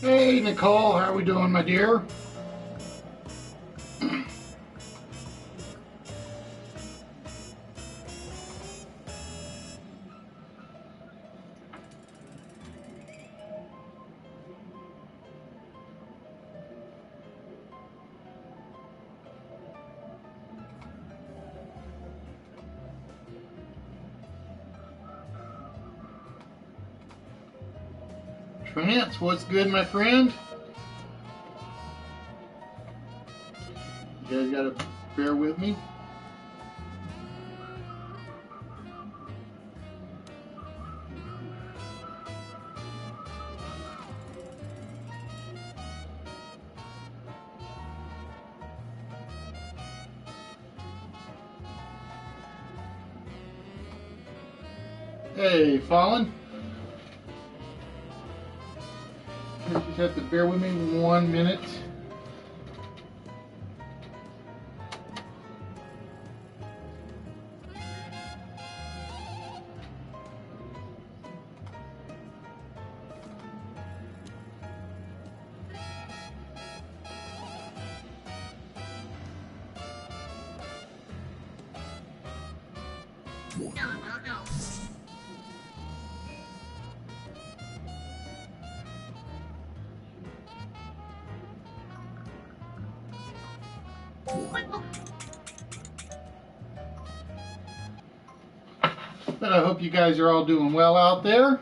Hey Nicole, how are we doing, my dear? Trance, what's good, my friend? You guys gotta bear with me. Hey, Fallen. You just have to bear with me 1 minute. But I hope you guys are all doing well out there.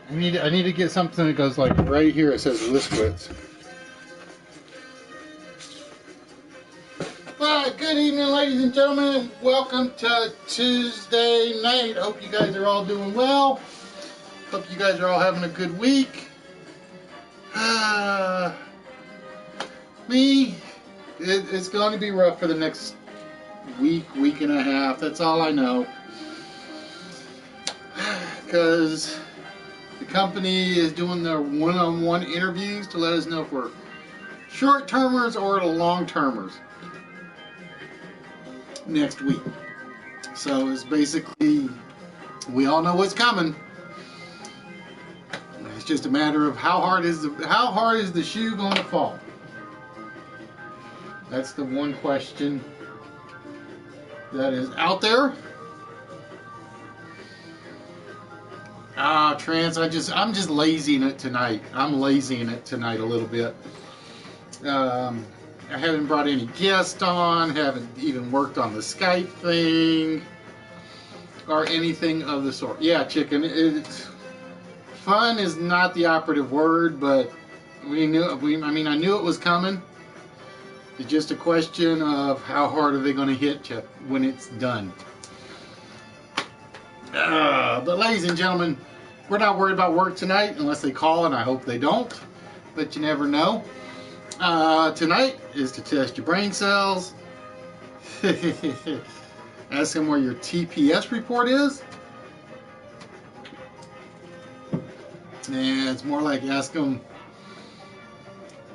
I need to get something that goes like right here. It says list widths. Good evening, ladies and gentlemen. Welcome to Tuesday night. Hope you guys are all doing well. Hope you guys are all having a good week. It's going to be rough for the next week and a half. That's all I know. Because the company is doing their one-on-one interviews to let us know if we're short-termers or long-termers next week. So it's basically, we all know what's coming. It's just a matter of how hard is the shoe going to fall. That's the one question that is out there. Trance, I'm just lazying it tonight. I'm lazying it tonight a little bit. I haven't brought any guests on, haven't even worked on the Skype thing, or anything of the sort. Yeah, chicken, fun is not the operative word, but I knew it was coming. It's just a question of how hard are they going to hit you when it's done. But ladies and gentlemen, we're not worried about work tonight unless they call, and I hope they don't, but you never know. Tonight is to test your brain cells. Ask them where your TPS report is. And it's more like ask them,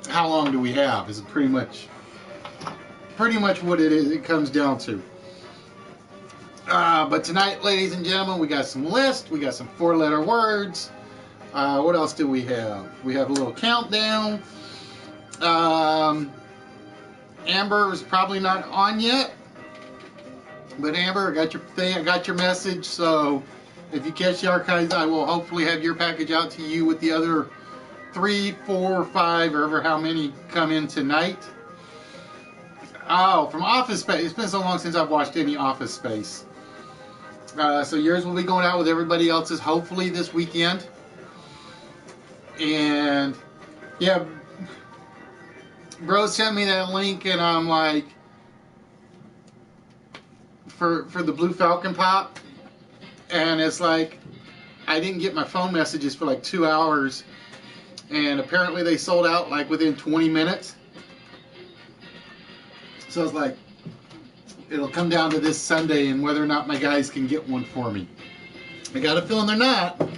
how long do we have? Is pretty much what it is. It comes down to. But tonight, ladies and gentlemen, we got some lists. We got some 4-letter words. What else do we have? We have a little countdown. Amber is probably not on yet, but Amber, I got your thing. I got your message. So if you catch the archives, I will hopefully have your package out to you with the other 3, 4, 5, or ever how many come in tonight. Oh, from Office Space. It's been so long since I've watched any Office Space. So yours will be going out with everybody else's hopefully this weekend. And yeah, bro sent me that link, and I'm like, for the Blue Falcon Pop, and it's like, I didn't get my phone messages for like 2 hours, and apparently they sold out like within 20 minutes. So I was like, it'll come down to this Sunday and whether or not my guys can get one for me. I got a feeling they're not,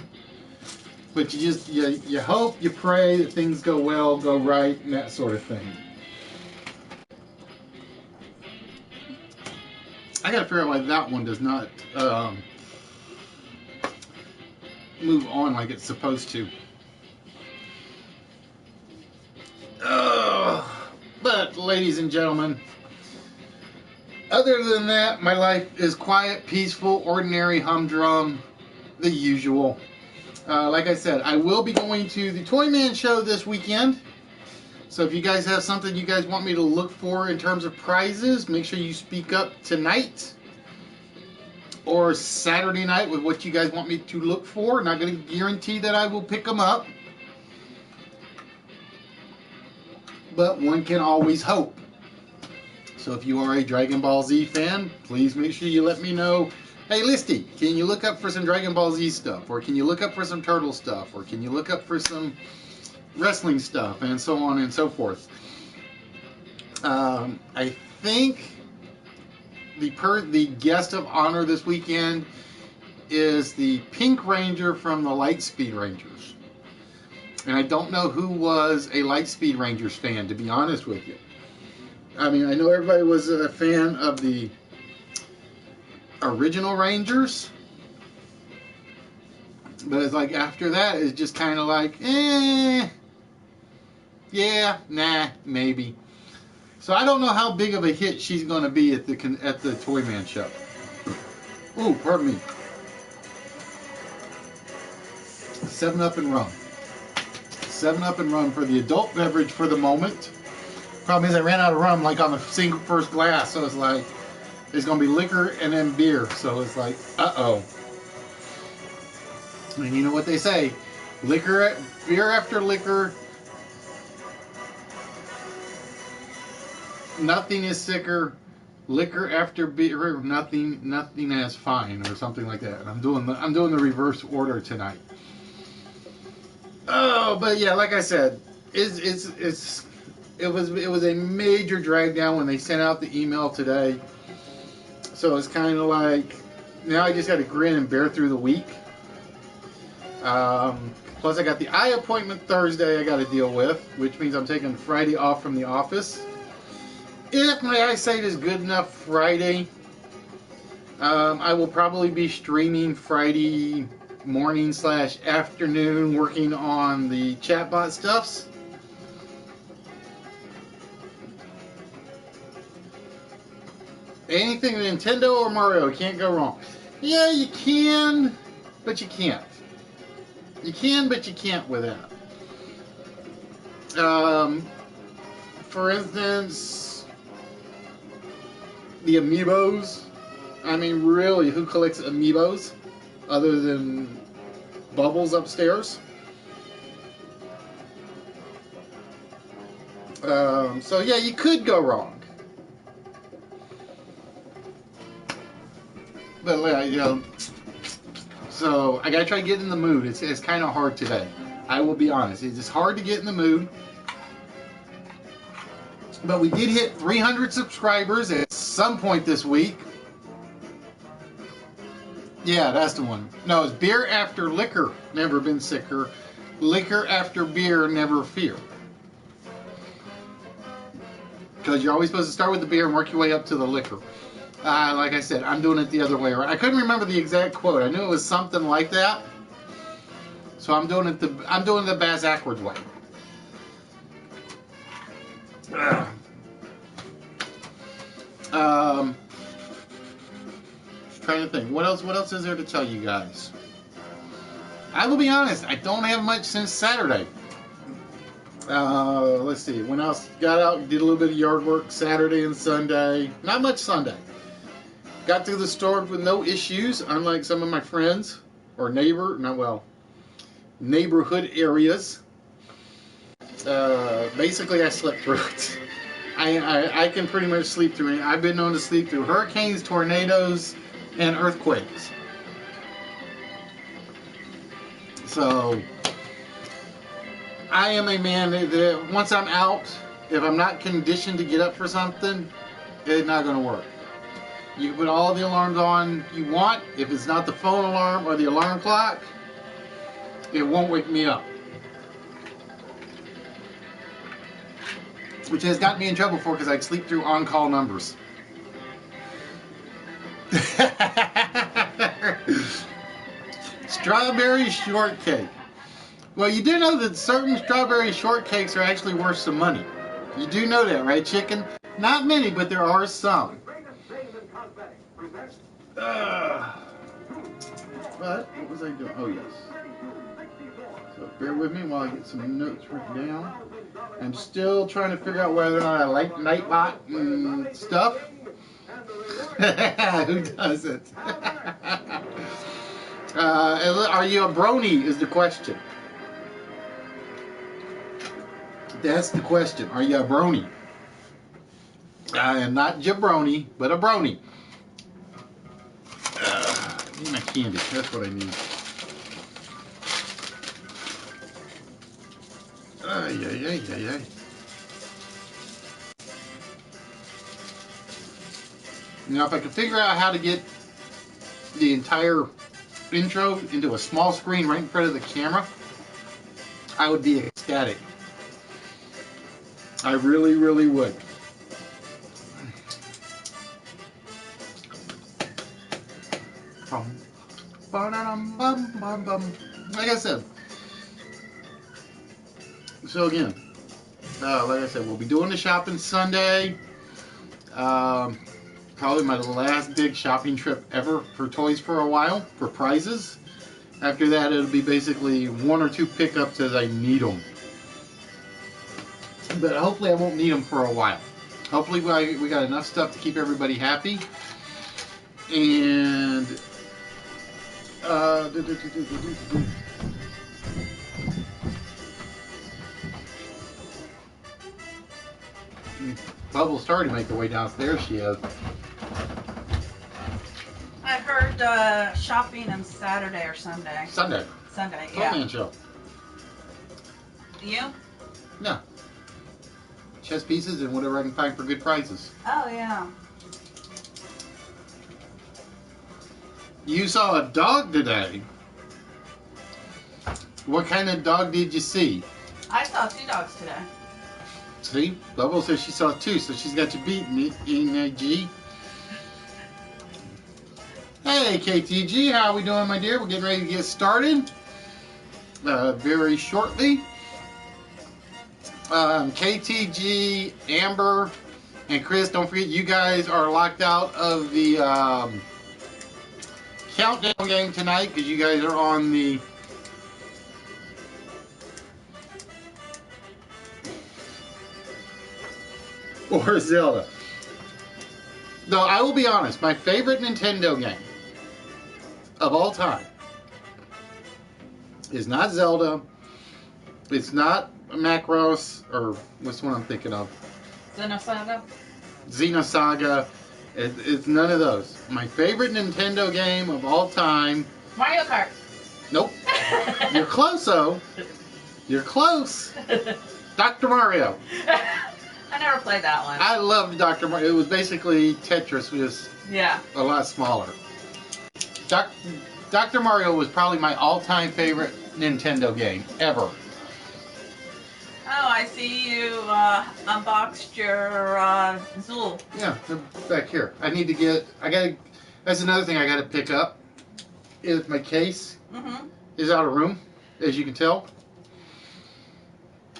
but you hope, you pray that things go well, go right, and that sort of thing. I got to figure out why that one does not move on like it's supposed to. But, ladies and gentlemen, other than that, my life is quiet, peaceful, ordinary, humdrum, the usual. Like I said, I will be going to the Toy Man show this weekend. So if you guys have something you guys want me to look for in terms of prizes, make sure you speak up tonight or Saturday night with what you guys want me to look for. Not going to guarantee that I will pick them up, but one can always hope. So if you are a Dragon Ball Z fan, please make sure you let me know, hey Listy, can you look up for some Dragon Ball Z stuff? Or can you look up for some Turtle stuff? Or can you look up for some wrestling stuff? And so on and so forth. I think the guest of honor this weekend is the Pink Ranger from the Lightspeed Rangers. And I don't know who was a Lightspeed Rangers fan, to be honest with you. I mean, I know everybody was a fan of the original Rangers, but it's like after that, it's just kind of like, yeah, nah, maybe. So I don't know how big of a hit she's going to be at the Toy Man show. Ooh, pardon me. 7-Up and rum. 7-Up and rum for the adult beverage for the moment. Problem is I ran out of rum like on the first glass, so it's like there's going to be liquor and then beer. So it's like, uh-oh. And you know what they say, beer after liquor, nothing is sicker. Liquor after beer, nothing as fine, or something like that. And I'm doing the reverse order tonight. Oh, but yeah, like I said, it was a major drag down when they sent out the email today. So it's kind of like, now I just got to grin and bear through the week. Plus I got the eye appointment Thursday I got to deal with, which means I'm taking Friday off from the office. If my eyesight is good enough Friday, I will probably be streaming Friday morning / afternoon, working on the chatbot stuffs. Anything Nintendo or Mario, can't go wrong. Yeah, you can, but you can't. You can, but you can't with that. For instance, the amiibos. I mean, really, who collects amiibos other than Bubbles upstairs? So yeah, you could go wrong. But you know, so I gotta try to get in the mood. It's kind of hard today. I will be honest. It's just hard to get in the mood. But we did hit 300 subscribers at some point this week. Yeah, that's the one. No, it's beer after liquor, never been sicker. Liquor after beer, never fear. Because you're always supposed to start with the beer and work your way up to the liquor. Like I said, I'm doing it the other way around. I couldn't remember the exact quote. I knew it was something like that. So I'm doing it the backwards way. Trying to think. What else is there to tell you guys? I will be honest, I don't have much since Saturday. Let's see. When I got out, did a little bit of yard work Saturday and Sunday. Not much Sunday. Got through the store with no issues, unlike some of my friends or neighborhood areas. basically I slept through it. I can pretty much sleep through it. I've been known to sleep through hurricanes, tornadoes, and earthquakes. So I am a man that once I'm out, if I'm not conditioned to get up for something, it's not going to work. You can put all the alarms on you want. If it's not the phone alarm or the alarm clock, it won't wake me up. Which has gotten me in trouble before because I'd sleep through on-call numbers. Strawberry shortcake. Well, you do know that certain strawberry shortcakes are actually worth some money. You do know that, right, chicken? Not many, but there are some. But, what was I doing? Oh, yes. So, bear with me while I get some notes written down. I'm still trying to figure out whether or not I like Nightbot and stuff. Who doesn't? Are you a brony is the question. That's the question. Are you a brony? I am not jabroni, but a brony. I need my candy. That's what I need. Ay. Now, if I could figure out how to get the entire intro into a small screen right in front of the camera, I would be ecstatic. I really, really would. Like I said. So again, like I said, we'll be doing the shopping Sunday. Probably my last big shopping trip ever for toys for a while, for prizes. After that, it'll be basically 1 or 2 pickups as I need them. But hopefully I won't need them for a while. Hopefully we got enough stuff to keep everybody happy. And Bubble's starting to make her way downstairs. She is. I heard shopping on Saturday or Sunday. Sunday, Yeah. PM show. You? No. Chess pieces and whatever I can find for good prices. Oh, yeah. You saw a dog today. What kind of dog did you see? I saw 2 dogs today. See? Bubble says she saw 2, so she's got you beat, G. Hey, KTG, how are we doing, my dear? We're getting ready to get started very shortly. KTG, Amber, and Chris, don't forget you guys are locked out of the countdown game tonight because you guys are on the or Zelda. Though I will be honest, my favorite Nintendo game of all time is not Zelda. It's not Macross, or what's the one I'm thinking of? Xenosaga? Xenosaga. It's none of those. My favorite Nintendo game of all time. Mario Kart. Nope. You're close, though. You're close. Dr. Mario. I never played that one. I loved Dr. Mario. It was basically Tetris, just a lot smaller. Dr. Mario was probably my all-time favorite Nintendo game ever. Oh, I see you unboxed your Zool. Yeah, they're back here. That's another thing I gotta pick up. Is my case is out of room, as you can tell.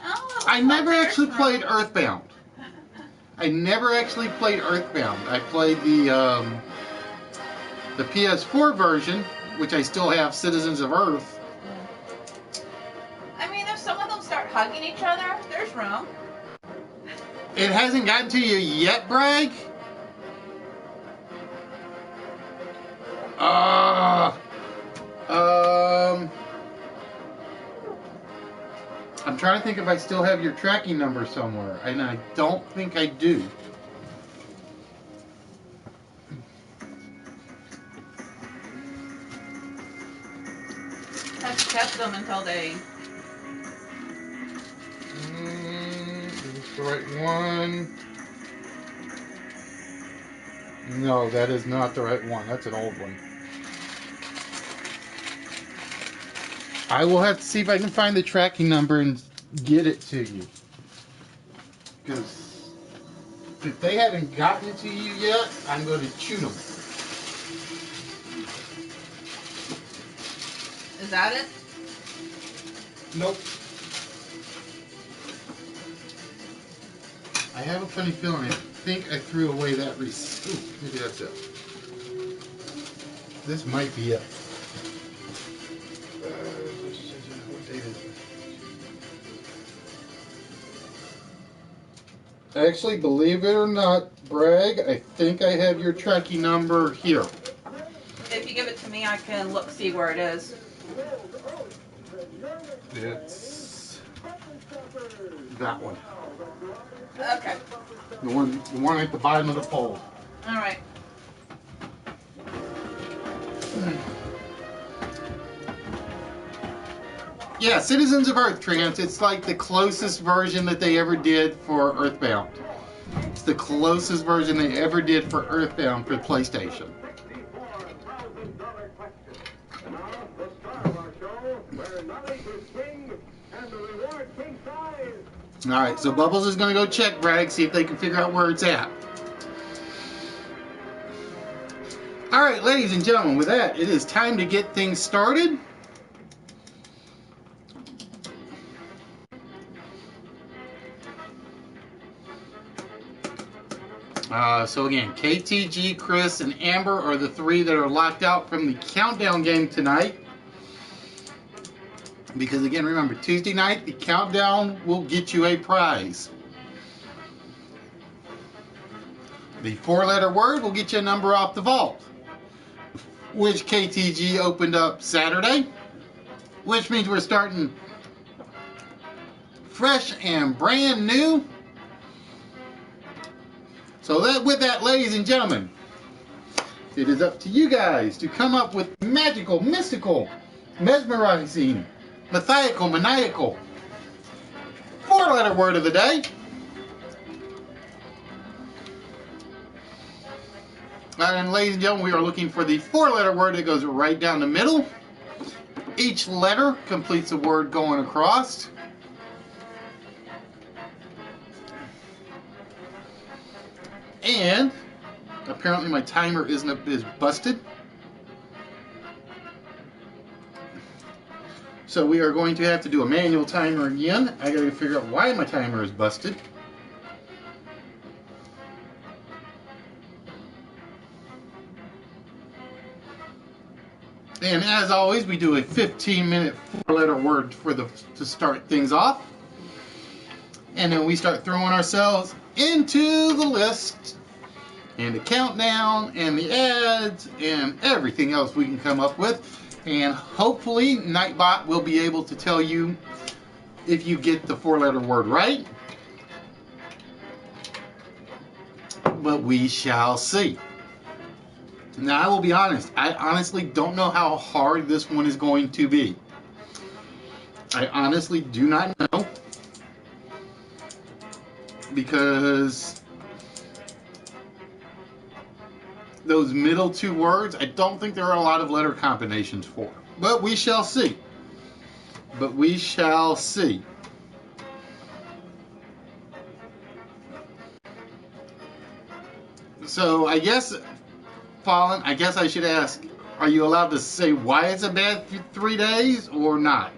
Oh, I never actually played Earthbound. I never actually played Earthbound. I played the PS4 version, which I still have, Citizens of Earth. I mean, if some of them start hugging each other, there's room. It hasn't gotten to you yet, Bragg? I'm trying to think if I still have your tracking number somewhere, and I don't think I do. I've kept them until they. Is this the right one? No, that is not the right one. That's an old one. I will have to see if I can find the tracking number and get it to you. Because if they haven't gotten it to you yet, I'm going to shoot them. Is that it? Nope. I have a funny feeling. I think I threw away that receipt. Ooh, maybe that's it. This might be it. What date is it? Actually, believe it or not, Bragg, I think I have your tracking number here. If you give it to me, I can look, see where it is. It's that one. Okay. The one at the bottom of the fold. All right. Yeah, Citizens of Earth Trance. It's like the closest version that they ever did for Earthbound. It's the closest version they ever did for Earthbound for PlayStation. Alright, so Bubbles is going to go check Bragg, see if they can figure out where it's at. Alright, ladies and gentlemen, with that, it is time to get things started. So again, KTG, Chris, and Amber are the three that are locked out from the countdown game tonight. Because again, remember, Tuesday night, the countdown will get you a prize. The 4-letter word will get you a number off the vault, which KTG opened up Saturday, which means we're starting fresh and brand new. So with that, ladies and gentlemen, it is up to you guys to come up with magical, mystical, mesmerizing, mythical, maniacal 4-letter word of the day. And ladies and gentlemen, we are looking for the 4-letter word that goes right down the middle. Each letter completes a word going across. And apparently my timer is busted. So we are going to have to do a manual timer again. I gotta figure out why my timer is busted. And as always, we do a 15-minute 4-letter word to start things off. And then we start throwing ourselves into the list and the countdown and the ads and everything else we can come up with. And hopefully Nightbot will be able to tell you if you get the 4-letter word right. But we shall see. Now, I will be honest. I honestly don't know how hard this one is going to be. I honestly do not know. Because those middle two words, I don't think there are a lot of letter combinations for. But we shall see. But we shall see. So I guess, Fallen, I guess I should ask, are you allowed to say why it's a bad 3 days or not?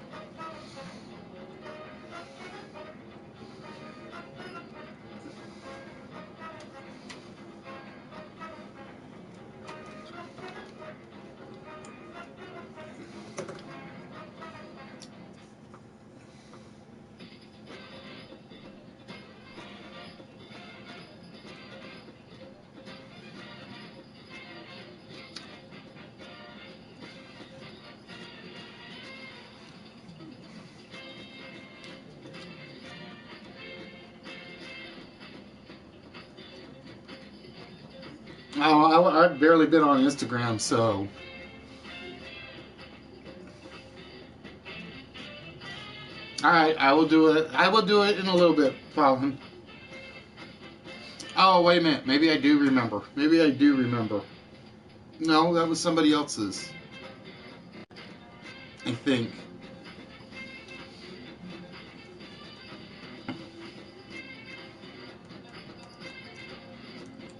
Oh, I've barely been on Instagram, so. Alright, I will do it. I will do it in a little bit, Falcon. Oh, wait a minute. Maybe I do remember. Maybe I do remember. No, that was somebody else's. I think.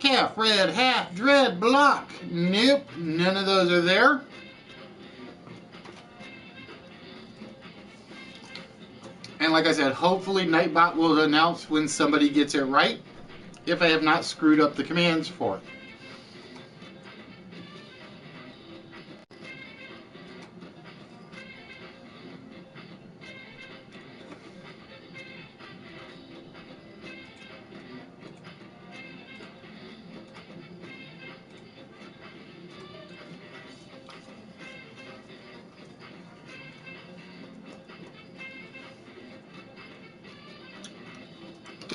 Calf, red, half, dread, block. Nope, none of those are there. And like I said, hopefully Nightbot will announce when somebody gets it right, if I have not screwed up the commands for it.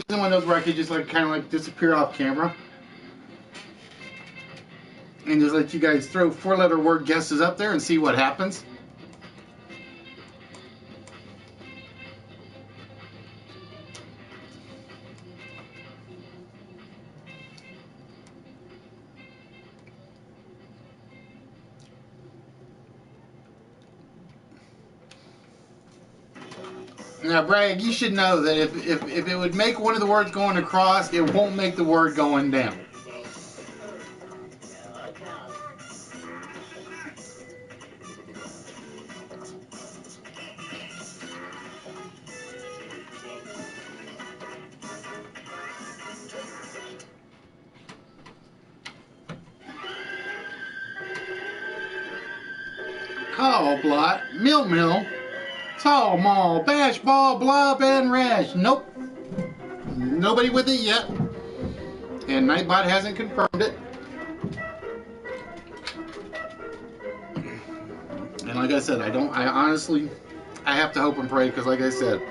One of those where I could just like kind of like disappear off camera and just let you guys throw 4-letter word guesses up there and see what happens. Now, Bragg, you should know that if it would make one of the words going across, it won't make the word going down. Call, blot, mill, tall, mall, bash, ball, blob, and rash. Nope. Nobody with it yet. And Nightbot hasn't confirmed it. And like I said, I honestly have to hope and pray, because like I said,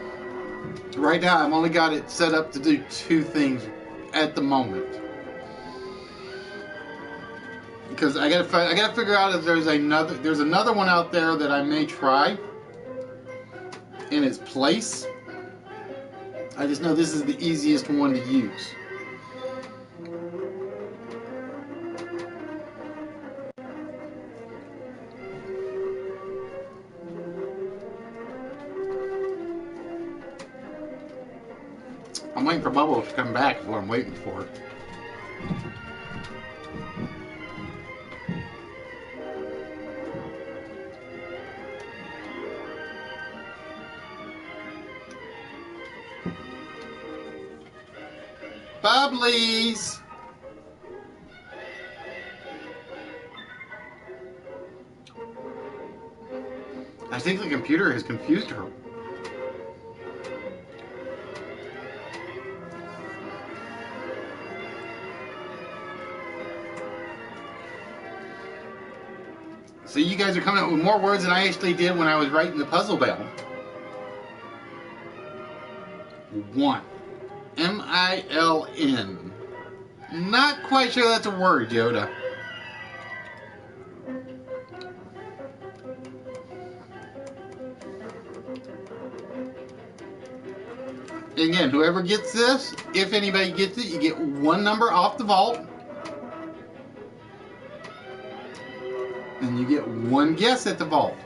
right now I've only got it set up to do 2 things at the moment. Because I gotta figure out if there's another one out there that I may try in its place. I just know this is the easiest one to use. I'm waiting for Bubble to come back is what I'm waiting for. Bubblies! I think the computer has confused her. So you guys are coming up with more words than I actually did when I was writing the puzzle battle. 1. M-I-L-N. Not quite sure that's a word, Yoda. Again, whoever gets this, if anybody gets it, you get 1 number off the vault. And you get 1 guess at the vault.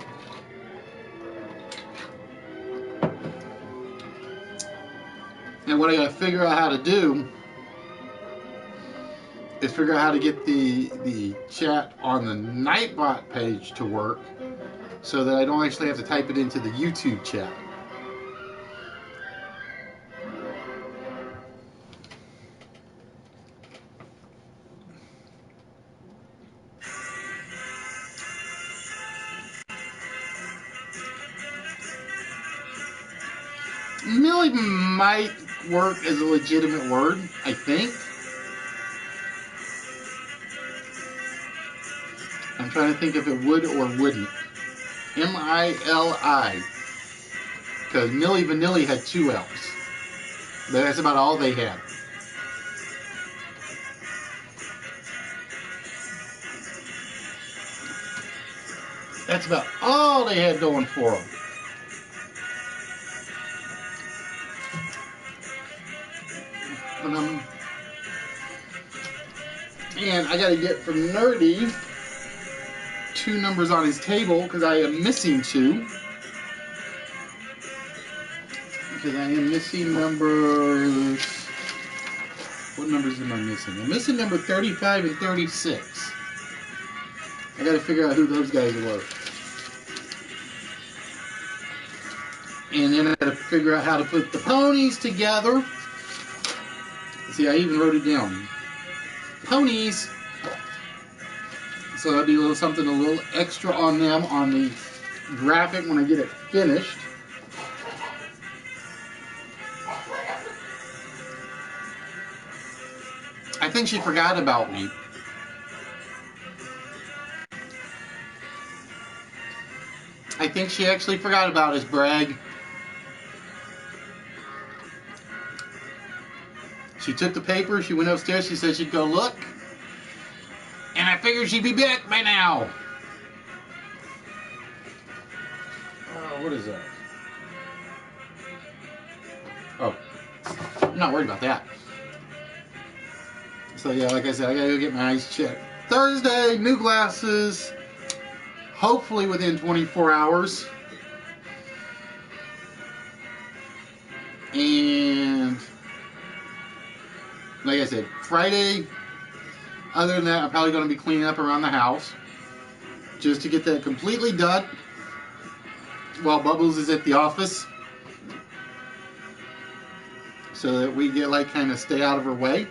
And what I gotta figure out how to do is figure out how to get the chat on the Nightbot page to work so that I don't actually have to type it into the YouTube chat. Millie might work as a legitimate word, I think. I'm trying to think if it would or wouldn't. M-I-L-I. Because Milli Vanilli had 2 L's. But that's about all they had. That's about all they had going for them. And I got to get from Nerdy 2 numbers on his table because I am missing 2. Because I am missing numbers. What numbers am I missing? I'm missing number 35 and 36. I got to figure out who those guys were. And then I got to figure out how to put the ponies together. See, I even wrote it down. Ponies. So that'll be a little something a little extra on them on the graphic when I get it finished. I think she forgot about me. I think she actually forgot about us, Bragg. She took the paper, she went upstairs, she said she'd go look. And I figured she'd be back by now. What is that? Oh, I'm not worried about that. So yeah, like I said, I gotta go get my eyes checked. Thursday, new glasses. Hopefully within 24 hours. And like I said, Friday, other than that, I'm probably going to be cleaning up around the house just to get that completely done while Bubbles is at the office so that we get like kind of stay out of her way.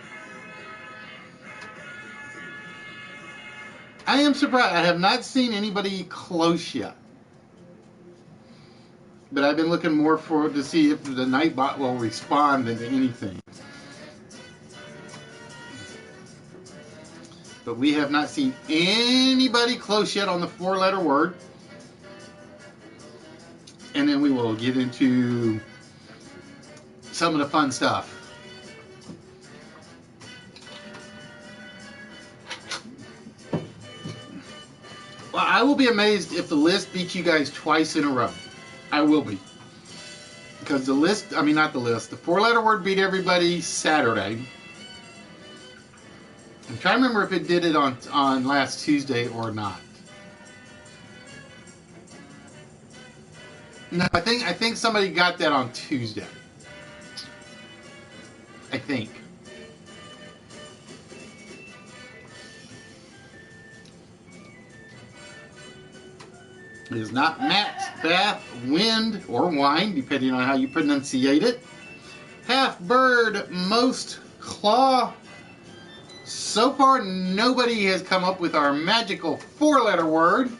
I am surprised. I have not seen anybody close yet. But I've been looking more to see if the Nightbot will respond than to anything. But we have not seen anybody close yet on the 4-letter word. And then we will get into some of the fun stuff. Well, I will be amazed if the list beats you guys twice in a row. I will be. Because the list, I mean not the list, the 4-letter word beat everybody Saturday. I'm trying to remember if it did it on last Tuesday or not. No, I think somebody got that on Tuesday. I think. It is not mat, bath, wind, or wine, depending on how you pronunciate it. Half bird, most claw. So far, nobody has come up with our magical 4-letter word.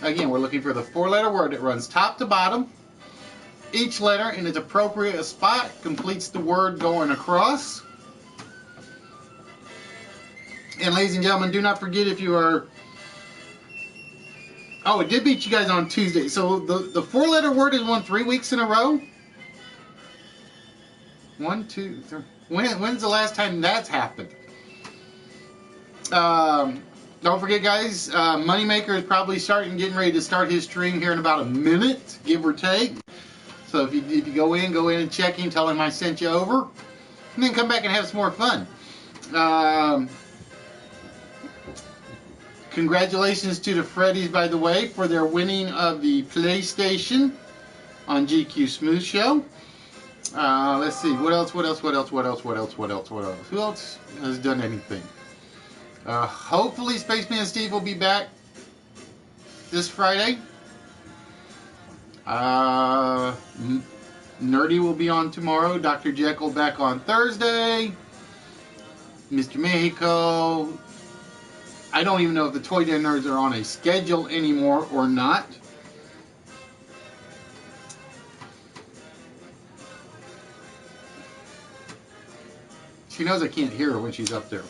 Again, we're looking for the 4-letter word that runs top to bottom. Each letter in its appropriate spot completes the word going across. And ladies and gentlemen, do not forget if you are... Oh, it did beat you guys on Tuesday. So the 4-letter word has won 3 weeks in a row. 1, 2, 3. When's the last time that's happened? Don't forget, guys, Moneymaker is probably getting ready to start his stream here in about a minute, give or take. So if you go in and check him, tell him I sent you over, and then come back and have some more fun. Congratulations to the Freddies, by the way, for their winning of the PlayStation on GQ Smooth Show. Let's see, what else? Who else has done anything? Hopefully Spaceman Steve will be back this Friday. Nerdy will be on tomorrow. Dr. Jekyll back on Thursday. Mr. Mexico. I don't even know if the Toy Den Nerds are on a schedule anymore or not. She knows I can't hear her when she's up there.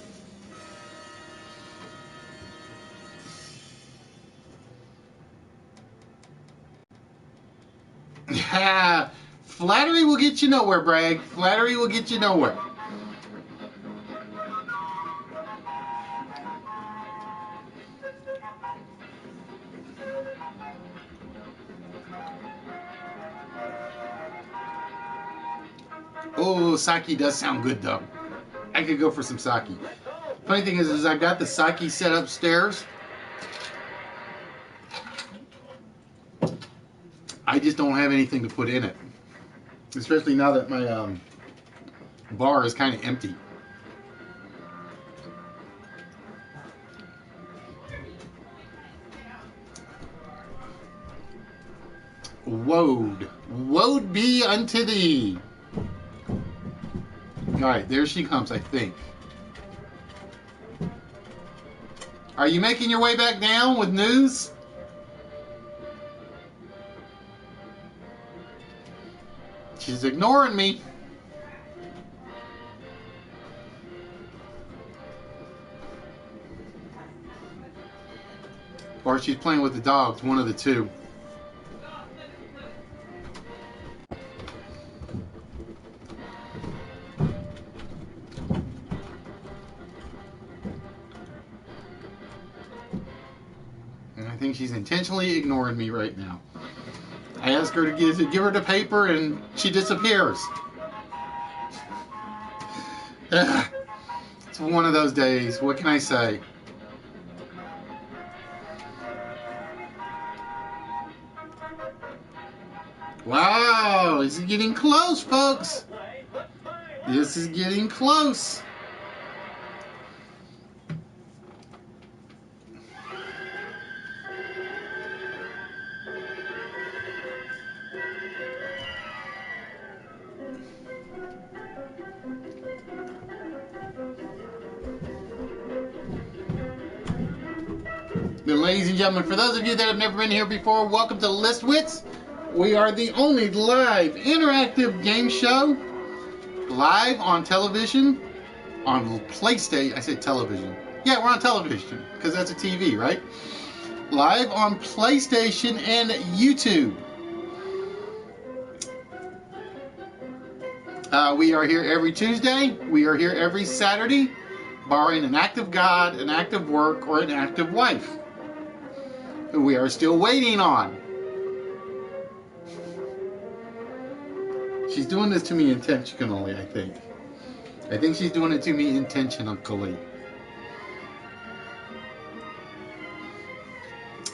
Yeah, flattery will get you nowhere, Bragg. Flattery will get you nowhere. Oh, sake does sound good though. I could go for some sake. Funny thing is I got the sake set upstairs. I just don't have anything to put in it. Especially now that my bar is kind of empty. Woe be unto thee. Alright, there she comes, I think. Are you making your way back down with news? She's ignoring me. Or she's playing with the dogs, one of the two. And I think she's intentionally ignoring me right now. I ask her to give her the paper and she disappears. It's one of those days. What can I say? Wow, this is getting close, folks. This is getting close. But ladies and gentlemen, for those of you that have never been here before, welcome to List Wits. We are the only live interactive game show live on television, on PlayStation. I said television. Yeah, we're on television because that's a TV, right? Live on PlayStation and YouTube. We are here every Tuesday. We are here every Saturday, barring an active God, an active work, or an active wife, who we are still waiting on. She's doing this to me intentionally, I think. I think she's doing it to me intentionally.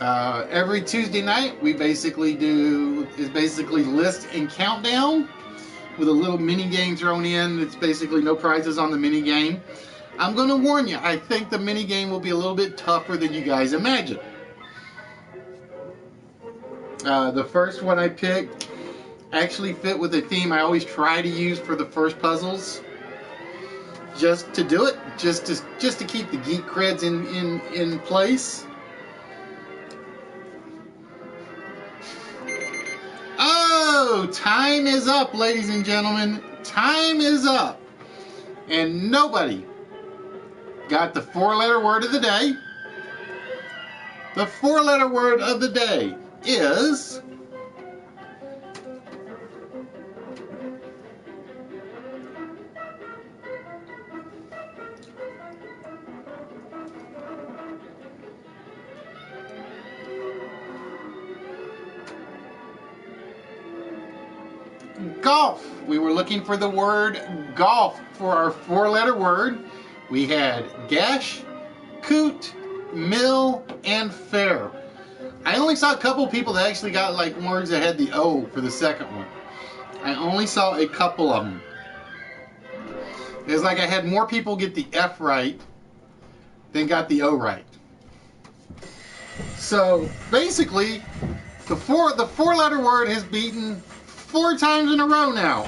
Every Tuesday night, we basically do list and countdown with a little mini game thrown in. It's basically no prizes on the mini game. I'm going to warn you, I think the mini game will be a little bit tougher than you guys imagine. The first one I picked actually fit with the theme I always try to use for the first puzzles, just to do it, just to keep the geek creds in place. Oh, time is up, ladies and gentlemen. Time is up, and nobody got the four-letter word of the day. The four-letter word of the day is golf. We were looking for the word golf for our four-letter word. We had gash, coot, mill, and fair. I only saw a couple people that actually got like words that had the O for the second one. I only saw a couple of them. It's like I had more people get the F right than got the O right. So basically, the four-letter word has beaten 4 times in a row now.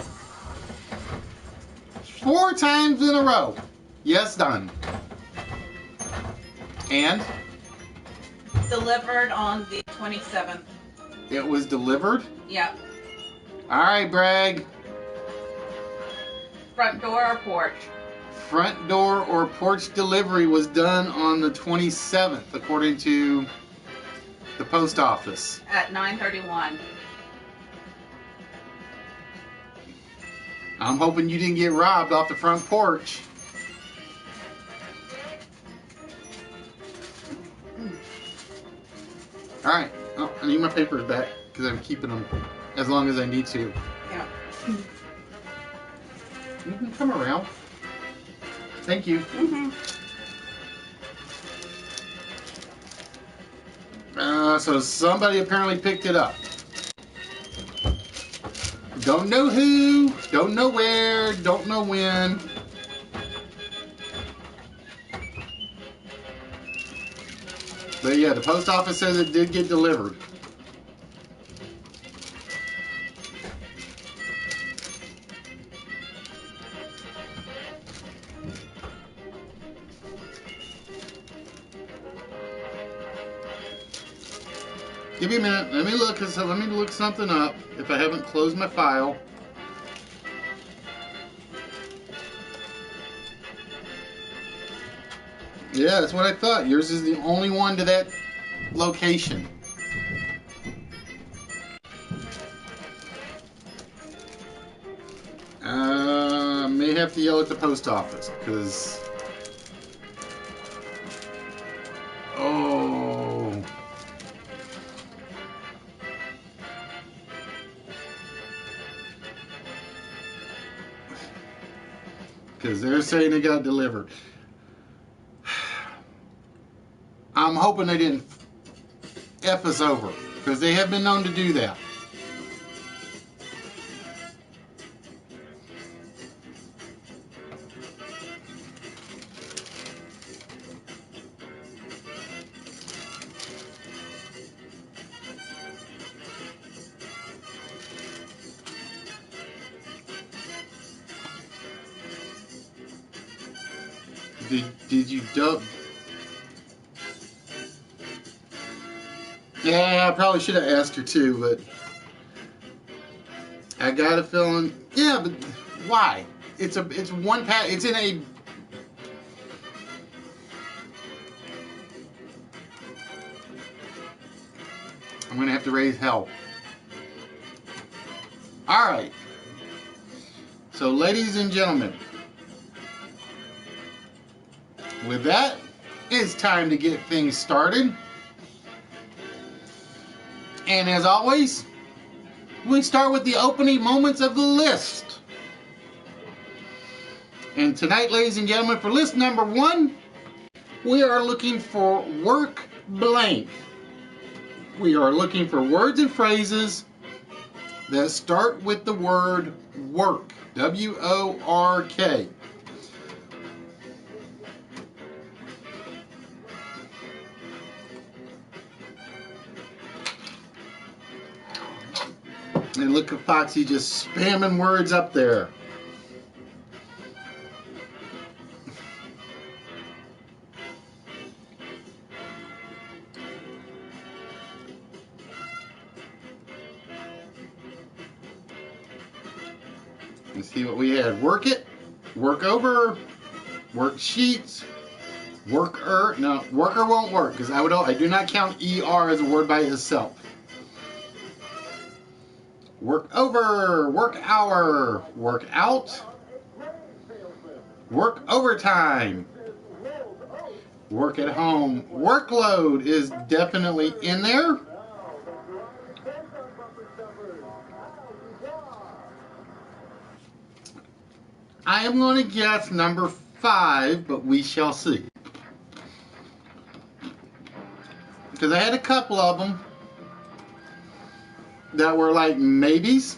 4 times in a row. Yes, done. And? Delivered on the 27th. It was delivered? Yep. Alright, Bragg. Front door or porch? Front door or porch delivery was done on the 27th, according to the post office. At 9:31. I'm hoping you didn't get robbed off the front porch. Alright, oh, I need my papers back because I'm keeping them as long as I need to. Yeah. You can come around. Thank you. So somebody apparently picked it up. Don't know who, don't know where, don't know when. But yeah, the post office says it did get delivered. Give me a minute. Let me look something up if I haven't closed my file. Yeah, that's what I thought. Yours is the only one to that location. May have to yell at the post office because. Oh. Because they're saying it got delivered. I'm hoping they didn't F us over, because they have been known to do that. Did you dub? Yeah, I probably should have asked her too, but I got a feeling. Yeah, but why? It's one pat. It's in a. I'm gonna have to raise hell. All right. So, ladies and gentlemen, with that, it's time to get things started. And as always, we start with the opening moments of the list. And tonight, ladies and gentlemen, for list number 1, we are looking for work blank. We are looking for words and phrases that start with the word work. W-O-R-K. And look at Foxy just spamming words up there. Let's see what we had. Work it, work over, worksheets, worker. No, worker won't work because I do not count ER as a word by itself. Work over, work hour, work out, work overtime, work at home. Workload is definitely in there. I am going to guess number 5, but we shall see. Because I had a couple of them that were like maybes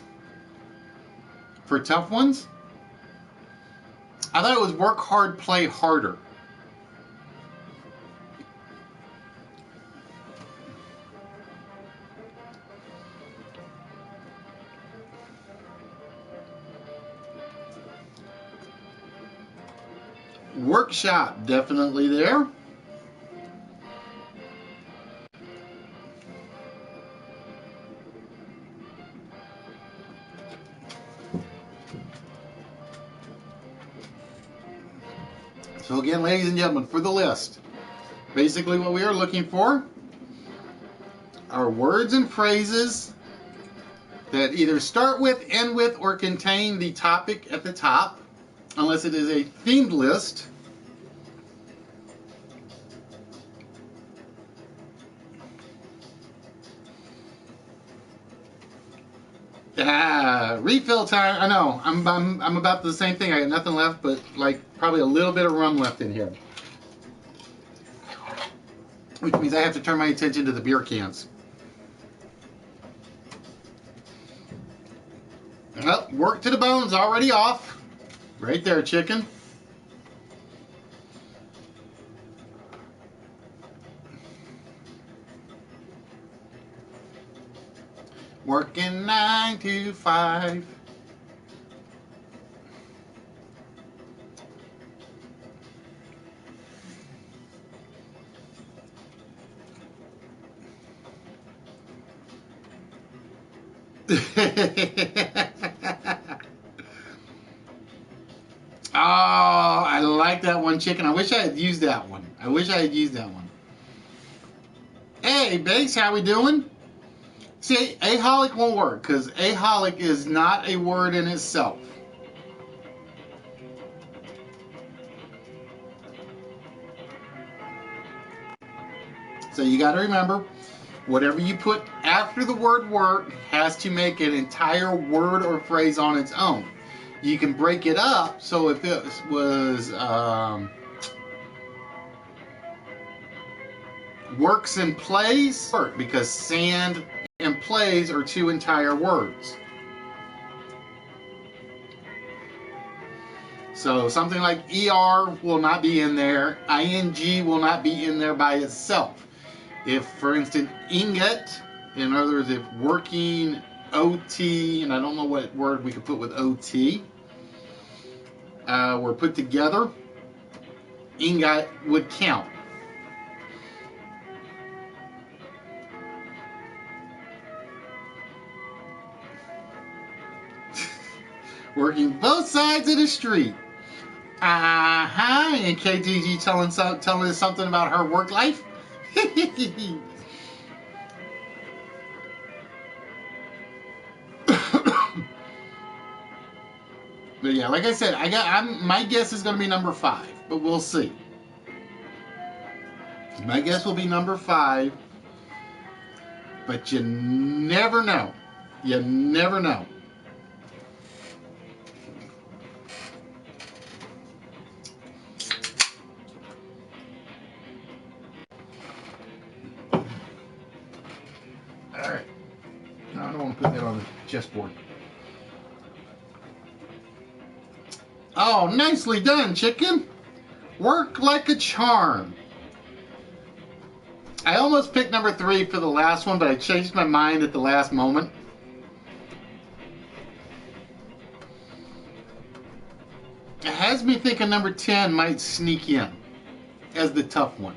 for tough ones. I thought it was work hard, play harder. Workshop, definitely there. So again, ladies and gentlemen, for the list, basically what we are looking for are words and phrases that either start with, end with, or contain the topic at the top, unless it is a themed list. Refill time. I know. I'm about the same thing. I got nothing left, but like probably a little bit of rum left in here, which means I have to turn my attention to the beer cans. Well, work to the bone's already off. Right there, chicken. Working 9 to 5. Oh, I like that one, chicken. I wish I had used that one. Hey, Base, how we doing? See, aholic won't work because aholic is not a word in itself. So you got to remember, whatever you put after the word work has to make an entire word or phrase on its own. You can break it up, so if it was works and plays, work, because sand and plays are two entire words. So something like ER will not be in there, ING will not be in there by itself. If, for instance, ingot, in other words, if working, OT, and I don't know what word we could put with OT, were put together, ingot would count. Working both sides of the street. And KTG telling us something about her work life. But yeah, like I said, my guess is going to be number 5, but we'll see. My guess will be number 5, but you never know. You never know. All right. No, I don't want to put that on the chessboard. Oh, nicely done, chicken. Work like a charm. I almost picked number 3 for the last one, but I changed my mind at the last moment. It has me thinking number 10 might sneak in as the tough one.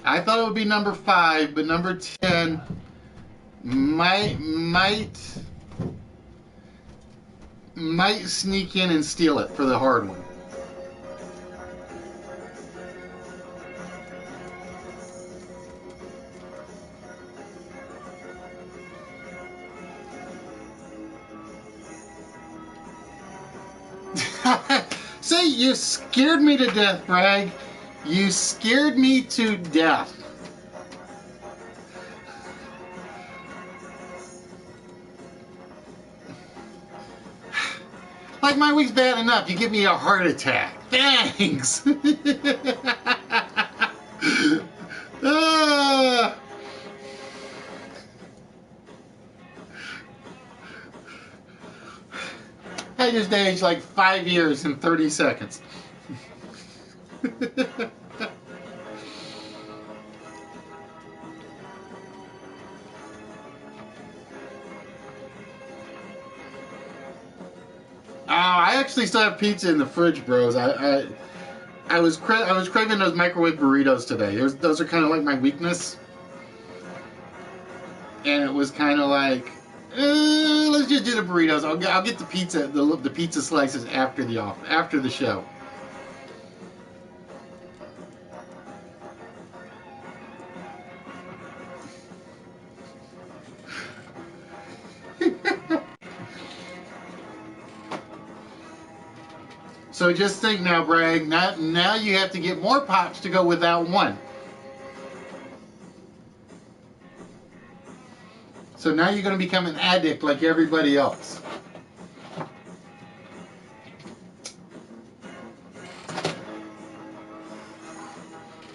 I thought it would be number 5, but number 10 might sneak in and steal it for the hard one. See, you scared me to death, Bragg. You scared me to death. Like my week's bad enough, you give me a heart attack. Thanks. I just aged like 5 years in 30 seconds. I actually still have pizza in the fridge, bros. I was craving those microwave burritos today. Those are kind of like my weakness, and it was kind of like, let's just do the burritos. I'll get the pizza, the pizza slices after the show. So just think now, Bragg. Now you have to get more pops to go without one. So now you're going to become an addict like everybody else.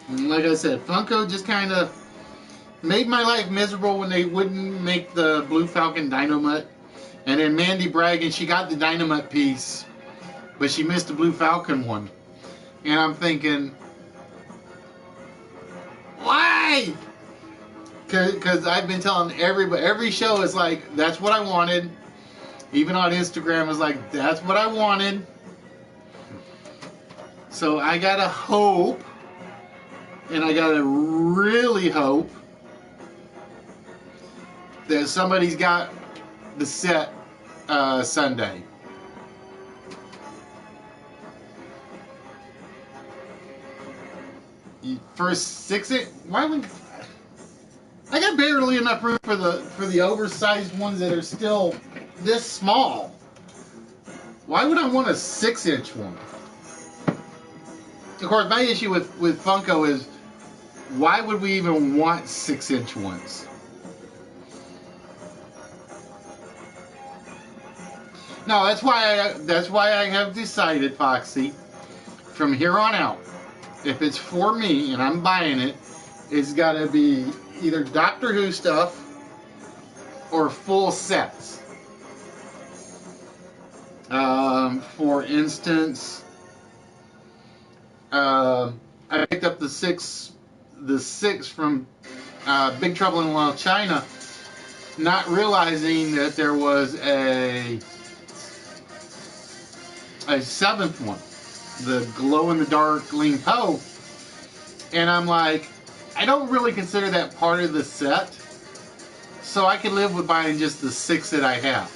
And like I said, Funko just kind of made my life miserable when they wouldn't make the Blue Falcon Dynamite. And then Mandy bragging she got the Dynamite piece, but she missed the Blue Falcon one. And I'm thinking, why? Because I've been telling everybody, every show is like, that's what I wanted. Even on Instagram is like, that's what I wanted. So I gotta hope, and I gotta really hope, that somebody's got the set Sunday. First 6 inch. Why would I got barely enough room for the oversized ones that are still this small? Why would I want a 6-inch one? Of course, my issue with Funko is, why would we even want 6-inch ones? No, that's why I have decided, Foxy, from here on out, if it's for me and I'm buying it, it's got to be either Doctor Who stuff or full sets. For instance, I picked up the six from Big Trouble in Little China, not realizing that there was a 7th one, the glow-in-the-dark Ling Po, and I'm like, I don't really consider that part of the set, so I can live with buying just the 6 that I have.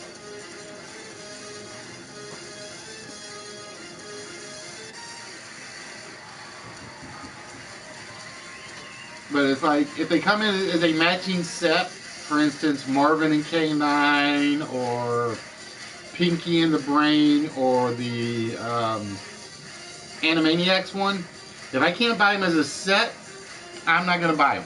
But if they come in as a matching set, for instance, Marvin and K9, or Pinky and the Brain, or the Animaniacs one, if I can't buy them as a set, I'm not going to buy them.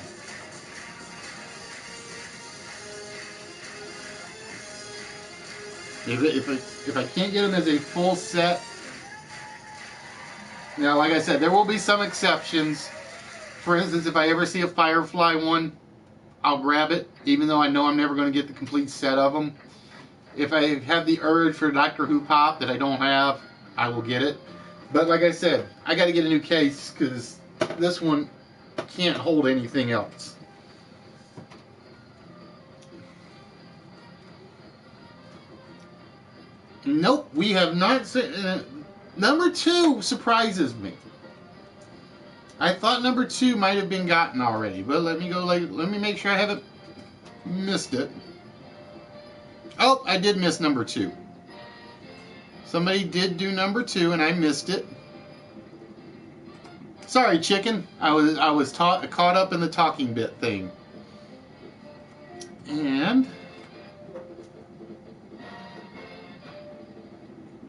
If I can't get them as a full set, now, like I said, there will be some exceptions. For instance, if I ever see a Firefly one, I'll grab it, even though I know I'm never going to get the complete set of them. If I have the urge for Doctor Who Pop that I don't have, I will get it. But like I said, I got to get a new case because this one can't hold anything else. Nope, we have not seen. Number 2 surprises me. I thought number 2 might have been gotten already, but let me make sure I haven't missed it. Oh, I did miss number 2. Somebody did do number 2, and I missed it. Sorry, chicken. I was caught up in the talking bit thing. And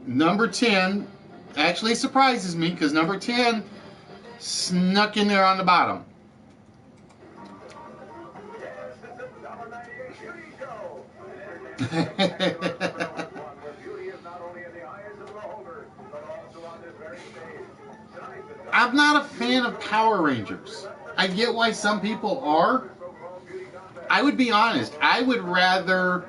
number 10 actually surprises me because number 10 snuck in there on the bottom. I'm not a fan of Power Rangers. I get why some people are. I would be honest, I would rather,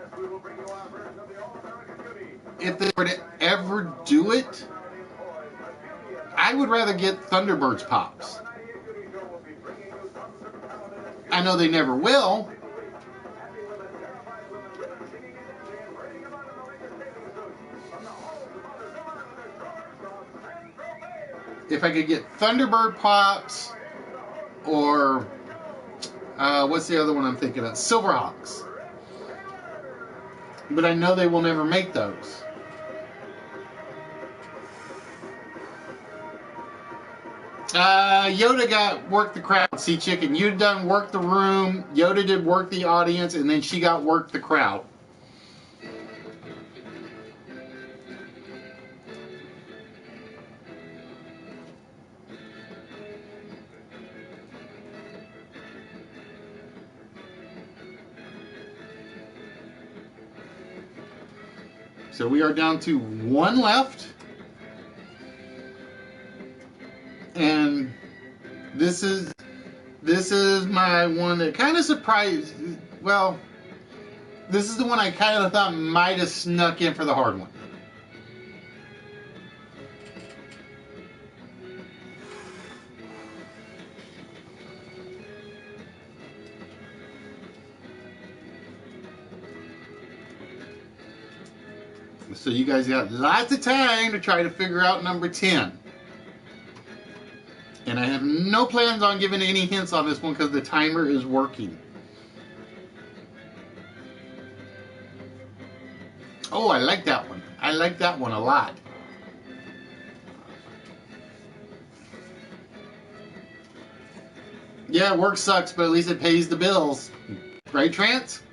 if they were to ever do it, I would rather get Thunderbirds Pops. I know they never will. If I could get Thunderbird Pops, or what's the other one I'm thinking of? Silverhawks. But I know they will never make those. Yoda worked the crowd. See, chicken, you done worked the room. Yoda did work the audience, and then she got worked the crowd. So we are down to one left. And this is my one that kind of surprised. Well, this is the one I kind of thought might have snuck in for the hard one. So you guys got lots of time to try to figure out number 10. And I have no plans on giving any hints on this one because the timer is working. Oh, I like that one. I like that one a lot. Yeah, work sucks, but at least it pays the bills. Right, Trance?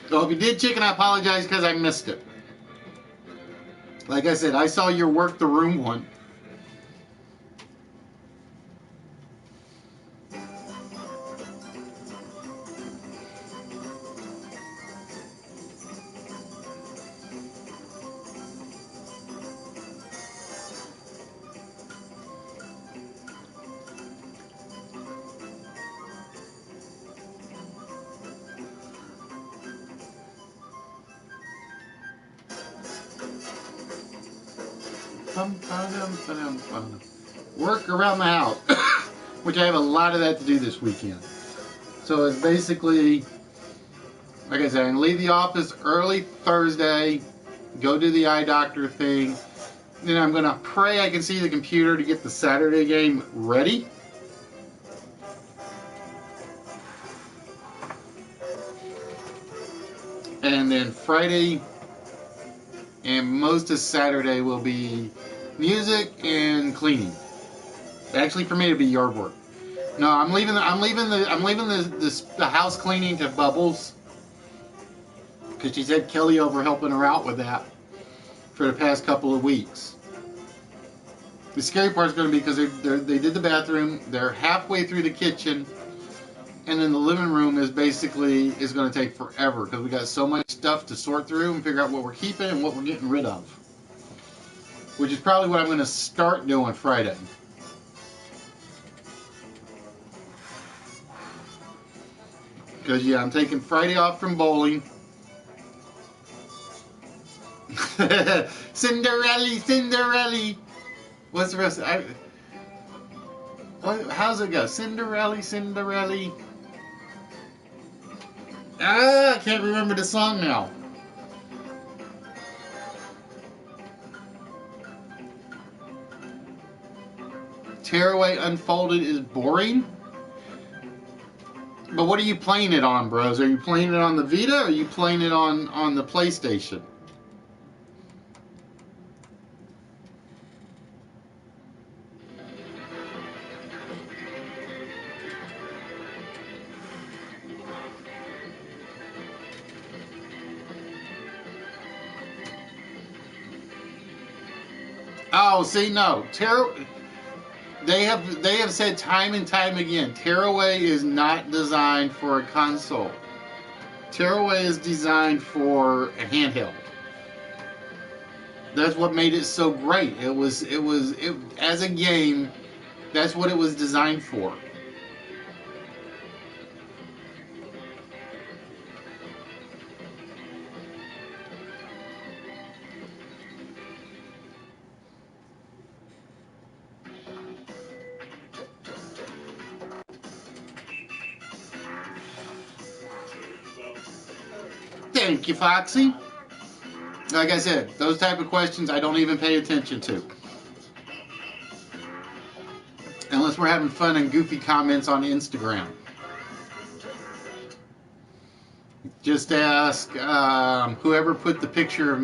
Well, if you did, chicken, I apologize because I missed it. Like I said, I saw your work the room one. Work around the house, which I have a lot of that to do this weekend. So it's basically, like I said, I'm gonna leave the office early Thursday, go do the eye doctor thing. Then I'm gonna pray I can see the computer to get the Saturday game ready. And then Friday and most of Saturday will be music and cleaning. Actually, for me, it'll be yard work. No, I'm leaving the house cleaning to Bubbles because she's had Kelly over helping her out with that for the past couple of weeks. The scary part is going to be because they did the bathroom, they're halfway through the kitchen, and then the living room is going to take forever because we got so much stuff to sort through and figure out what we're keeping and what we're getting rid of. Which is probably what I'm going to start doing Friday. Because, yeah, I'm taking Friday off from bowling. Cinderella. What's the rest? How's it go? Cinderella. I can't remember the song now. Tearaway Unfolded is boring. But what are you playing it on, bros? Are you playing it on the Vita or are you playing it on the PlayStation? Oh, see, no. They have said time and time again, Tearaway is not designed for a console. Tearaway is designed for a handheld. That's what made it so great. It as a game, that's what it was designed for. Thank you, Foxy. Like I said, those type of questions I don't even pay attention to. Unless we're having fun and goofy comments on Instagram. Just ask whoever put the picture of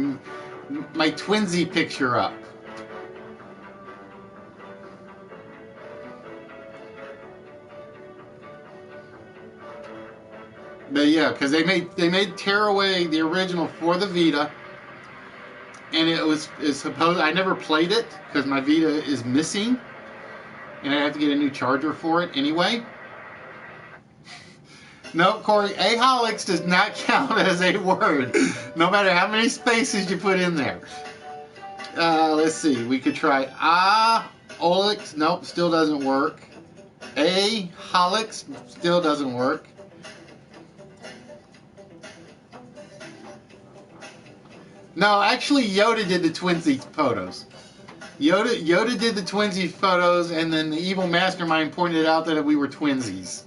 my twinsy picture up. But yeah, because they made Tearaway the original for the Vita, and is supposed. I never played it because my Vita is missing, and I have to get a new charger for it anyway. No, Corey, aholics does not count as a word, no matter how many spaces you put in there. Let's see. We could try aholics. Nope, still doesn't work. Aholics still doesn't work. No, actually, Yoda did the twinsies photos. Yoda did the twinsies photos, and then the evil mastermind pointed out that we were twinsies.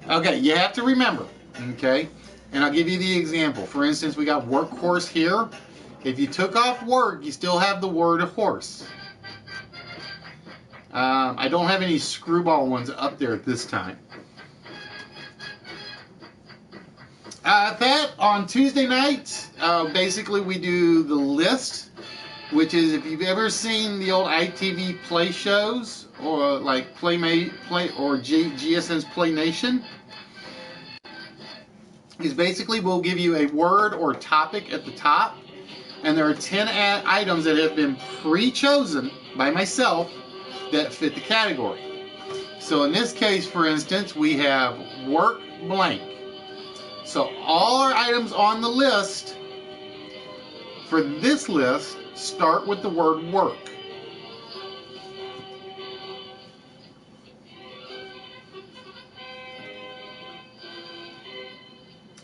Okay, you have to remember, okay? And I'll give you the example. For instance, we got workhorse here. If you took off work, you still have the word horse. I don't have any screwball ones up there at this time. That on Tuesday nights, basically we do the list, which is if you've ever seen the old ITV play shows or like GSN's Play Nation, is basically we'll give you a word or topic at the top, and there are 10 items that have been pre-chosen by myself that fit the category. So in this case, for instance, we have work blank. So all our items on the list for this list start with the word work.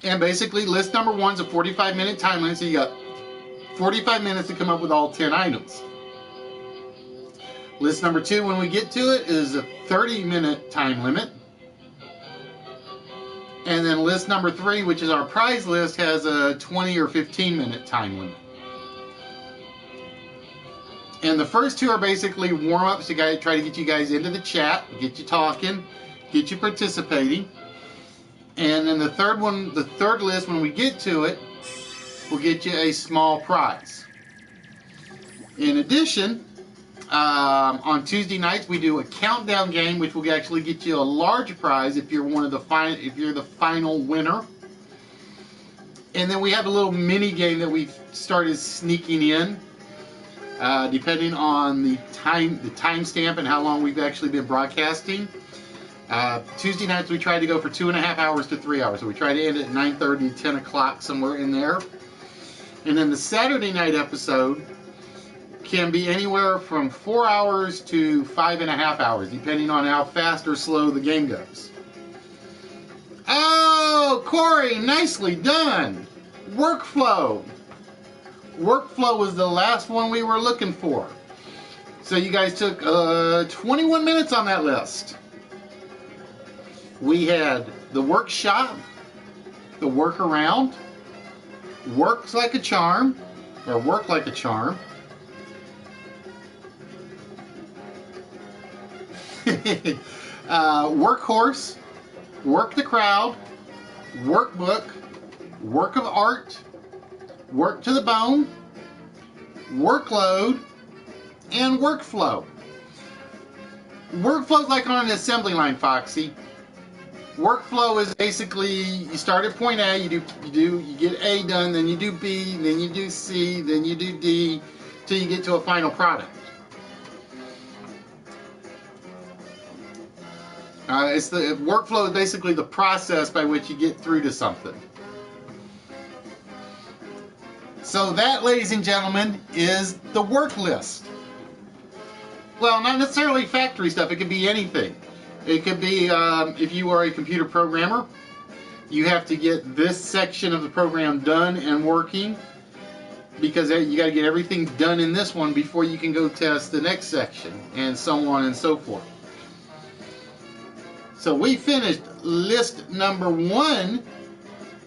And basically list number 1 is a 45-minute time limit, so you got 45 minutes to come up with all 10 items. List number 2, when we get to it, is a 30-minute time limit. And then list number 3, which is our prize list, has a 20 or 15-minute time limit. And the first 2 are basically warm-ups to try to get you guys into the chat, get you talking, get you participating. And then the third one, the third list, when we get to it, will get you a small prize. In addition, on Tuesday nights we do a countdown game, which will actually get you a large prize if you're the final winner. And then we have a little mini game that we've started sneaking in, depending on the timestamp and how long we've actually been broadcasting. Tuesday nights we try to go for 2.5 hours to 3 hours, so we try to end at 9:30, 10 o'clock, somewhere in there. And then the Saturday night episode can be anywhere from 4 hours to 5.5 hours, depending on how fast or slow the game goes. Oh, Corey, nicely done. Workflow. Workflow was the last one we were looking for. So you guys took 21 minutes on that list. We had the workshop, the workaround, works like a charm, or work like a charm, workhorse, work the crowd, workbook, work of art, work to the bone, workload, and workflow. Workflow is like on an assembly line, Foxy. Workflow is basically you start at point A, you get A done, then you do B, then you do C, then you do D, till you get to a final product. Workflow is basically the process by which you get through to something. So that, ladies and gentlemen, is the work list. Well, not necessarily factory stuff. It could be anything. It could be, if you are a computer programmer, you have to get this section of the program done and working, because you got to get everything done in this one before you can go test the next section, and so on and so forth. So we finished list number 1,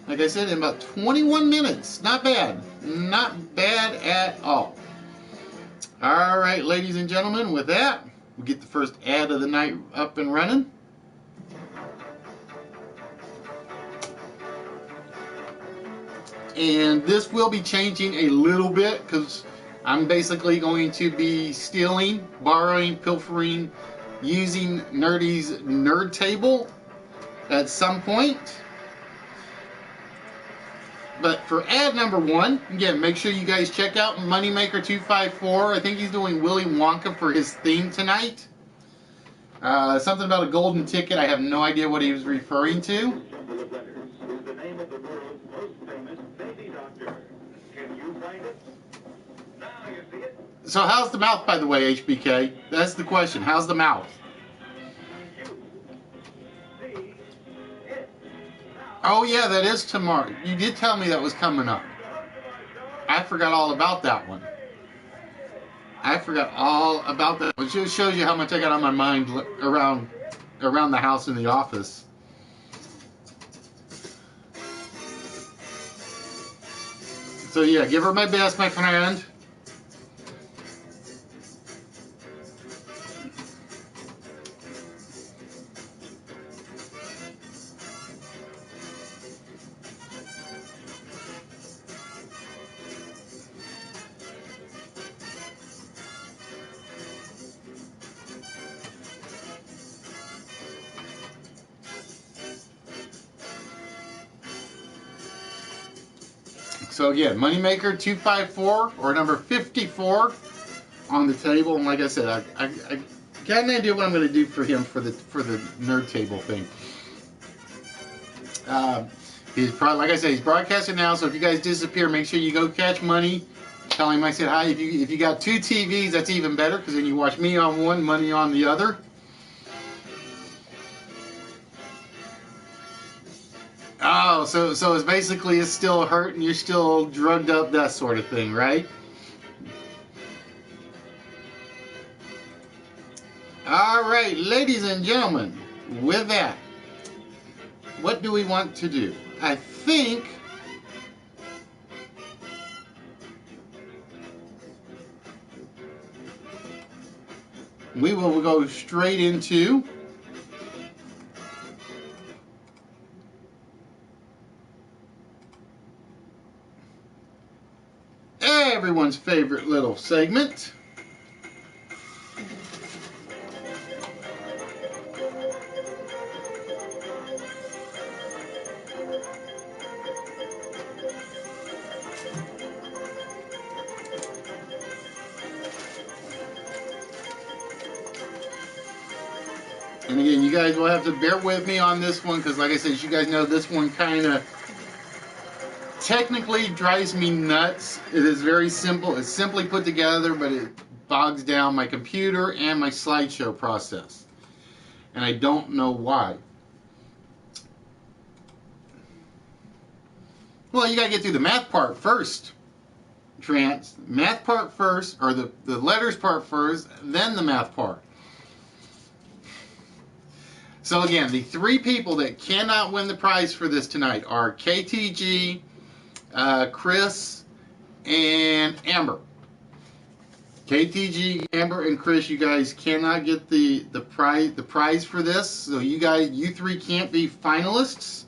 like I said, in about 21 minutes. Not bad. Not bad at all. All right, ladies and gentlemen, with that, we'll get the first ad of the night up and running. And this will be changing a little bit because I'm basically going to be stealing, borrowing, pilfering using Nerdy's Nerd Table at some point. But for ad number 1, again, make sure you guys check out Moneymaker 254. I think he's doing Willy Wonka for his theme tonight. Something about a golden ticket. I have no idea what he was referring to. The name of the world's most famous baby doctor. Can you find it? Now you see it. So how's the mouth, by the way, HBK? That's the question. How's the mouth? Oh yeah, that is tomorrow. You did tell me that was coming up. I forgot all about that one. I forgot all about that. It just shows you how much I got on my mind around the house and the office. So yeah, give her my best, my friend. So again, Moneymaker 254 or number 54 on the table. And like I said, I got an idea what I'm going to do for him for the nerd table thing. He's probably, like I said, he's broadcasting now. So if you guys disappear, make sure you go catch Money. Tell him I said hi. If you got 2 TVs, that's even better because then you watch me on one, Money on the other. Oh, so it's basically it's still hurt and you're still drugged up, that sort of thing, right? All right, ladies and gentlemen, with that, what do we want to do? I think we will go straight into everyone's favorite little segment. And again, you guys will have to bear with me on this one because, like I said, as you guys know, this one kind of technically drives me nuts. It is very simple. It's simply put together, but it bogs down my computer and my slideshow process. And I don't know why. Well, you got to get through the math part first. Math part first, or the letters part first, then the math part. So again, the 3 people that cannot win the prize for this tonight are KTG, Chris, and Amber. KTG, Amber, and Chris, you guys cannot get the prize for this. So you 3 can't be finalists,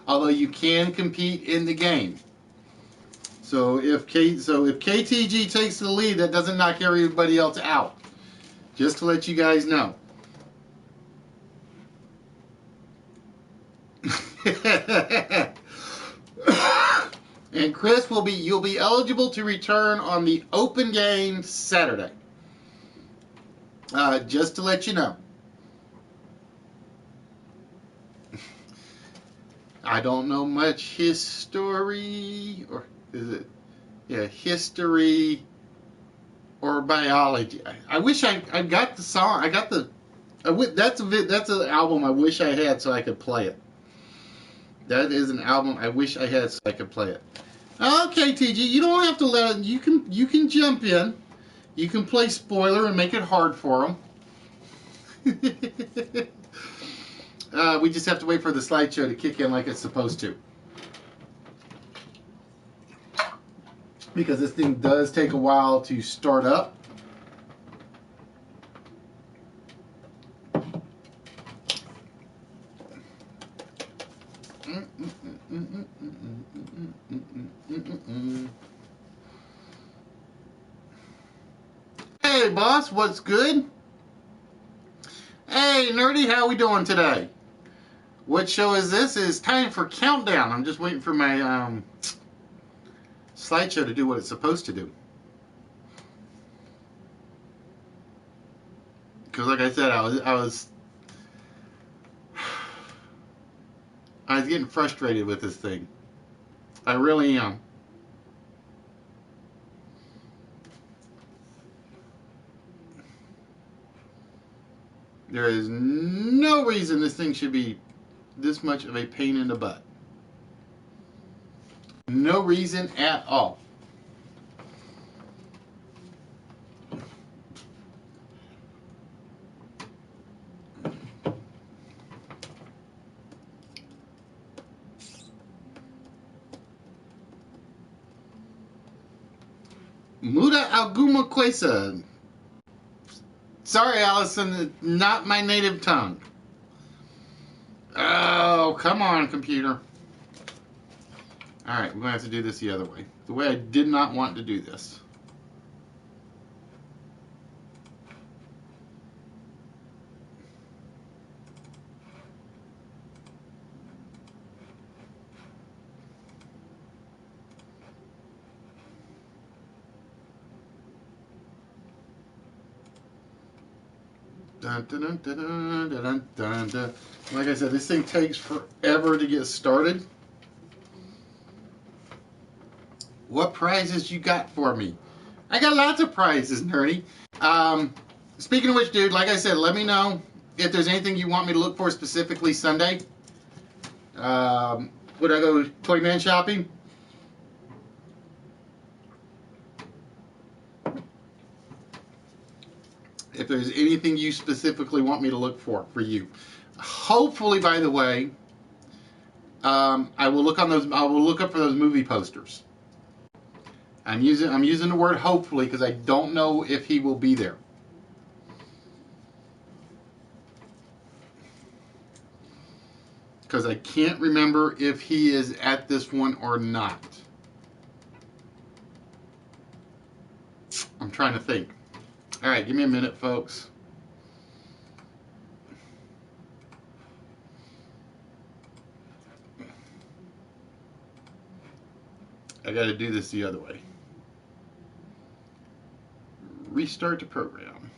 although you can compete in the game. So if KTG takes the lead, that doesn't knock everybody else out. Just to let you guys know. And Chris you'll be eligible to return on the open game Saturday. Just to let you know. I don't know much history, or is it? Yeah, history or biology. I wish I got the song. I got the. That's an album I wish I had so I could play it. That is an album I wish I had so I could play it. Okay, TG, you don't have to let it. You can jump in. You can play spoiler and make it hard for them. We just have to wait for the slideshow to kick in like it's supposed to. Because this thing does take a while to start up. Hey boss, what's good? Hey, Nerdy, how we doing today? What show is this? It's time for Countdown. I'm just waiting for my slideshow to do what it's supposed to do. Because like I said, I was getting frustrated with this thing. I really am. There is no reason this thing should be this much of a pain in the butt. No reason at all. Muda Alguma Quesa. Sorry, Allison, not my native tongue. Oh, come on, computer. Alright, we're going to have to do this the other way. The way I did not want to do this. Dun, dun, dun, dun, dun, dun, dun, dun. Like I said, this thing takes forever to get started. What prizes you got for me? I got lots of prizes, Nerdy. Speaking of which, dude, like I said, let me know if there's anything you want me to look for specifically Sunday. Would I go Toy Man shopping? If there's anything you specifically want me to look for you. Hopefully, by the way, I will look on those. I will look up for those movie posters. I'm using the word hopefully because I don't know if he will be there. Because I can't remember if he is at this one or not. I'm trying to think. All right, give me a minute, folks. I got to do this the other way. Restart the program.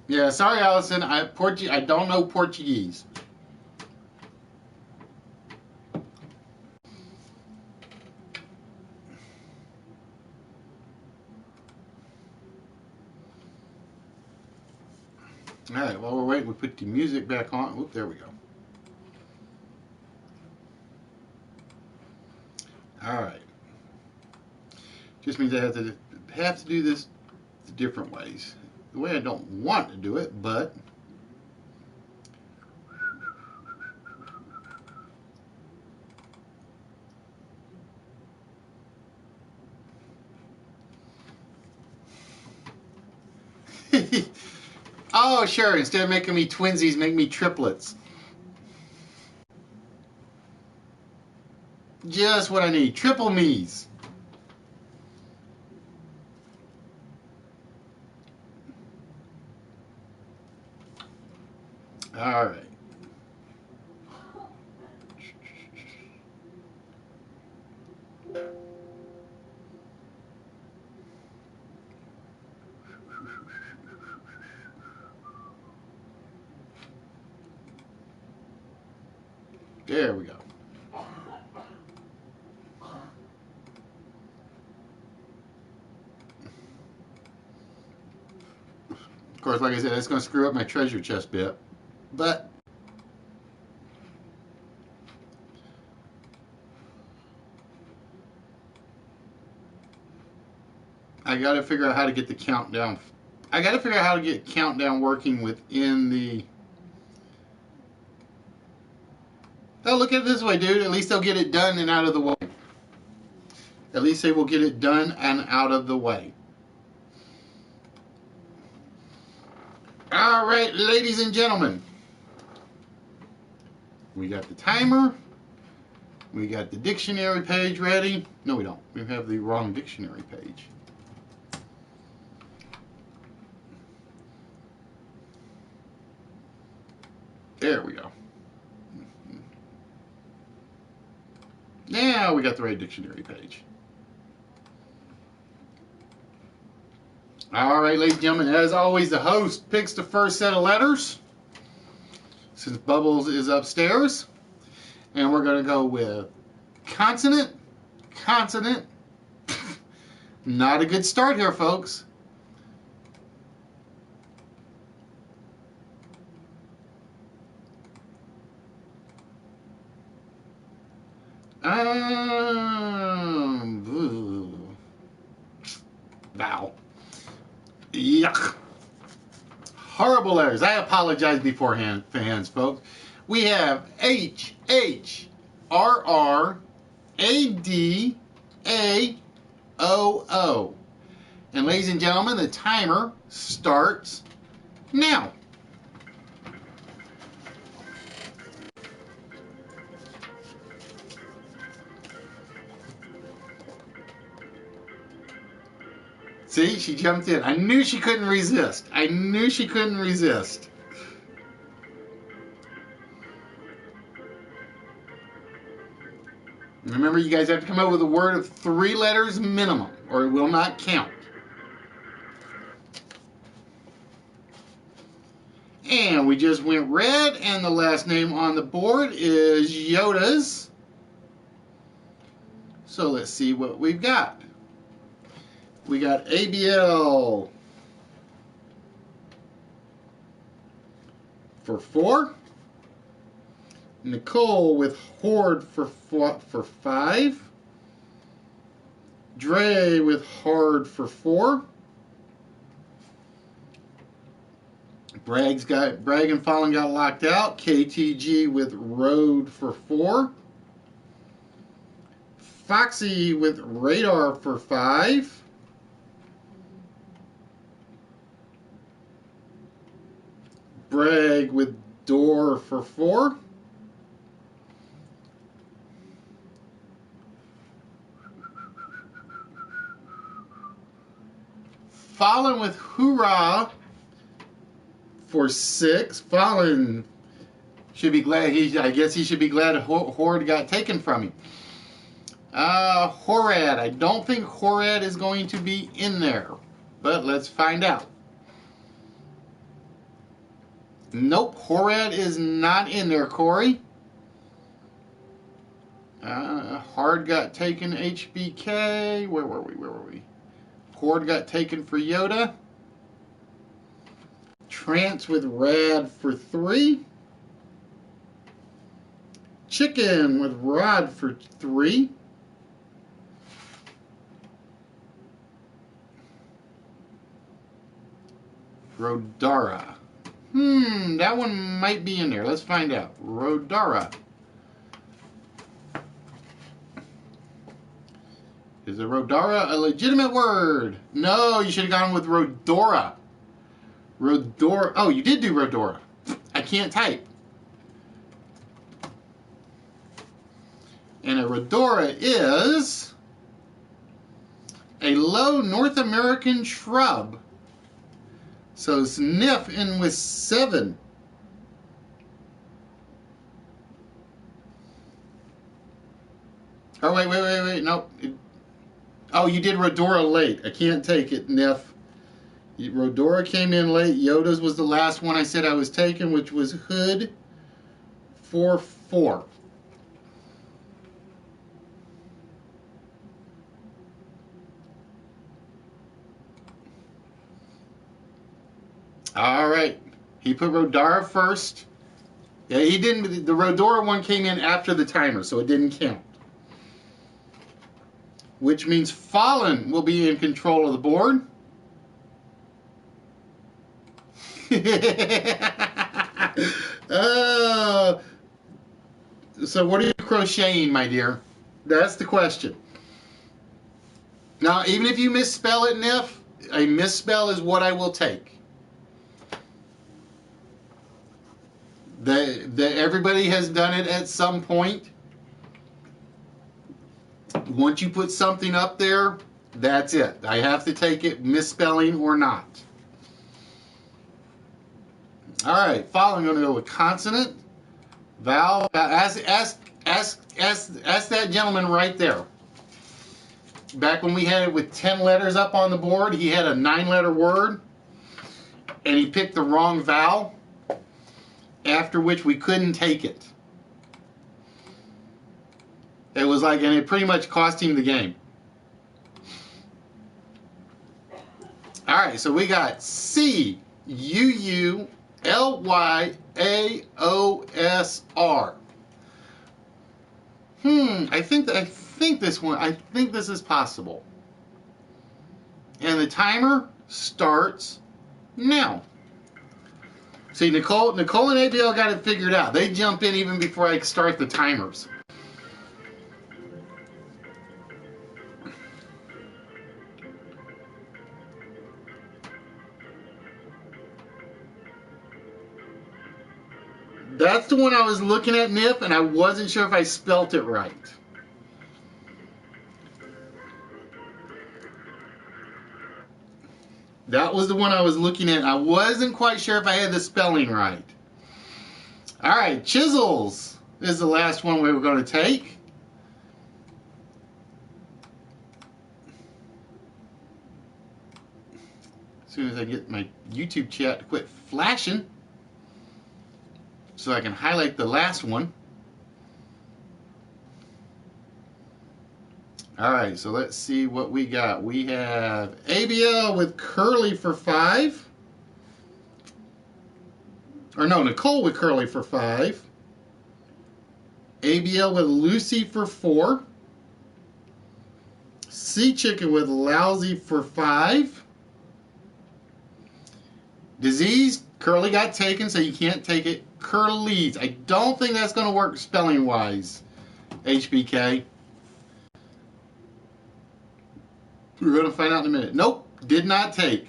Yeah, sorry, Allison. I don't know Portuguese. All right, while we're waiting, we put the music back on. Oop, there we go. All right. Just means I have to do this different ways. The way I don't want to do it, but oh, sure. Instead of making me twinsies, make me triplets. Just what I need. Triple me's. All right. There we go. Of course, like I said, that's going to screw up my treasure chest bit. But I got to figure out how to get the countdown. I got to figure out how to get countdown working within the... Oh, look at it this way, dude. At least they'll get it done and out of the way. At least they will get it done and out of the way. All right, ladies and gentlemen. We got the timer. We got the dictionary page ready. No, we don't. We have the wrong dictionary page. There we go. Now we got the right dictionary page. All right, ladies and gentlemen, as always, the host picks the first set of letters, since Bubbles is upstairs. And we're going to go with consonant, consonant. Not a good start here, folks. Vowel. Yuck. Horrible letters. I apologize beforehand, fans, folks. We have H, H, R, R, A, D, A, O, O. And ladies and gentlemen, the timer starts now. See, she jumped in. I knew she couldn't resist. I knew she couldn't resist. Remember, you guys have to come up with a word of 3 letters minimum, or it will not count. And we just went red, and the last name on the board is Yoda's. So let's see what we've got. We got ABL for 4. Nicole with Horde for 5. Dre with Hard for 4. Bragg and Fallon got locked out. KTG with Road for 4. Foxy with Radar for 5. Bragg with Door for 4. Fallon with Hoorah for 6. Fallon should be glad. I guess he should be glad Horde got taken from him. Horad. I don't think Horad is going to be in there, but let's find out. Nope, Horad is not in there, Corey. Hard got taken, HBK. Where were we? Horde got taken for Yoda. Trance with Rad for 3. Chicken with Rod for 3. Rodara. That one might be in there. Let's find out. Rodara. Is a Rodara a legitimate word? No, you should have gone with Rodora. Rodora. Oh, you did do Rodora. I can't type. And a Rodora is a low North American shrub. So sniff in with 7. Oh, wait. Nope. Oh, you did Rodora late. I can't take it, Niff. Rodora came in late. Yoda's was the last one I said I was taking, which was Hood for 4. All right. He put Rodara first. Yeah, he didn't. The Rodora one came in after the timer, so it didn't count. Which means Fallen will be in control of the board. So what are you crocheting, my dear? That's the question. Now, even if you misspell it, Niff, a misspell is what I will take. Everybody has done it at some point. Once you put something up there, that's it. I have to take it, misspelling or not. All right, following, I'm going to go with consonant, vowel. Ask that gentleman right there. Back when we had it with 10 letters up on the board, he had a 9-letter word, and he picked the wrong vowel, after which we couldn't take it. It was like, and it pretty much cost him the game. All right, so we got CUULYAOSR. I think this is possible. And the timer starts now. See, Nicole and ABL got it figured out. They jump in even before I start the timers. That's the one I was looking at, Nip, and I wasn't sure if I spelt it right. That was the one I was looking at. I wasn't quite sure if I had the spelling right. All right, chisels is the last one we were going to take. As soon as I get my YouTube chat to quit flashing, so I can highlight the last one. All right, so let's see what we got. We have ABL with Curly for 5. Or no, Nicole with Curly for 5. ABL with Lucy for 4. Sea Chicken with Lousy for 5. Disease, Curly got taken, so you can't take it. Curly's. I don't think that's going to work spelling-wise, HBK. We're going to find out in a minute. Nope, did not take.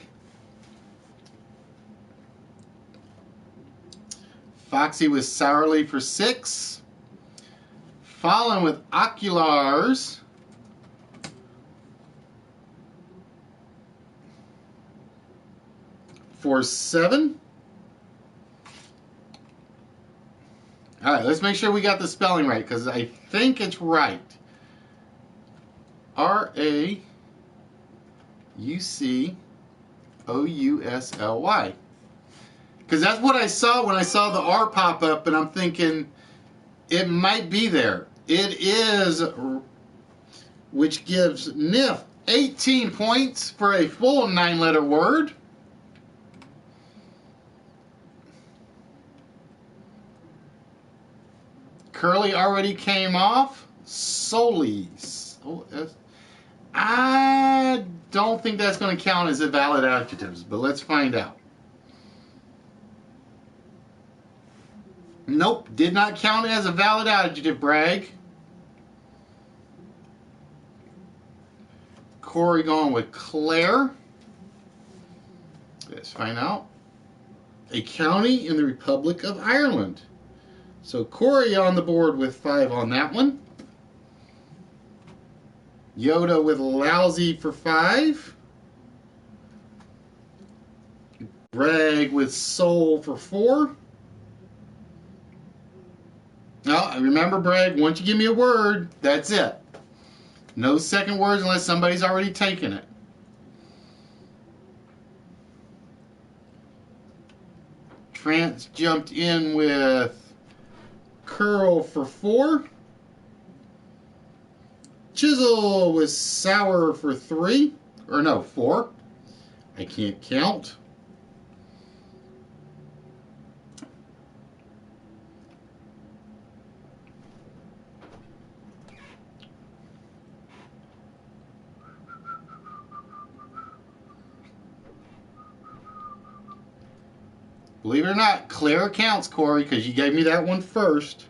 Foxy with Sourly for 6. Fallen with Oculars for 7. All right, let's make sure we got the spelling right, because I think it's right. RAUCOUSLY. Because that's what I saw when I saw the R pop up, and I'm thinking it might be there. It is, which gives NIF 18 points for a full 9-letter word. Curly already came off. Solis. I don't think that's going to count as a valid adjectives, but let's find out. Nope, did not count as a valid adjective, Bragg. Corey going with Claire. Let's find out. A county in the Republic of Ireland. So Corey on the board with 5 on that one. Yoda with Lousy for 5. Greg with Soul for 4. Now, remember, Bragg, once you give me a word, that's it. No second words unless somebody's already taken it. Trance jumped in with Curl for 4. Chisel was Sour for 3. Or no, 4. I can't count. Believe it or not, Claire counts, Corey, because you gave me that one first.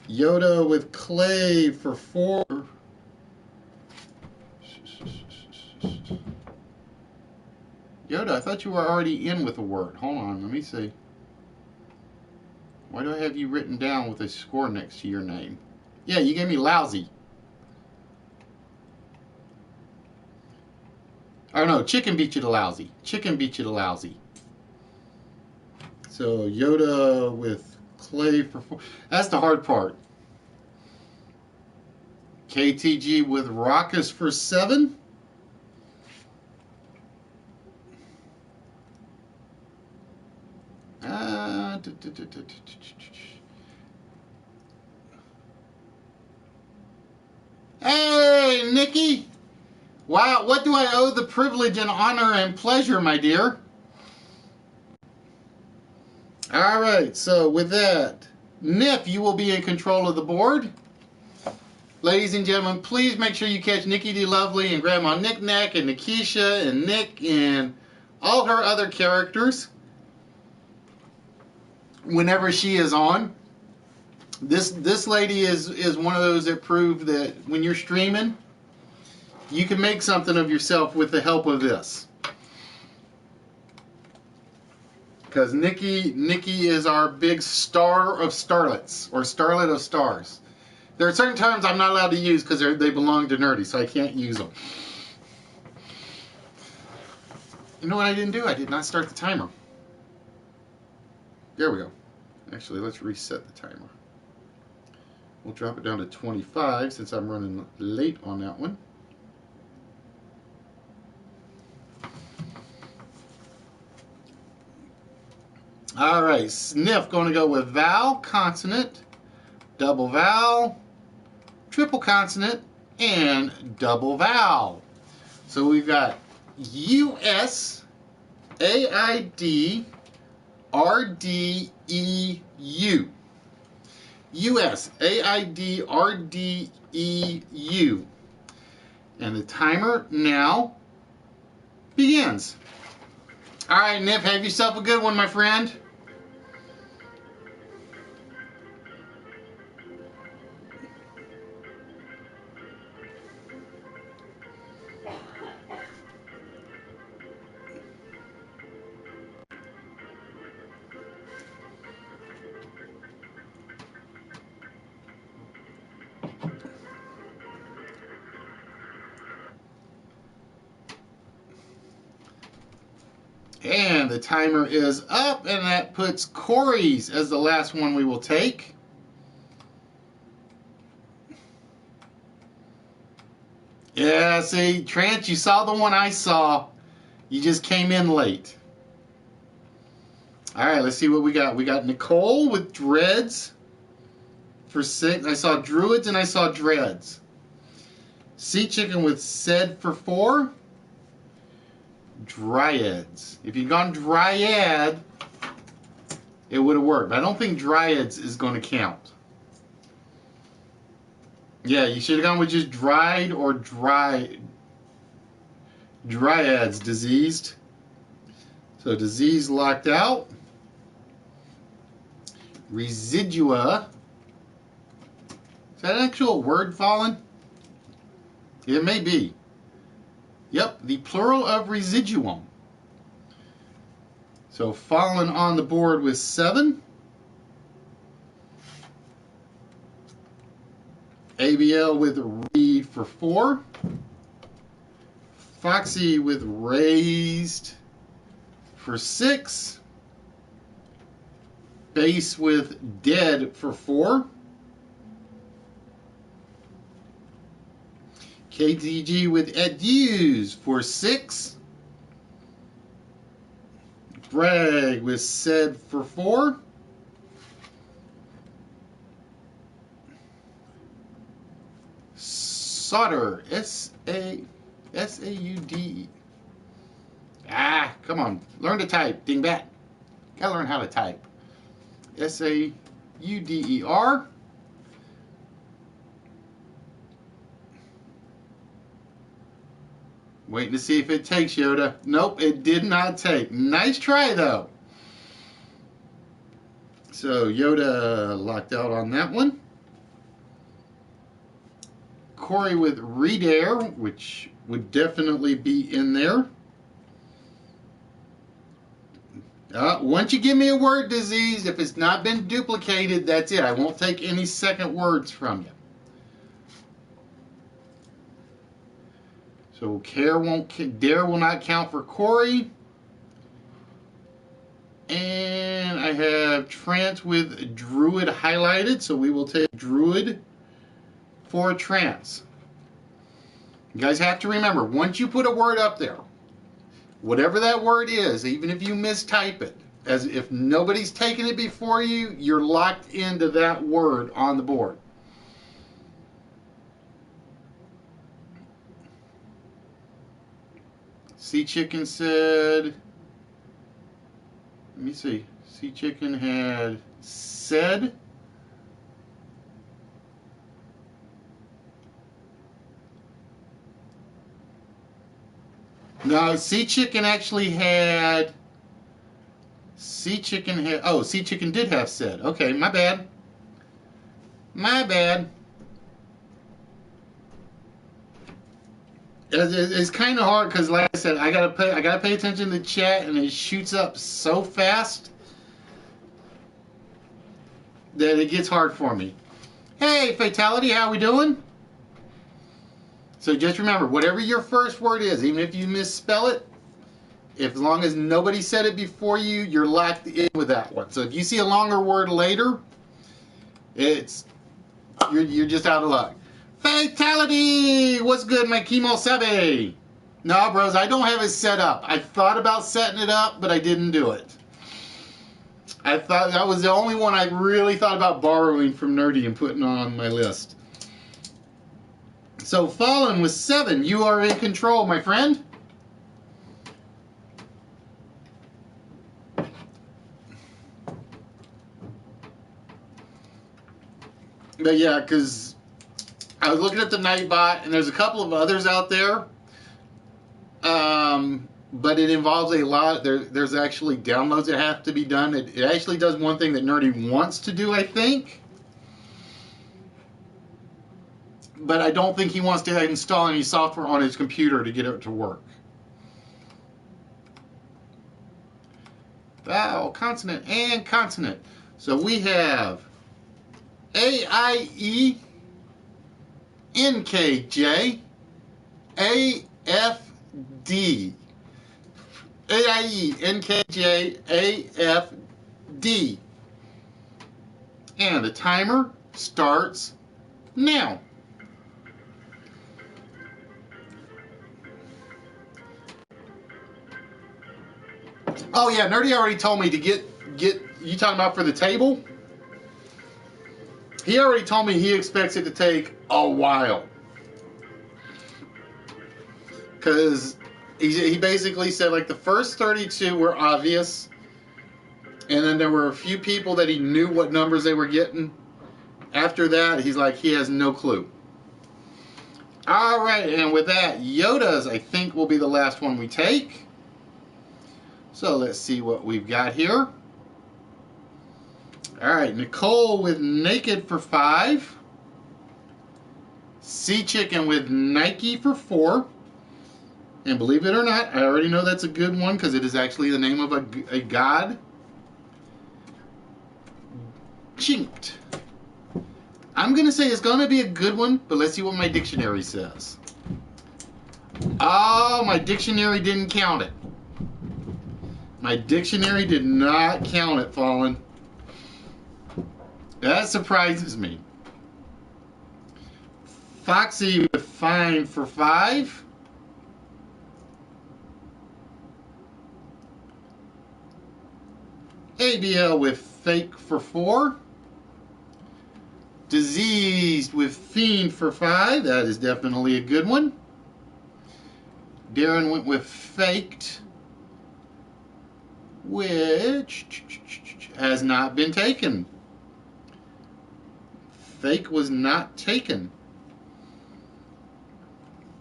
Yoda with Clay for 4. Yoda, I thought you were already in with a word. Hold on, let me see. Why do I have you written down with a score next to your name? Yeah, you gave me lousy. Oh no, chicken beat you to lousy. Chicken beat you to lousy. So Yoda with Clay for 4. That's the hard part. KTG with Raucous for 7. Hey, Nikki! Wow, what do I owe the privilege and honor and pleasure, my dear? All right, so with that, Nif, you will be in control of the board. Ladies and gentlemen, please make sure you catch Nikki D. Lovely and Grandma Nick Nack and Nikisha and Nick and all her other characters whenever she is on. This lady is one of those that prove that when you're streaming, you can make something of yourself with the help of this. Because Nikki is our big star of starlets, or starlet of stars. There are certain terms I'm not allowed to use because they belong to nerdy, so I can't use them. You know what I didn't do? I did not start the timer. There we go. Actually, let's reset the timer. We'll drop it down to 25 since I'm running late on that one. All right, Sniff going to go with vowel, consonant, double vowel, triple consonant, and double vowel. So we've got U-S, A-I-D, R-D-E-U. U-S, A-I-D, R-D-E-U. And the timer now begins. All right, Nip, have yourself a good one, my friend. And the timer is up, and that puts Corey's as the last one we will take. Yeah, see, Trent, you saw the one I saw. You just came in late. All right, let's see what we got. We got Nicole with dreads for 6. I saw druids and I saw dreads. Sea Chicken with said for 4. Dryads. If you'd gone dryad, it would have worked. But I don't think dryads is going to count. Yeah, you should have gone with just dried or dryads. Diseased. So disease locked out. Residua. Is that an actual word, Fallen? It may be. Yep, the plural of residuum. So Fallen on the board with 7. ABL with read for 4. Foxy with raised for 6. Base with dead for 4. KTG with adieus for 6. Bragg with said for 4. Sauder, S-A-U-D. Ah, come on. Learn to type, dingbat. Gotta learn how to type. S-A-U-D-E-R. Waiting to see if it takes, Yoda. Nope, it did not take. Nice try, though. So Yoda locked out on that one. Corey with Redair, which would definitely be in there. Once you give me a word, disease, if it's not been duplicated, that's it. I won't take any second words from you. So dare will not count for Corey. And I have trance with druid highlighted, so we will take druid for trance. You guys have to remember, once you put a word up there, whatever that word is, even if you mistype it, as if nobody's taken it before you, you're locked into that word on the board. Sea Chicken said, let me see, Sea Chicken had said, no, Sea Chicken actually had, oh, Sea Chicken did have said. Okay, my bad. My bad. It's kind of hard because, like I said, I gotta pay attention to the chat, and it shoots up so fast that it gets hard for me. Hey, Fatality, how we doing? So just remember, whatever your first word is, even if you misspell it, as long as nobody said it before you, you're locked in with that one. So if you see a longer word later, you're just out of luck. Fatality! What's good, my chemo sabe? No, bros, I don't have it set up. I thought about setting it up, but I didn't do it. I thought that was the only one I really thought about borrowing from Nerdy and putting on my list. So, Fallen with 7. You are in control, my friend. But yeah, because I was looking at the Nightbot, and there's a couple of others out there. But it involves a lot. There's actually downloads that have to be done. It actually does one thing that Nerdy wants to do, I think. But I don't think he wants to install any software on his computer to get it to work. Vowel, consonant, and consonant. So we have A-I-E, N-K-J, A-F-D. A-I-E, N-K-J, A-F-D. And the timer starts now. Oh yeah, Nerdy already told me to get you talking about for the table? He already told me he expects it to take a while. Because he basically said like the first 32 were obvious, and then there were a few people that he knew what numbers they were getting. After that, he's like, he has no clue. All right, and with that, Yoda's, I think, will be the last one we take. So let's see what we've got here. All right, Nicole with naked for 5. Sea Chicken with Nike for 4. And believe it or not, I already know that's a good one because it is actually the name of a god. Chinked. I'm going to say it's going to be a good one, but let's see what my dictionary says. Oh, my dictionary didn't count it. My dictionary did not count it, Fallen. That surprises me. Foxy with fine for 5. ABL with fake for 4. Diseased with fiend for 5. That is definitely a good one. Darren went with faked, which has not been taken. Fake was not taken.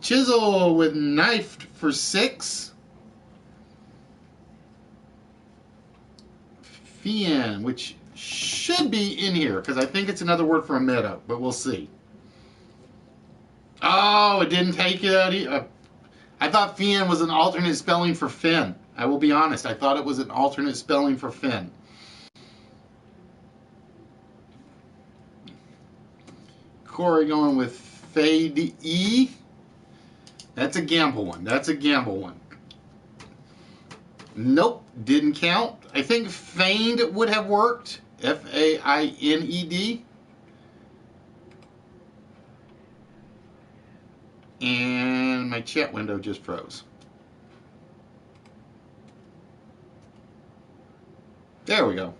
Chisel with knifed for 6. Fian, which should be in here because I think it's another word for a meadow, but we'll see. Oh, it didn't take it. I thought Fian was an alternate spelling for Finn. I will be honest. I thought it was an alternate spelling for Finn. Corey going with Fade E. That's a gamble one. That's a gamble one. Nope, didn't count. I think Feigned would have worked. F-A-I-N-E-D. And my chat window just froze. There we go.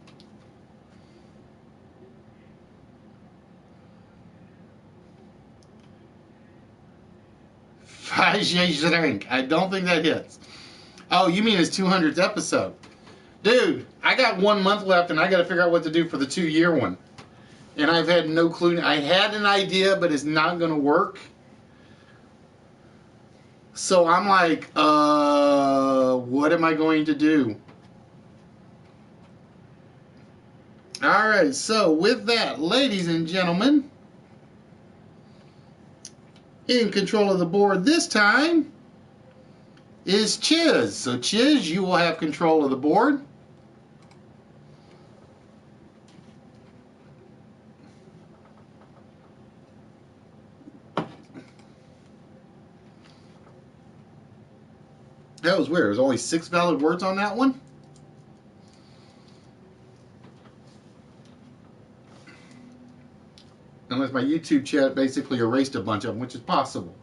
Drink. I don't think that hits. Oh, you mean his 200th episode? Dude, I got 1 month left and I got to figure out what to do for the 2-year one. And I've had no clue. I had an idea, but it's not going to work. So I'm like, what am I going to do? All right, so with that, ladies and gentlemen, in control of the board this time is Chiz. So Chiz, you will have control of the board. That was weird. There's only 6 valid words on that one. Unless my YouTube chat basically erased a bunch of them, which is possible.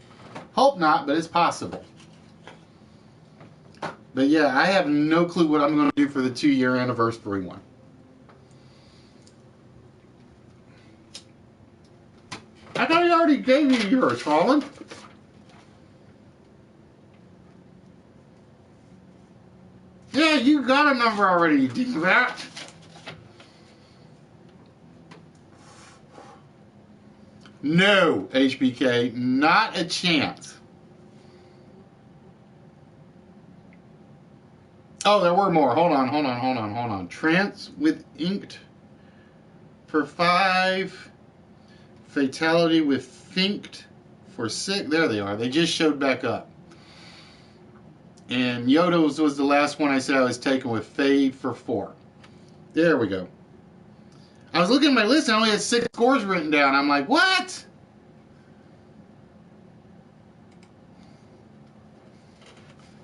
Hope not, but it's possible. But yeah, I have no clue what I'm going to do for the 2-year anniversary one. I thought I already gave you yours, Colin. Yeah, you got a number already, you dingbat. No, HBK, not a chance. Oh, there were more. Hold on. Trance with Inked for 5. Fatality with Thinked for 6. There they are. They just showed back up. And Yodo's was the last one I said I was taking with Fade for 4. There we go. I was looking at my list and I only had 6 scores written down. I'm like, what?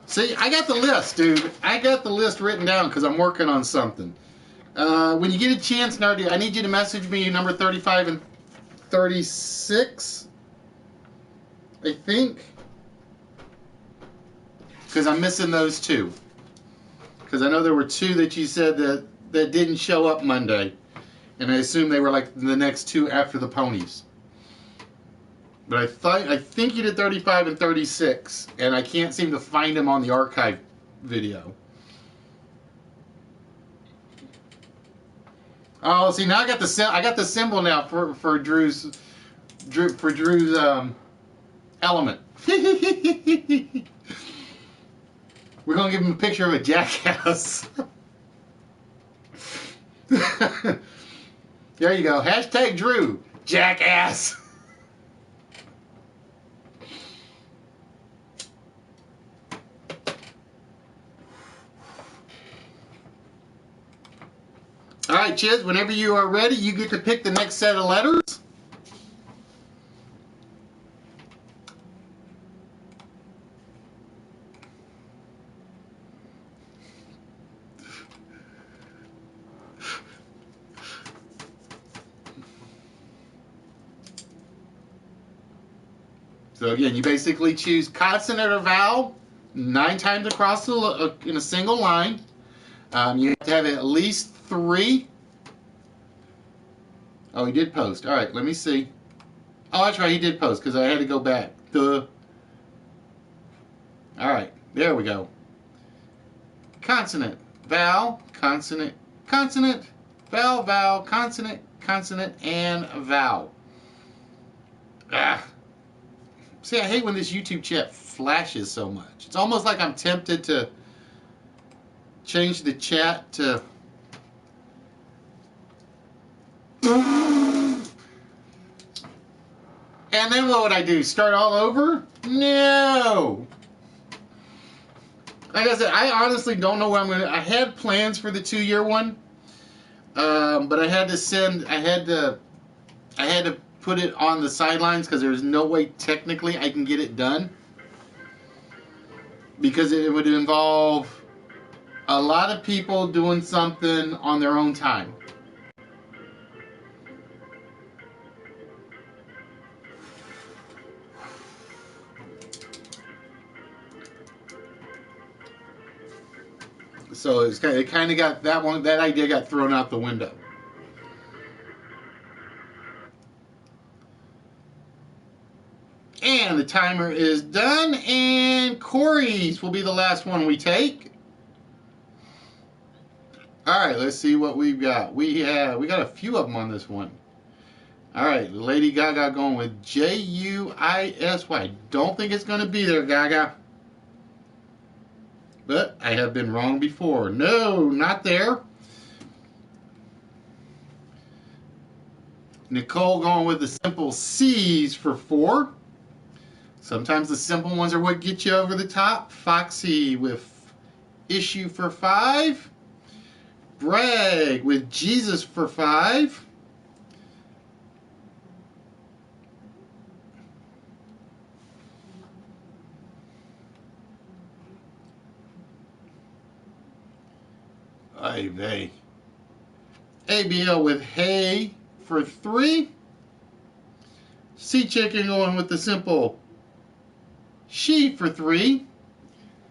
See, I got the list, dude. I got the list written down because I'm working on something. When you get a chance, Nardi, I need you to message me number 35 and 36, I think. Because I'm missing those 2. Because I know there were 2 that you said that didn't show up Monday. And I assume they were like the next 2 after the ponies. But I think you did 35 and 36. And I can't seem to find them on the archive video. Oh, see, now I got the symbol now for Drew's element. We're gonna give him a picture of a jackass. There you go. Hashtag Drew, jackass. All right, Chiz, whenever you are ready, you get to pick the next set of letters. So again, you basically choose consonant or vowel 9 times across in a single line. You have to have at least 3. Oh, he did post. All right, let me see. Oh, that's right, he did post because I had to go back. Duh. All right, there we go. Consonant, vowel, consonant, consonant, vowel, vowel, consonant, consonant, and vowel. Ah. See, I hate when this YouTube chat flashes so much. It's almost like I'm tempted to change the chat to... And then what would I do? Start all over? No! Like I said, I honestly don't know where I'm going to... I had plans for the 2-year one. But I had to put it on the sidelines because there's no way technically I can get it done. Because it would involve a lot of people doing something on their own time. So it kind of got that idea got thrown out the window. And the timer is done, and Corey's will be the last one we take. All right, let's see what we've got. We got a few of them on this one. All right, Lady Gaga going with Juisy. Don't think it's going to be there, Gaga. But I have been wrong before. No, not there. Nicole going with the simple C's for 4. Sometimes the simple ones are what get you over the top. Foxy with issue for 5. Bragg with Jesus for 5. Ay vey. ABL with Hay for 3. Sea Chicken going with the simple She for 3.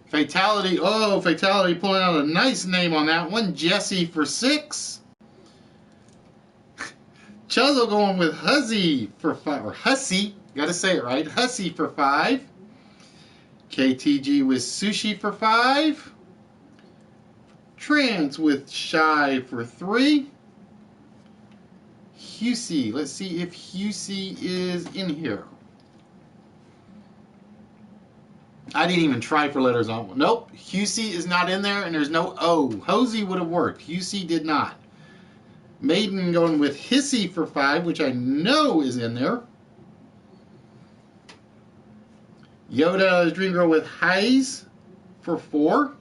Fatality pulling out a nice name on that one. Jesse for 6. Chuzzle going with Huzzy for 5. Or Hussy. Gotta say it right. Hussy for 5. KTG with Sushi for 5. Trance with Shy for 3. Husey. Let's see if Husey is in here. I didn't even try for letters on one. Nope. Husey is not in there, and there's no O. Hosey would have worked. Husey did not. Maiden going with Hissy for 5, which I know is in there. Yoda Dream Girl with Highs for 4.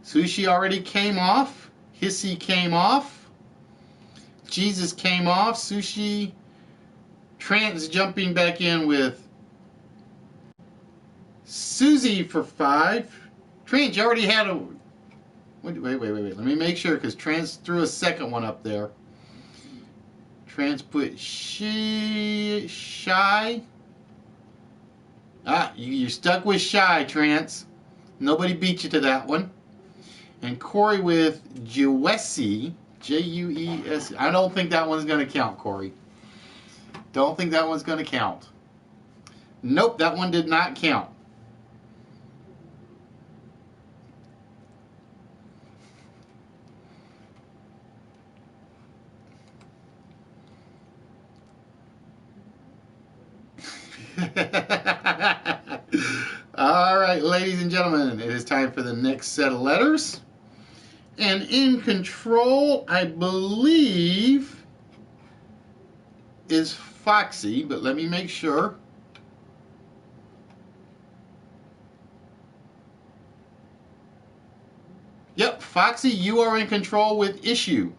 Sushi already came off. Hissy came off. Jesus came off. Sushi. Trance jumping back in with Susie for 5. Trance, you already had a... Wait. Let me make sure, because Trance threw a second one up there. Trance put Shy. You're stuck with Shy, Trance. Nobody beat you to that one. And Corey with Juesy, Juesy. I don't think that one's going to count, Corey. Don't think that one's going to count. Nope, that one did not count. All right, ladies and gentlemen, it is time for the next set of letters. And in control, I believe, is Foxy, but let me make sure. Yep, Foxy, you are in control with issue.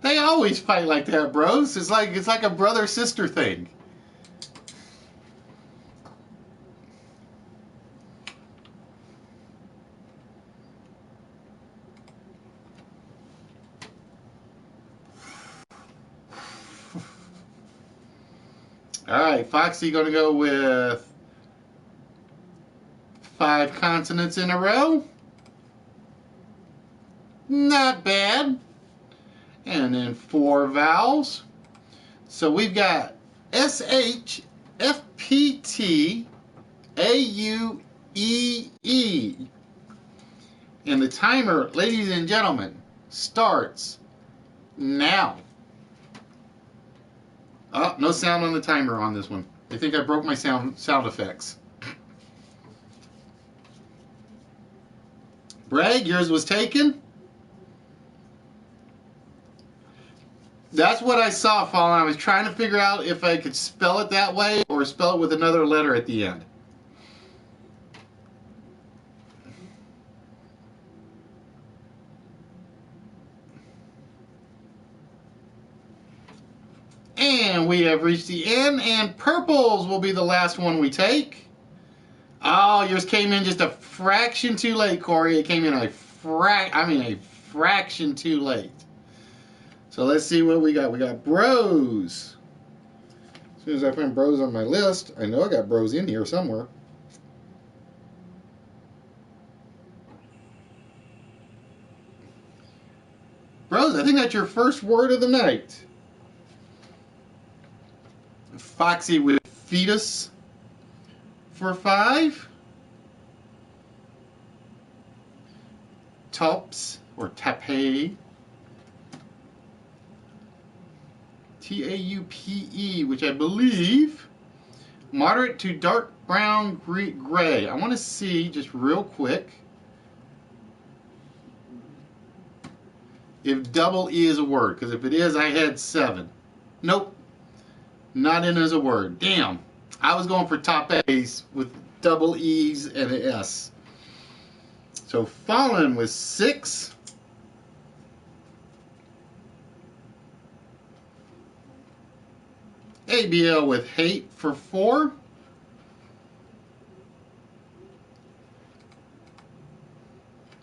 They always fight like that, bros. It's like a brother-sister thing. All right, Foxy going to go with 5 consonants in a row. Not bad. And then 4 vowels. So we've got S-H, F-P-T, A-U-E-E. And the timer, ladies and gentlemen, starts now. Oh, no sound on the timer on this one. I think I broke my sound effects. Bragg, yours was taken. That's what I saw, Fallen. I was trying to figure out if I could spell it that way or spell it with another letter at the end. And we have reached the end, and purples will be the last one we take. Oh, yours came in just a fraction too late, Corey. It came in a fraction too late. So let's see what we got. We got bros. As soon as I find bros on my list, I know I got bros in here somewhere. Bros, I think that's your first word of the night. Foxy with fetus for 5. Tops or tape. Taupe, which I believe moderate to dark brown gray. I want to see just real quick if double E is a word, because if it is, I had 7. Nope, not in as a word. Damn, I was going for top A's with double E's and an S. So Fallen with 6. ABL with hate for 4.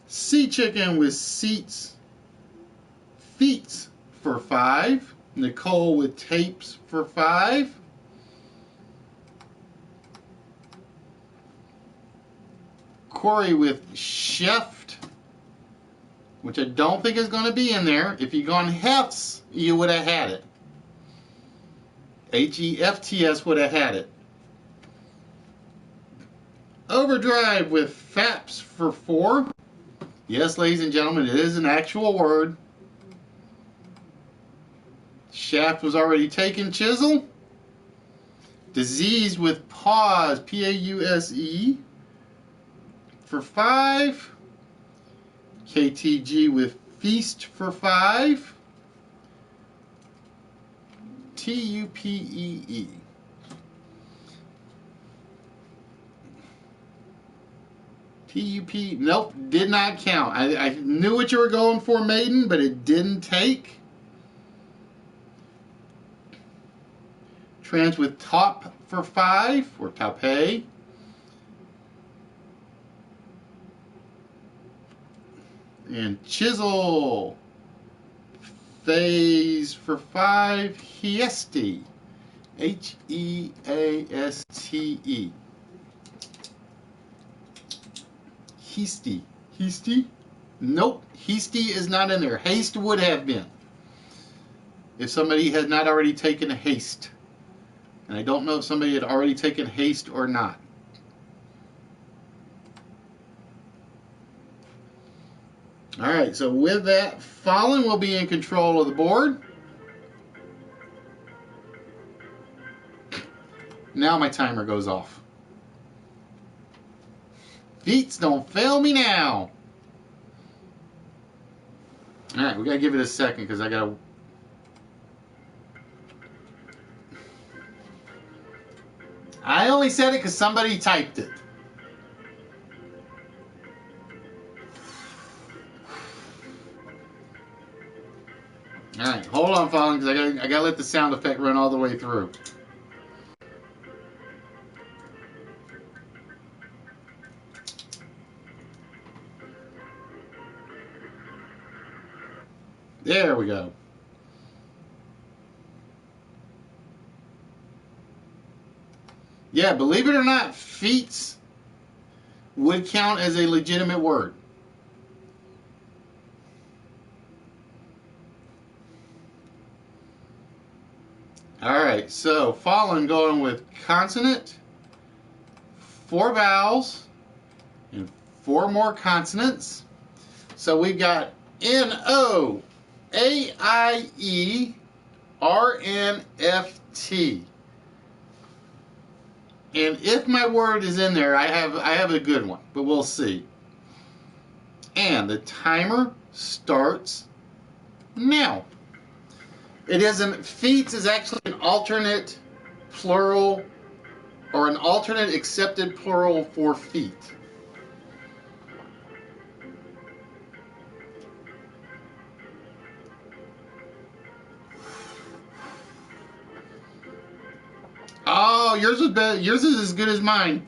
Sea Chicken with feet for 5. Nicole with tapes for 5. Corey with chef, which I don't think is going to be in there. If you'd gone hefts, you would have had it. HEFTS would have had it. Overdrive with FAPS for 4. Yes, ladies and gentlemen, it is an actual word. Shaft was already taken. Chisel. Disease with pause, PAUSE for 5. KTG with feast for 5. TUPEE. TUP, nope, did not count. I knew what you were going for, Maiden, but it didn't take. Trans with top for 5, or tape. And chisel. Phase for 5, Hieste. Heaste. Hieste? Nope. Hieste is not in there. Haste would have been, if somebody had not already taken a haste. And I don't know if somebody had already taken haste or not. Alright, so with that, Fallen will be in control of the board. Now my timer goes off. Feats, don't fail me now. Alright, we gotta give it a second because I gotta... I only said it because somebody typed it. Alright, hold on, Fallen, because I gotta let the sound effect run all the way through. There we go. Yeah, believe it or not, feats would count as a legitimate word. Alright, so Fallen going with consonant, 4 vowels, and 4 more consonants. So we've got NOAIERNFT. And if my word is in there, I have a good one, but we'll see. And the timer starts now. It isn't. Feats is actually an alternate plural or an alternate accepted plural for feet. Oh, yours is better. Yours is as good as mine.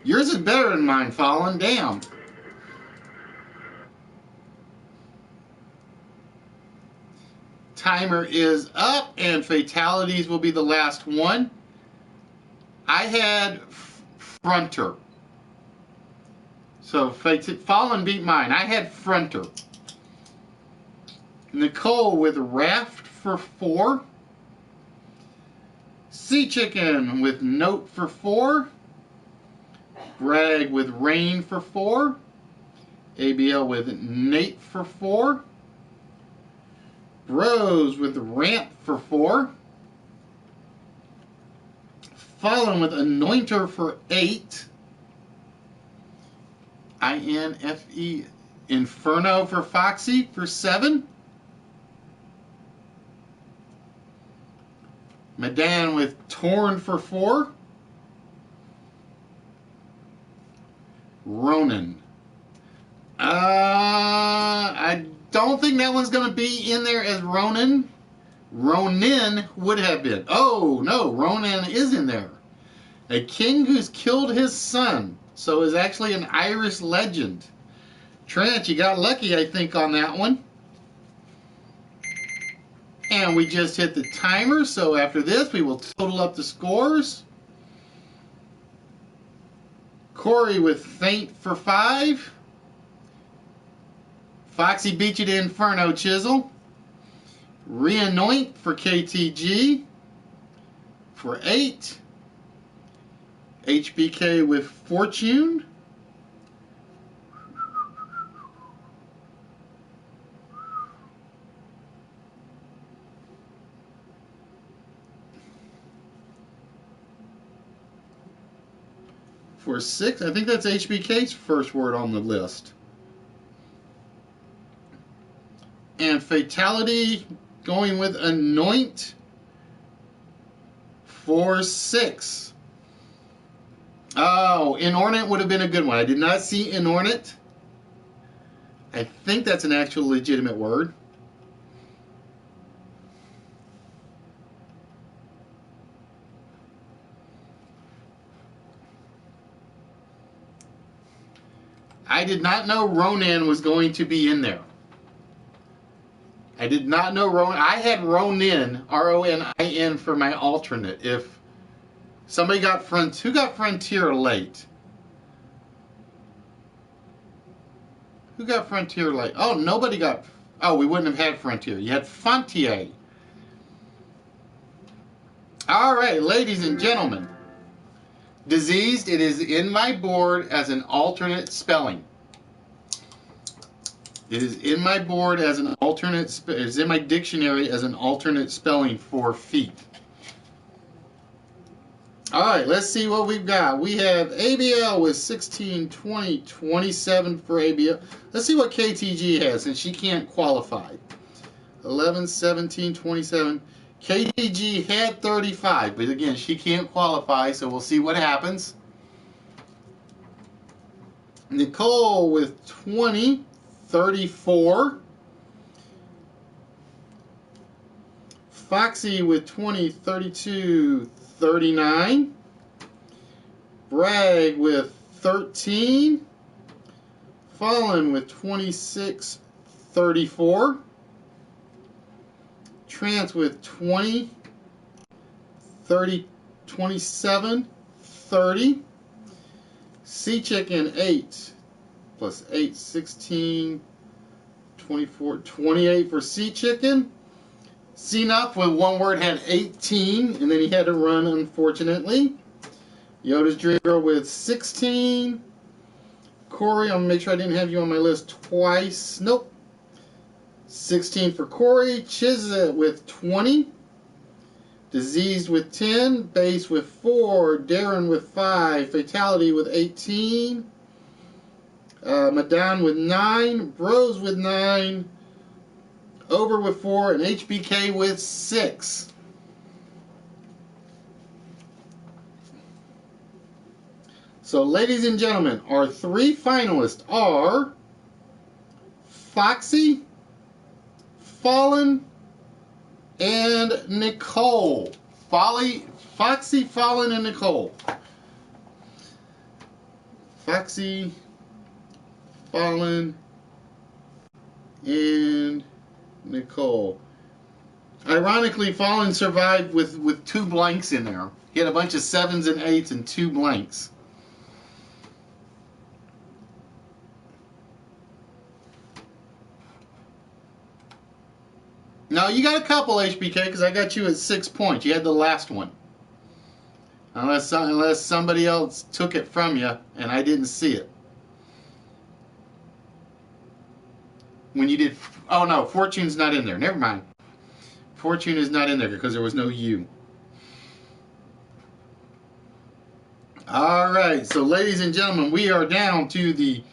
Yours is better than mine, Fallen. Damn. Timer is up, and fatalities will be the last one. I had fronter. So Fallen beat mine. I had fronter. Nicole with raft for 4. Sea Chicken with note for 4. Greg with rain for 4. ABL with Nate for 4. Rose with ramp for 4. Fallen with anointer for 8. INFE Inferno for Foxy for 7. Madan with Torn for 4. Ronan. I don't think that one's going to be in there as Ronan. Ronin would have been. Oh, no, Ronan is in there. A king who's killed his son. So is actually an Irish legend. Trent, you got lucky, I think, on that one. And we just hit the timer, so after this, we will total up the scores. Corey with Faint for 5. Foxy beat you to Inferno Chisel. Reanoint for KTG for 8. HBK with Fortune. For 6, I think that's HBK's first word on the list. And Fatality going with Anoint for 6. Oh, Inornate would have been a good one. I did not see Inornate. I think that's an actual legitimate word. I did not know Ronan was going to be in there. I did not know Ronan. I had Ronin, Ronin, for my alternate. If somebody got who got Frontier late? Who got Frontier late? Oh, nobody got. Oh, we wouldn't have had Frontier. You had Fontier. All right, ladies and gentlemen. Diseased, it is in my board as an alternate spelling. It is in my board as an alternate, it is in my dictionary as an alternate spelling for feet. All right, let's see what we've got. We have ABL with 16, 20, 27 for ABL. Let's see what KTG has since she can't qualify. 11, 17, 27. KTG had 35, but again, she can't qualify, so we'll see what happens. Nicole with 20, 34. Foxy with 20, 32, 39. Bragg with 13. Fallen with 26, 34. Trance with 20, 30, 27, 30. Sea Chicken 8 plus 8, 16, 24, 28 for Sea Chicken. Sea Nuff with one word had 18, and then he had to run, unfortunately. Yoda's Dreamer with 16. Corey, I'm going to make sure I didn't have you on my list twice. Nope. 16 for Corey. Chizit with 20. Diseased with 10. Base with 4. Darren with 5. Fatality with 18. Madan with 9. Bros with 9. Over with 4, and HBK with 6. So, ladies and gentlemen, our 3 finalists are Foxy, Fallen, and Nicole. Foxy, Fallen, and Nicole. Foxy, Fallen, and Nicole. Ironically, Fallen survived with 2 blanks in there. He had a bunch of 7s and 8s and 2 blanks. No, you got a couple, HBK, because I got you at 6 points. You had the last one. Unless somebody else took it from you and I didn't see it. When you did... Oh, no, Fortune's not in there. Never mind. Fortune is not in there because there was no U. All right, so ladies and gentlemen, we are down to the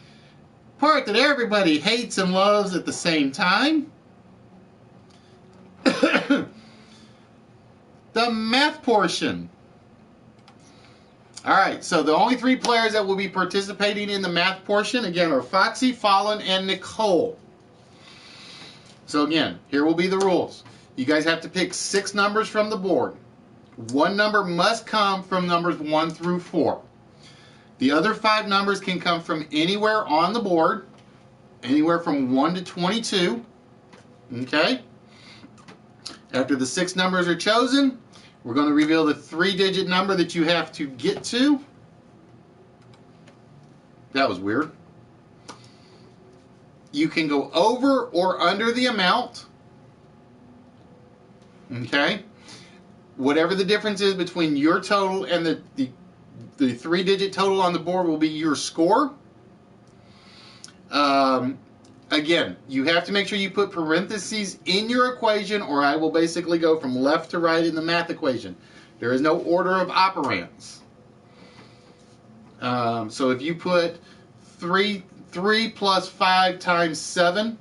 part that everybody hates and loves at the same time. The math portion. Alright, so the only 3 players that will be participating in the math portion, again, are Foxy, Fallen, and Nicole. So again, here will be the rules. You guys have to pick 6 numbers from the board. 1 number must come from numbers 1 through 4. The other 5 numbers can come from anywhere on the board, anywhere from 1 to 22. Okay? After the 6 numbers are chosen, we're going to reveal the 3-digit number that you have to get to. That was weird. You can go over or under the amount. Okay? Whatever the difference is between your total and the 3-digit total on the board will be your score. Again, you have to make sure you put parentheses in your equation, or I will basically go from left to right in the math equation. There is no order of operands. So if you put 3 plus 5 times 7,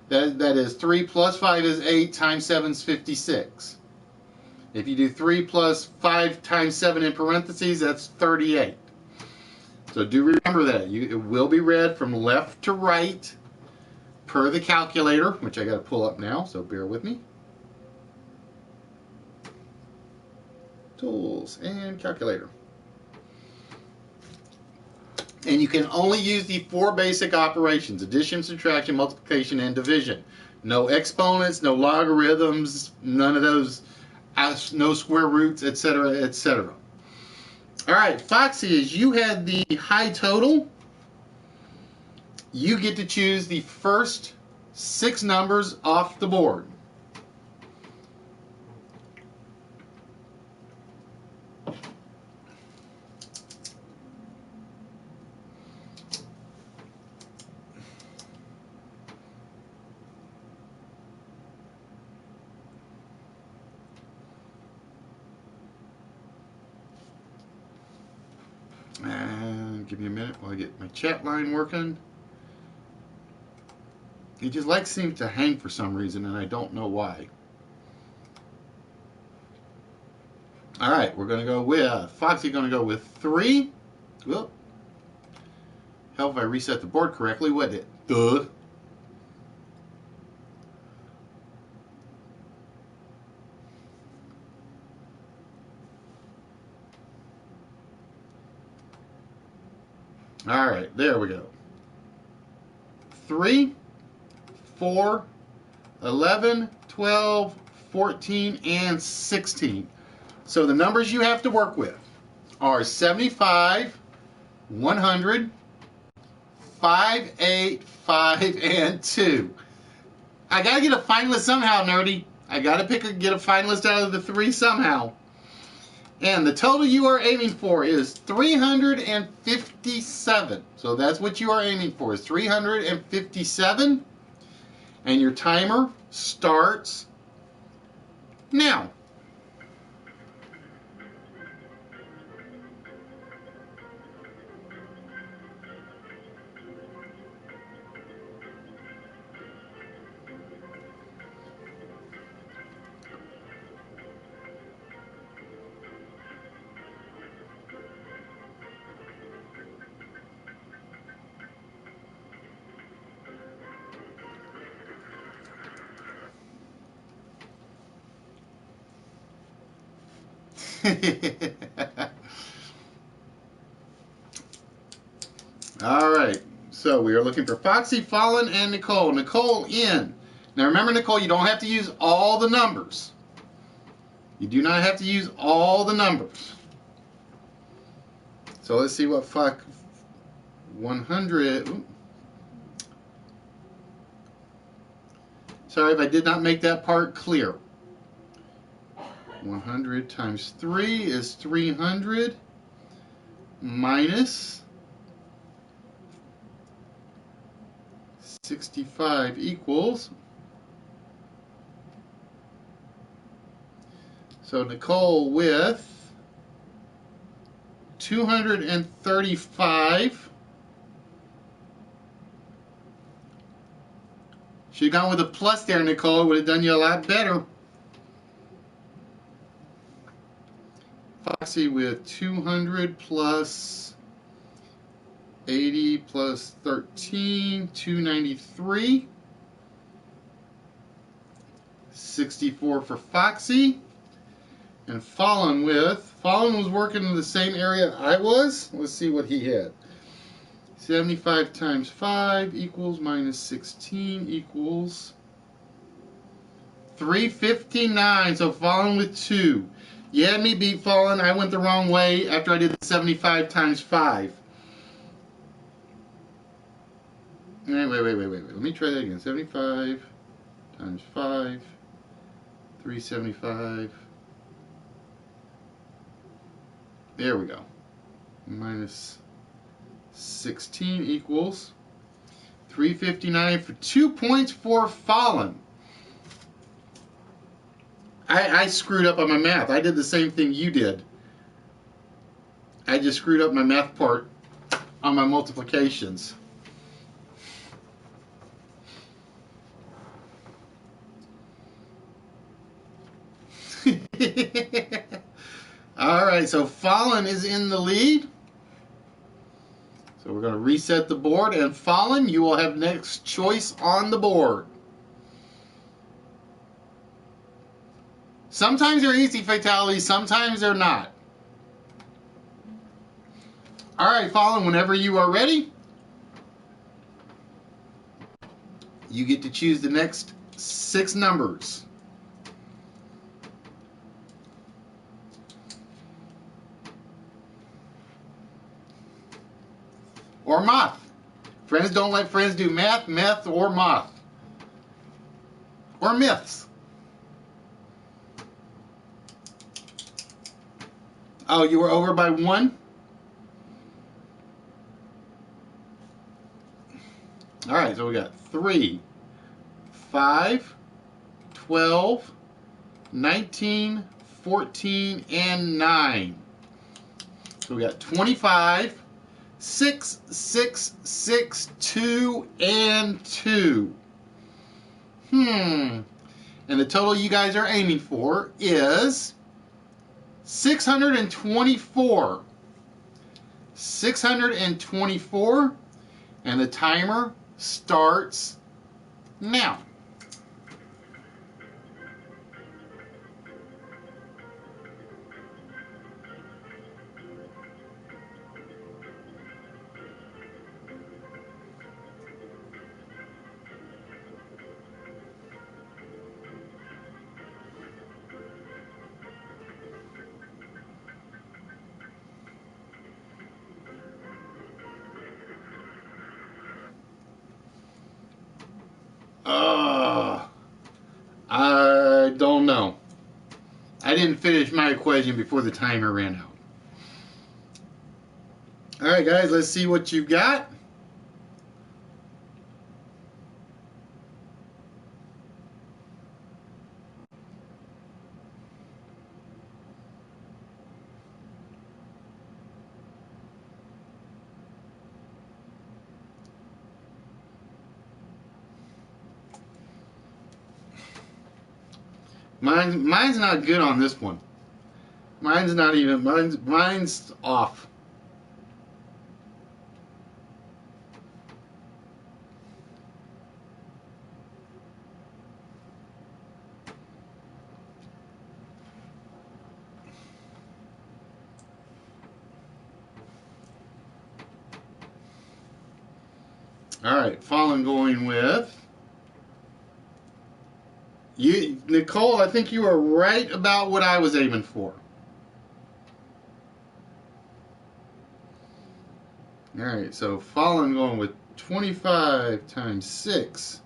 that is 3 plus 5 is 8 times 7 is 56. If you do 3 plus 5 times 7 in parentheses, that's 38. So do remember that. It will be read from left to right per the calculator, which I got to pull up now, so bear with me. Tools and calculator. And you can only use the 4 basic operations: addition, subtraction, multiplication, and division. No exponents, no logarithms, none of those, no square roots, etc., etc. All right, Foxy, as you had the high total, you get to choose the first 6 numbers off the board. And give me a minute while I get my chat line working. It just seems to hang for some reason, and I don't know why. All right, we're going to go with Foxy. Going to go with 3. Whoop. Hell, if I reset the board correctly, wouldn't it? Duh. All right, there we go. 3, 4, 11, 12, 14, and 16. So the numbers you have to work with are 75, 100, 5, 8, 5, and 2. I got to get a finalist somehow, Nerdy. I got to get a finalist out of the 3 somehow. And the total you are aiming for is 357. So that's what you are aiming for, is 357. And your timer starts now. All right. So we are looking for Foxy, Fallen, and Nicole. Nicole in. Now remember, Nicole, you don't have to use all the numbers. You do not have to use all the numbers. So let's see what 100. Ooh. Sorry if I did not make that part clear. 100 times 3 is 300 minus 65 equals. So Nicole with 235. Should have gone with a plus there, Nicole. It would have done you a lot better. Foxy with 200 plus 80 plus 13, 293. 64 for Foxy. And Fallen was working in the same area I was. Let's see what he had. 75 times 5 equals minus 16 equals 359. So Fallen with 2. You had me beat, Fallen. I went the wrong way after I did the 75 times 5. Wait. Let me try that again. 75 times 5. 375. There we go. Minus 16 equals 359 for 2 points for Fallen. I screwed up on my math. I did the same thing you did. I just screwed up my math part on my multiplications. All right, so Fallen is in the lead. So we're going to reset the board, and Fallen, you will have next choice on the board. Sometimes they're easy fatalities, sometimes they're not. All right, Fallen, whenever you are ready, you get to choose the next 6 numbers. Or moth. Friends don't let friends do math, meth, or moth. Or myths. Oh, you were over by 1? All right, so we got 3, 5, 12, 19, 14, and 9. So we got 25, 6, 6, 6, 2, and 2. And the total you guys are aiming for is 624. 624. And the timer starts now. I don't know. I didn't finish my equation before the timer ran out. All right, guys, let's see what you got. Mine's not good on this one. Mine's off. All right, Fallen going with you, Nicole. I think you are right about what I was aiming for. All right, so Fallen going with 25 times 6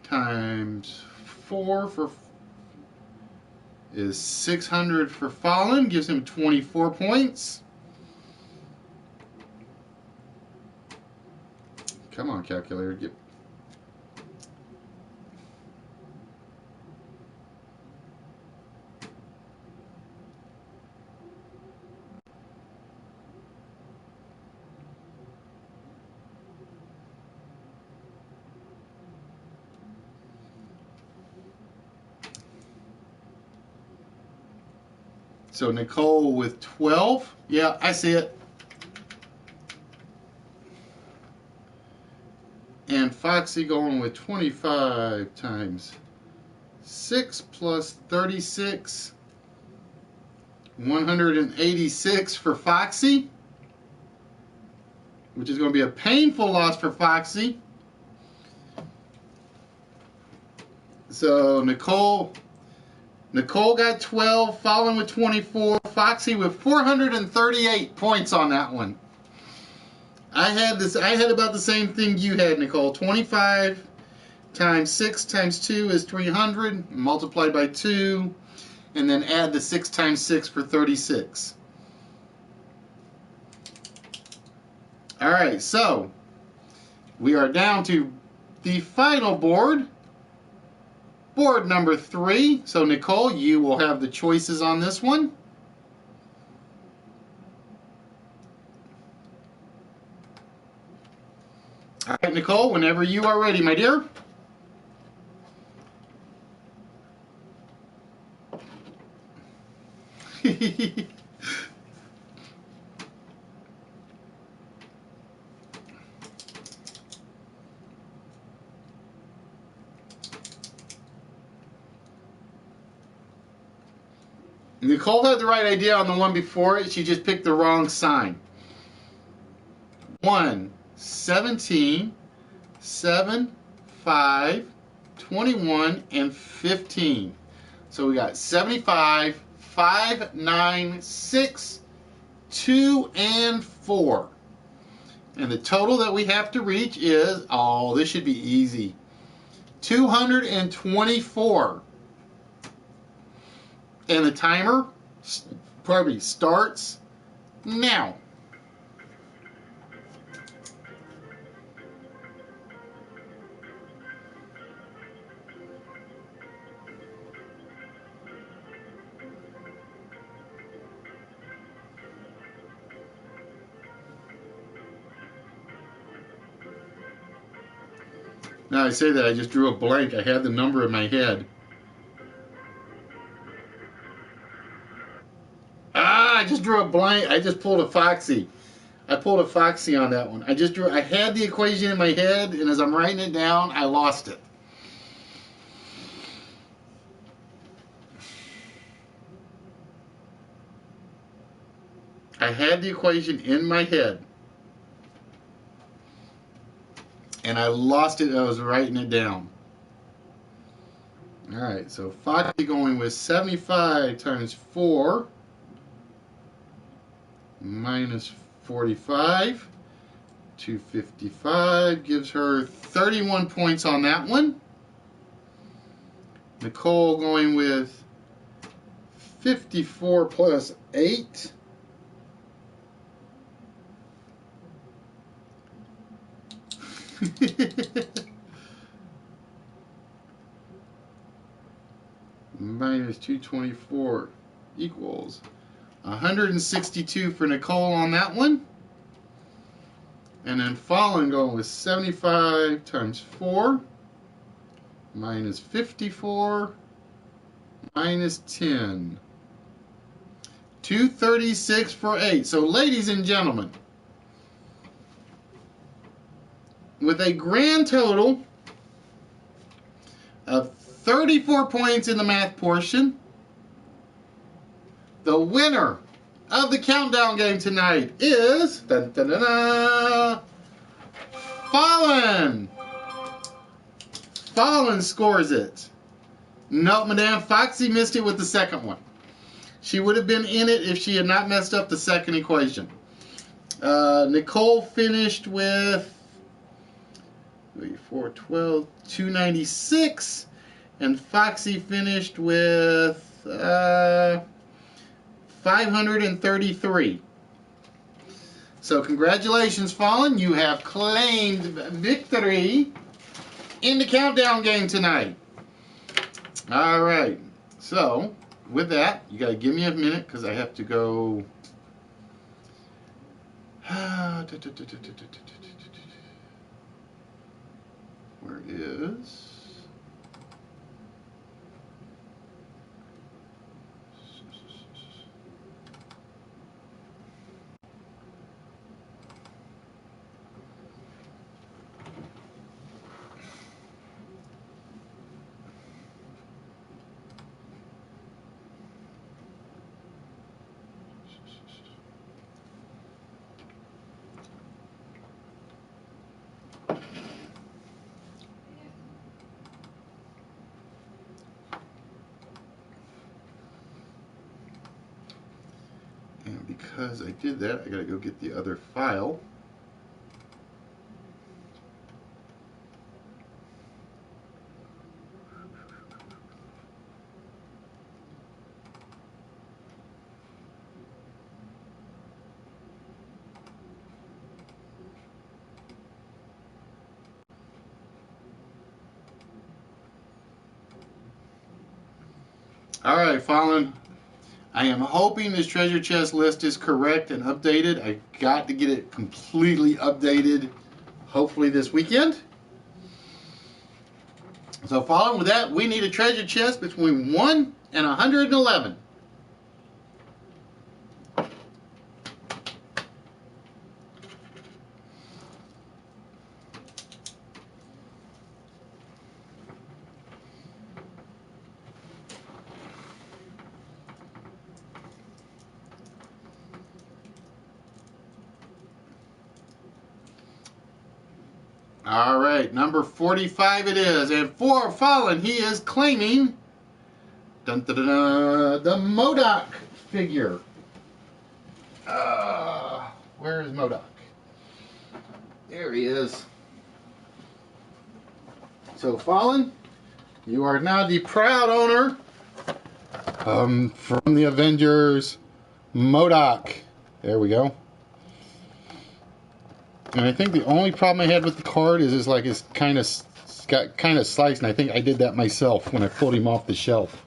times 4 for is 600 for Fallen, gives him 24 points. Come on, calculator, get. So Nicole with 12. Yeah, I see it. And Foxy going with 25 times 6 plus 36. 186 for Foxy, which is going to be a painful loss for Foxy. So Nicole got 12, Fallen with 24, Foxy with 438 points on that one. I had about the same thing you had, Nicole. 25 times 6 times 2 is 300, multiplied by 2, and then add the 6 times 6 for 36. All right, so we are down to the final board. Board number 3. So Nicole, you will have the choices on this one. All right, Nicole, whenever you are ready, my dear. Nicole had the right idea on the one before it. She just picked the wrong sign. 1, 17, 7, 5, 21, and 15. So we got 75, 5, 9, 6, 2, and 4. And the total that we have to reach is, oh, this should be easy, 224. And the timer, starts now. Now I say that, I just drew a blank. I had the number in my head. I just drew a blank. I just pulled a Foxy. I pulled a Foxy on that one. I had the equation in my head, and as I'm writing it down, I lost it. I had the equation in my head, and I lost it. I was writing it down. All right, so Foxy going with 75 times 4 minus 45. 255 gives her 31 points on that one. Nicole going with 54 plus 8. Minus 224 equals 162 for Nicole on that one. And then Fallen going with 75 times 4 minus 54 minus 10. 236 for 8. So ladies and gentlemen, with a grand total of 34 points in the math portion, the winner of the countdown game tonight is dun, dun, dun, dun, Fallen. Fallen scores it. No, Madame Foxy missed it with the second one. She would have been in it if she had not messed up the second equation. Nicole finished with 412, 296, and Foxy finished with 533. So congratulations, Fallen. You have claimed victory in the countdown game tonight. All right. So with that, you got to give me a minute because I have to go. Where is? And because I did that, I gotta go get the other file. All right, Fallen. I am hoping this treasure chest list is correct and updated. I've got to get it completely updated, hopefully this weekend. So following with that, we need a treasure chest between 1 and 111. All right, number 45 it is. And for Fallen, he is claiming dun, dun, dun, dun, the MODOK figure. Where is MODOK? There he is. So Fallen, you are now the proud owner from the Avengers MODOK. There we go. And I think the only problem I had with the card is like it's kind of got kind of sliced, and I think I did that myself when I pulled him off the shelf.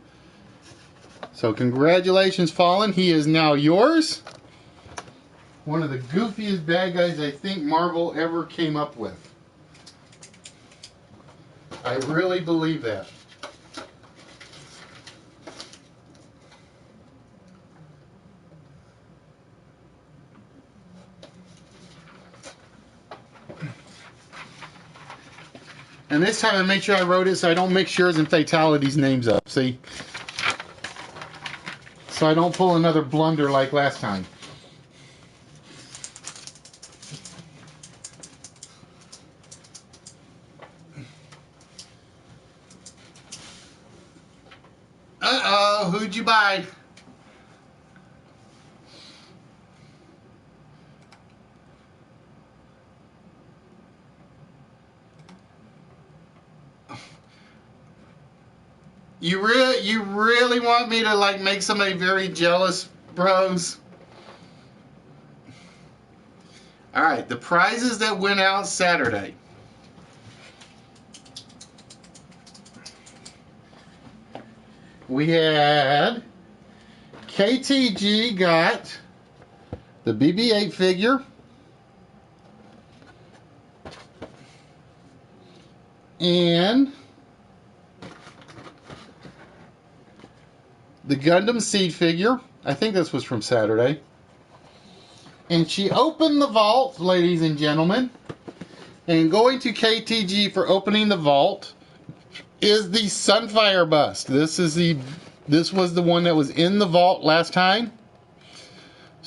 So congratulations, Fallen. He is now yours. One of the goofiest bad guys I think Marvel ever came up with. I really believe that. And this time I made sure I wrote it so I don't mix yours and Fatality's names up, see? So I don't pull another blunder like last time. Uh-oh, who'd you buy? You really want me to like make somebody very jealous, bros? All right, the prizes that went out Saturday. We had KTG got the BB-8 figure. And the Gundam Seed figure. I think this was from Saturday. And she opened the vault, ladies and gentlemen. And going to KTG for opening the vault is the Sunfire bust. This was the one that was in the vault last time.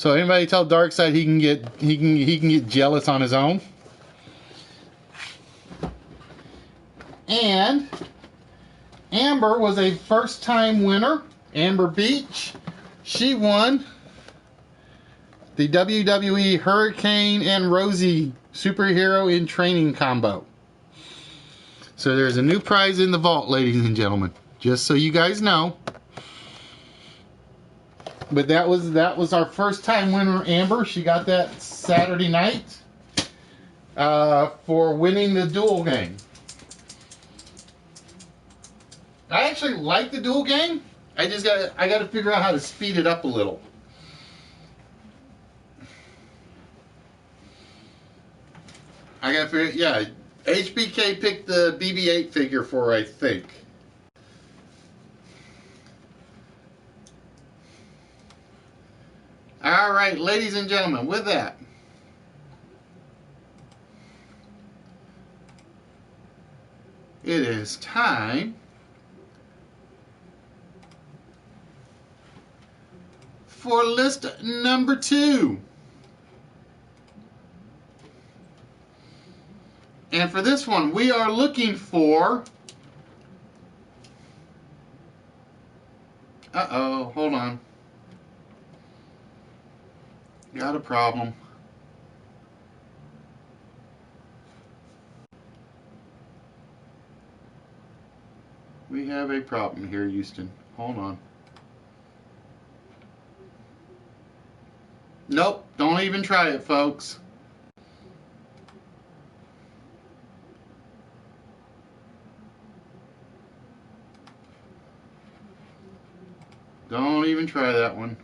So anybody tell Darkseid he can get jealous on his own. And Amber was a first-time winner. Amber Beach. She won the WWE Hurricane and Rosie Superhero in Training combo. So there's a new prize in the vault, ladies and gentlemen. Just so you guys know. But that was our first-time winner, Amber. She got that Saturday night for winning the duel game. I actually like the duel game. I got to figure out how to speed it up a little. I got to figure, yeah. HBK picked the BB-8 figure for her, I think. All right, ladies and gentlemen, with that, it is time for list number 2. And for this one, we are looking for... Uh-oh, hold on. Got a problem. We have a problem here, Houston. Hold on. Nope, don't even try it, folks. Don't even try that one.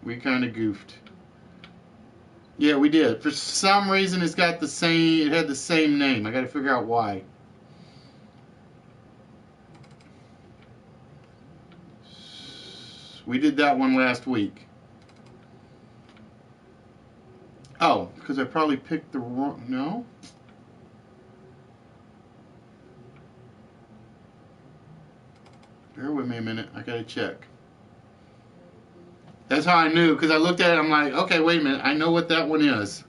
We kind of goofed. Yeah, we did. For some reason, it had the same name. I got to figure out why. We did that one last week. Oh, because I probably picked the wrong... No? Bear with me a minute. I got to check. That's how I knew, because I looked at it, I'm like, okay, wait a minute, I know what that one is.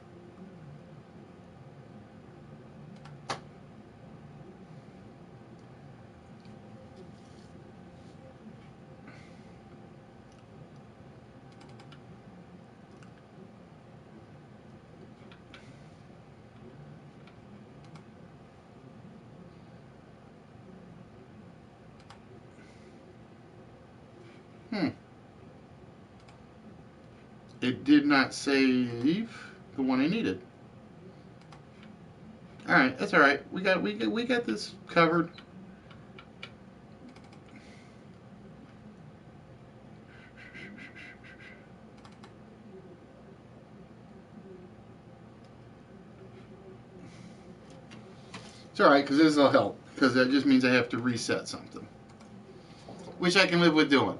It did not save the one I needed. All right, that's all right. We got this covered. It's all right, because this will help. Because that just means I have to reset something, which I can live with doing.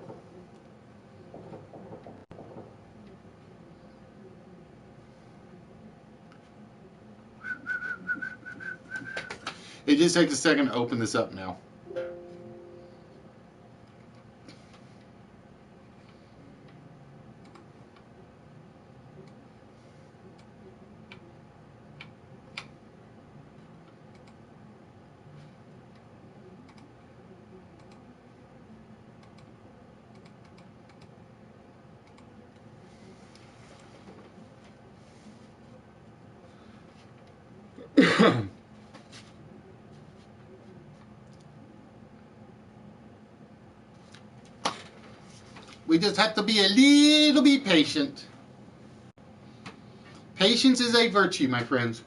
It just takes a second to open this up now. We just have to be a little bit patient. Patience is a virtue, my friends.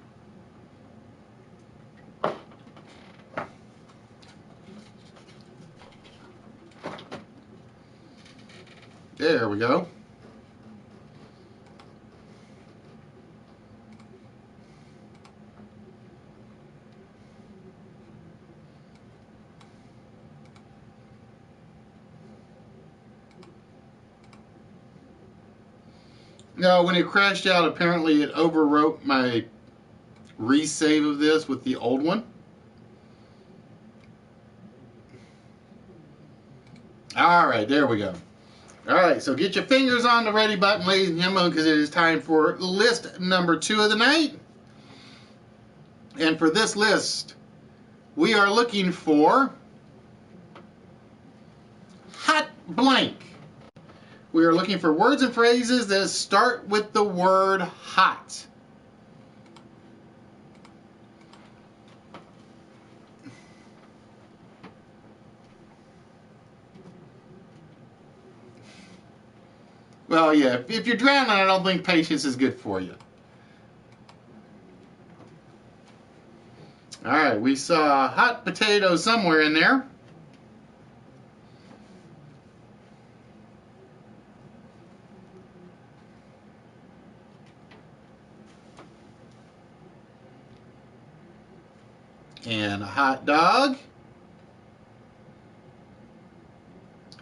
There we go. No, when it crashed out, apparently it overwrote my resave of this with the old one. All right, there we go. Alright, so get your fingers on the ready button, ladies and gentlemen, because it is time for list number 2 of the night. And for this list, we are looking for hot blank. We are looking for words and phrases that start with the word hot. Well, yeah, if you're drowning, I don't think patience is good for you. Alright, we saw hot potato somewhere in there. And a hot dog.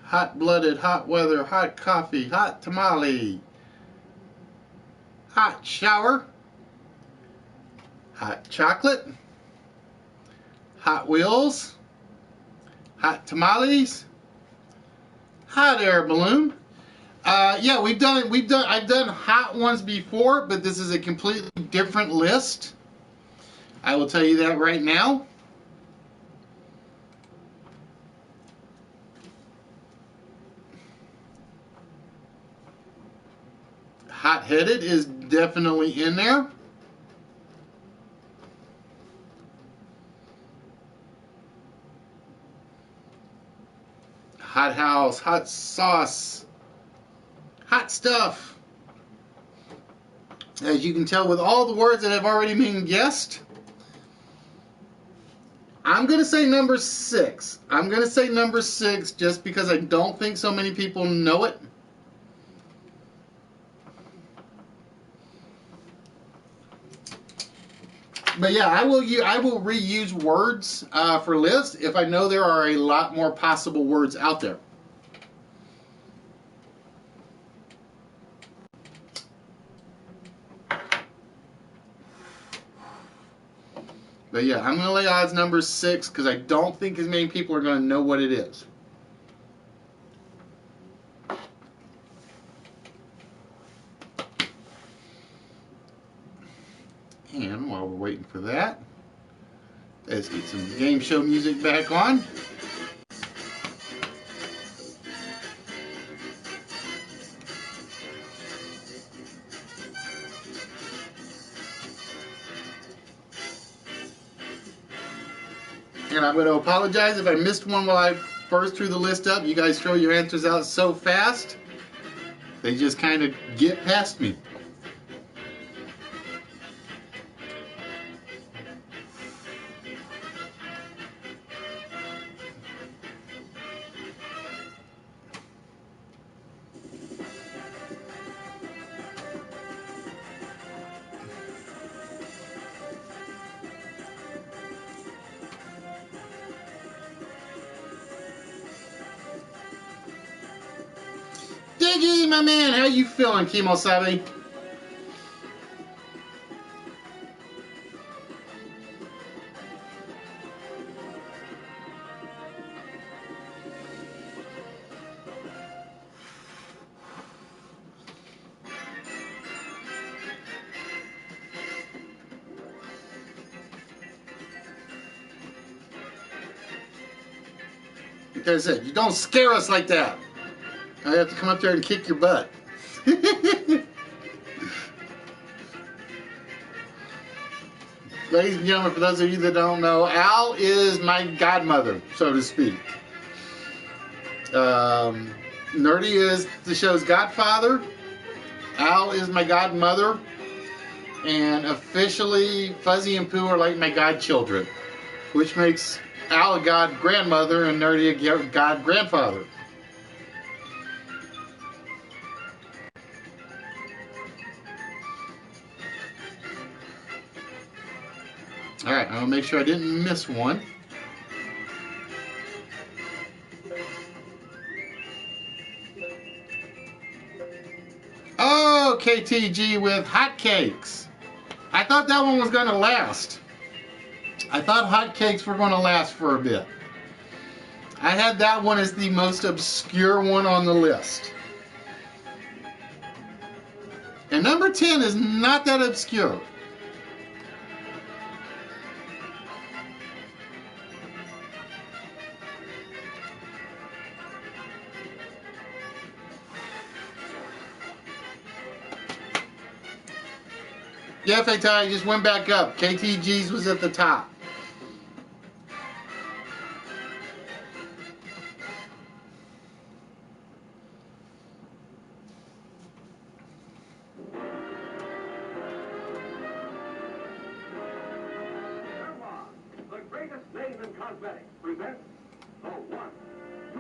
Hot-blooded, hot weather, hot coffee, hot tamale. Hot shower. Hot chocolate. Hot wheels. Hot tamales. Hot air balloon. Yeah, I've done hot ones before, but this is a completely different list. I will tell you that right now. Hot-headed is definitely in there. Hot house, hot sauce, hot stuff. As you can tell with all the words that have already been guessed, I'm going to say number 6. I'm going to say number 6 just because I don't think so many people know it. But yeah, I will reuse words for lists if I know there are a lot more possible words out there. But yeah, I'm going to lay odds number 6 because I don't think as many people are going to know what it is. And while we're waiting for that, let's get some game show music back on. And I'm going to apologize if I missed one while I first threw the list up. You guys throw your answers out so fast, they just kind of get past me. Diggy, my man, how you feeling, Kimo Sabe? Like I said, you don't scare us like that. I have to come up there and kick your butt. Ladies and gentlemen, for those of you that don't know, Al is my godmother, so to speak. Nerdy is the show's godfather. Al is my godmother. And officially, Fuzzy and Pooh are like my godchildren, which makes Al a god grandmother and Nerdy a god grandfather. Alright, I'm going to make sure I didn't miss one. Oh, KTG with hotcakes. I thought that one was going to last. I thought hotcakes were going to last for a bit. I had that one as the most obscure one on the list. And number 10 is not that obscure. Yeah, Fatai just went back up. KTG's was at the top. The greatest name in cosmetics presents the 1, 2,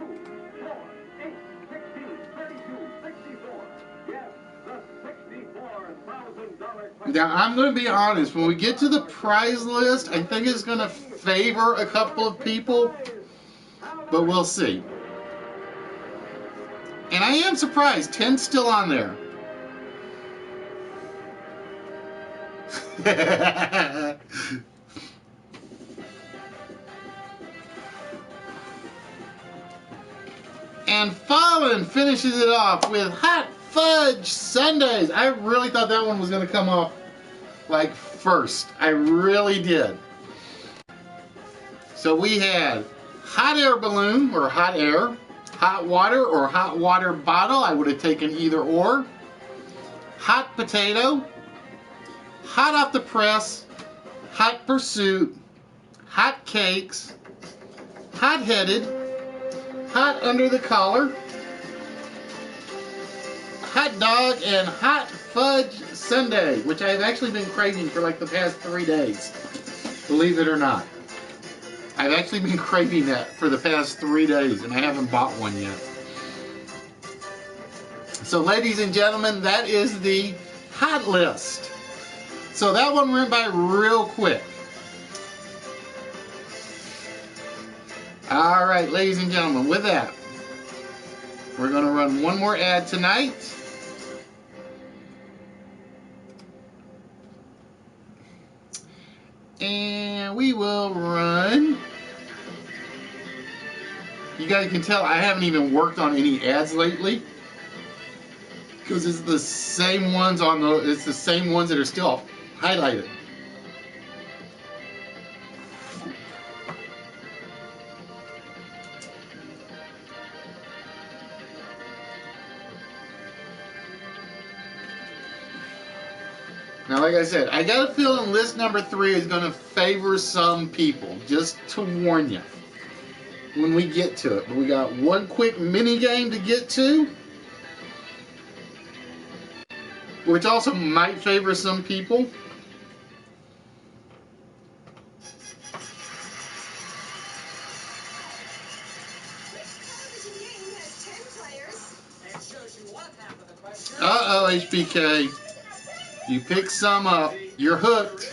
4, 8, 16, 32, 64. Yes, the $64,000 question. Now, I'm going to be honest. When we get to the prize list, I think it's going to favor a couple of people, but we'll see. And I am surprised. 10's still on there. And Fallen finishes it off with Hot Fudge Sundays. I really thought that one was going to come off like first. I really did. So we had hot air balloon or hot air, hot water or hot water bottle. I would have taken either or. Hot potato, hot off the press, hot pursuit, hot cakes, hot headed, hot under the collar, hot dog, and hot fudge sundae, which I've actually been craving for like the past 3 days. Believe it or not. I've actually been craving that for the past 3 days, and I haven't bought one yet. So ladies and gentlemen, that is the hot list. So that one went by real quick. All right, ladies and gentlemen, with that, we're going to run one more ad tonight. And we will run. You guys can tell I haven't even worked on any ads lately, because it's the same ones on the. It's the same ones that are still highlighted. Now, like I said, I got a feeling list number 3 is going to favor some people, just to warn you when we get to it. But we got one quick mini game to get to, which also might favor some people. Uh-oh, HBK. You pick some up. You're hooked.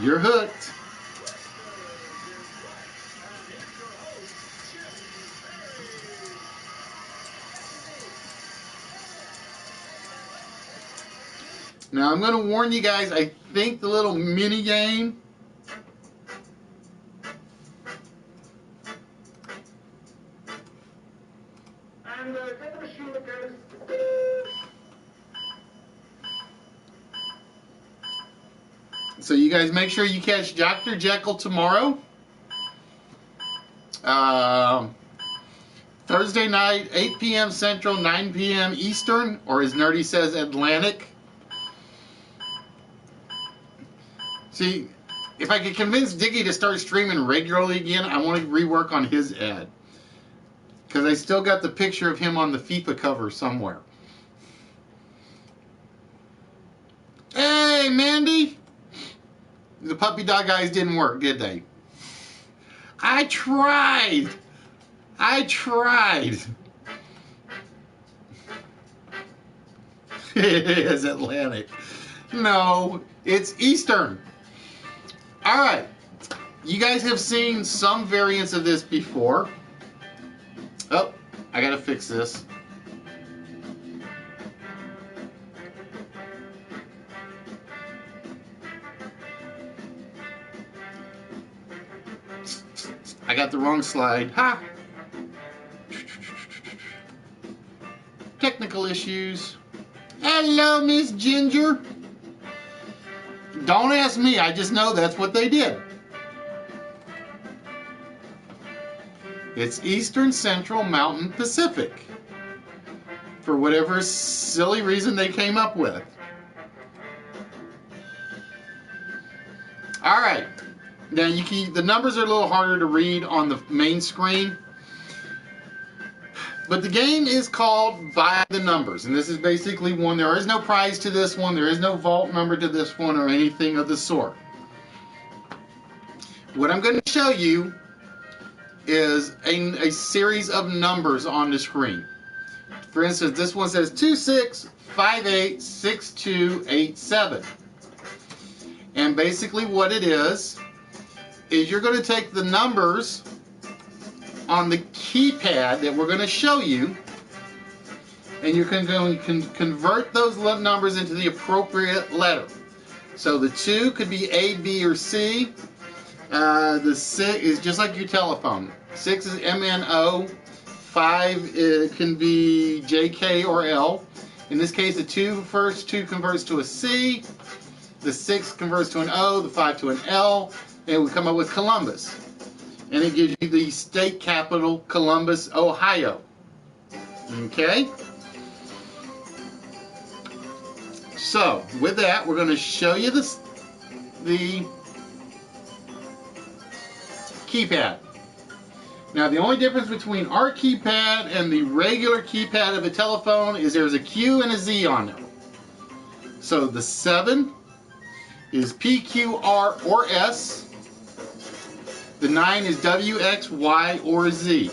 You're hooked. Now I'm going to warn you guys, I think the little mini game get the machine again. So you guys make sure you catch Dr. Jekyll tomorrow. Thursday night, 8 p.m. Central, 9 p.m. Eastern, or as Nerdy says, Atlantic. See, if I could convince Diggy to start streaming regularly again, I want to rework on his ad. Because I still got the picture of him on the FIFA cover somewhere. Hey, Mandy! The puppy dog eyes didn't work, did they? I tried! I tried! It is Atlantic. No, it's Eastern. Alright. You guys have seen some variants of this before. Oh, I gotta fix this. I got the wrong slide. Ha! Technical issues. Hello, Miss Ginger. Don't ask me, I just know that's what they did. It's Eastern, Central, Mountain, Pacific. For whatever silly reason they came up with. Alright. Now the numbers are a little harder to read on the main screen. But the game is called By the Numbers. And this is basically one. There is no prize to this one. There is no vault number to this one or anything of the sort. What I'm going to show you is a series of numbers on the screen. For instance, this one says 26586287. And basically what it is you're going to take the numbers on the keypad that we're going to show you, and you're going to convert those numbers into the appropriate letter. So the 2 could be A, B, or C. The 6 is just like your telephone. 6 is M-N-O. 5 it can be J, K, or L. In this case, the first two converts to a C. The 6 converts to an O. The 5 to an L. And we come up with Columbus. And it gives you the state capital, Columbus, Ohio. Okay? So, with that, we're going to show you the keypad. Now, the only difference between our keypad and the regular keypad of a telephone is there's a Q and a Z on it. So, the 7 is P, Q, R, or S. The 9 is W, X, Y, or Z.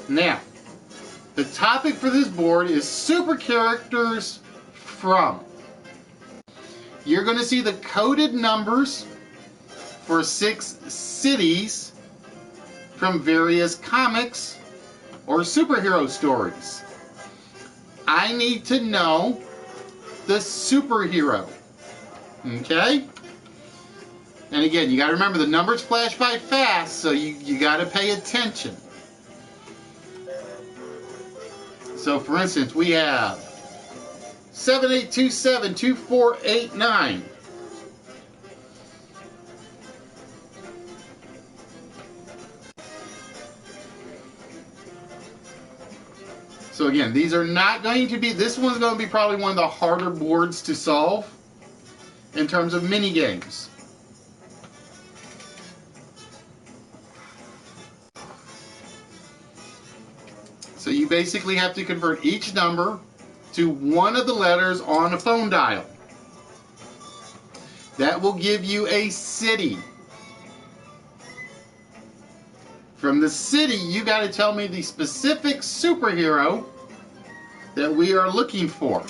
Now, the topic for this board is super characters from. You're going to see the coded numbers for 6 cities from various comics or superhero stories. I need to know the superhero. Okay? And again, you got to remember the numbers flash by fast, so you got to pay attention. So for instance, we have 78272489. So again, these are not going to be, this one's going to be probably one of the harder boards to solve in terms of mini games. So you basically have to convert each number to one of the letters on a phone dial. That will give you a city. From the city, you got to tell me the specific superhero that we are looking for.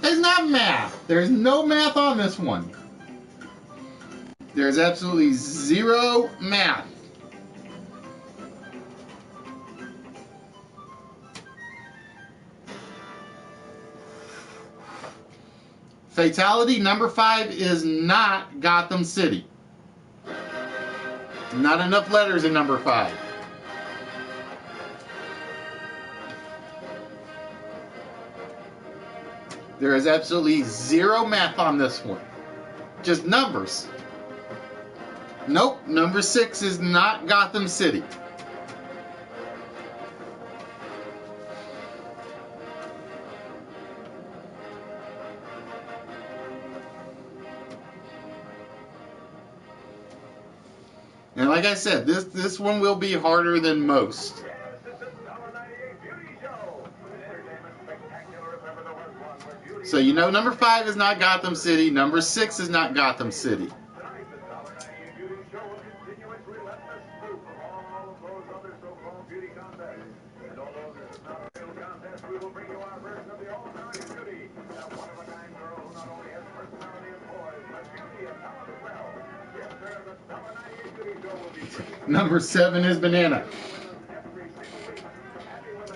It's not math. There's no math on this one. There's absolutely zero math. Fatality number 5 is not Gotham City. Not enough letters in number 5. There is absolutely zero math on this one. Just numbers. Nope, number 6 is not Gotham City. And like I said, this one will be harder than most. So you know number 5 is not Gotham City, number 6 is not Gotham City. Number 7 is banana.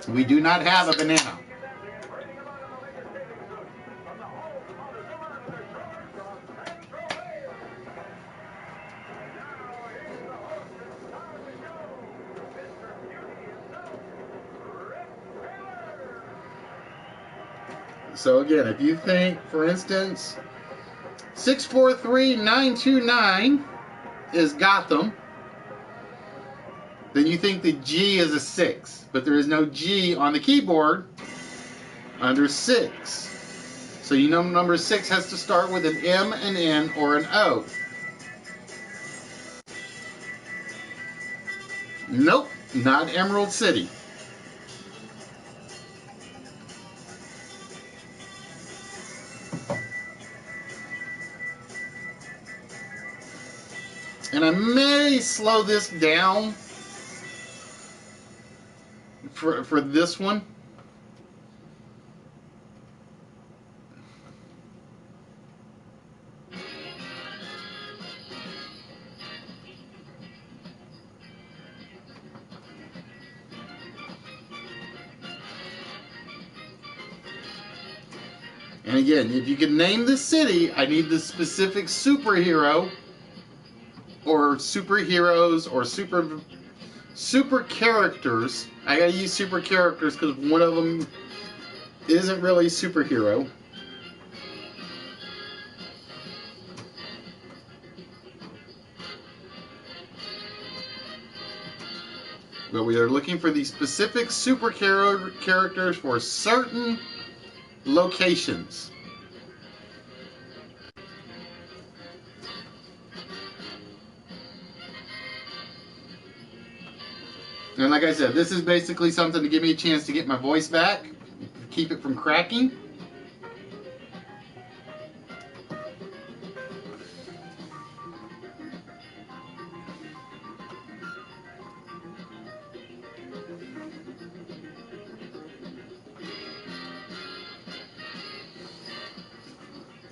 We do not have a banana. So again, if you think, for instance, 643929 is Gotham, then you think the G is a 6, but there is no G on the keyboard under 6. So you know number 6 has to start with an M, an N, or an O. Nope, not Emerald City. And I may slow this down for this one. And again, if you can name the city, I need the specific superhero or superheroes or super characters. I gotta use super characters because one of them isn't really superhero. But we are looking for the specific super characters for certain locations. And like I said, this is basically something to give me a chance to get my voice back, keep it from cracking.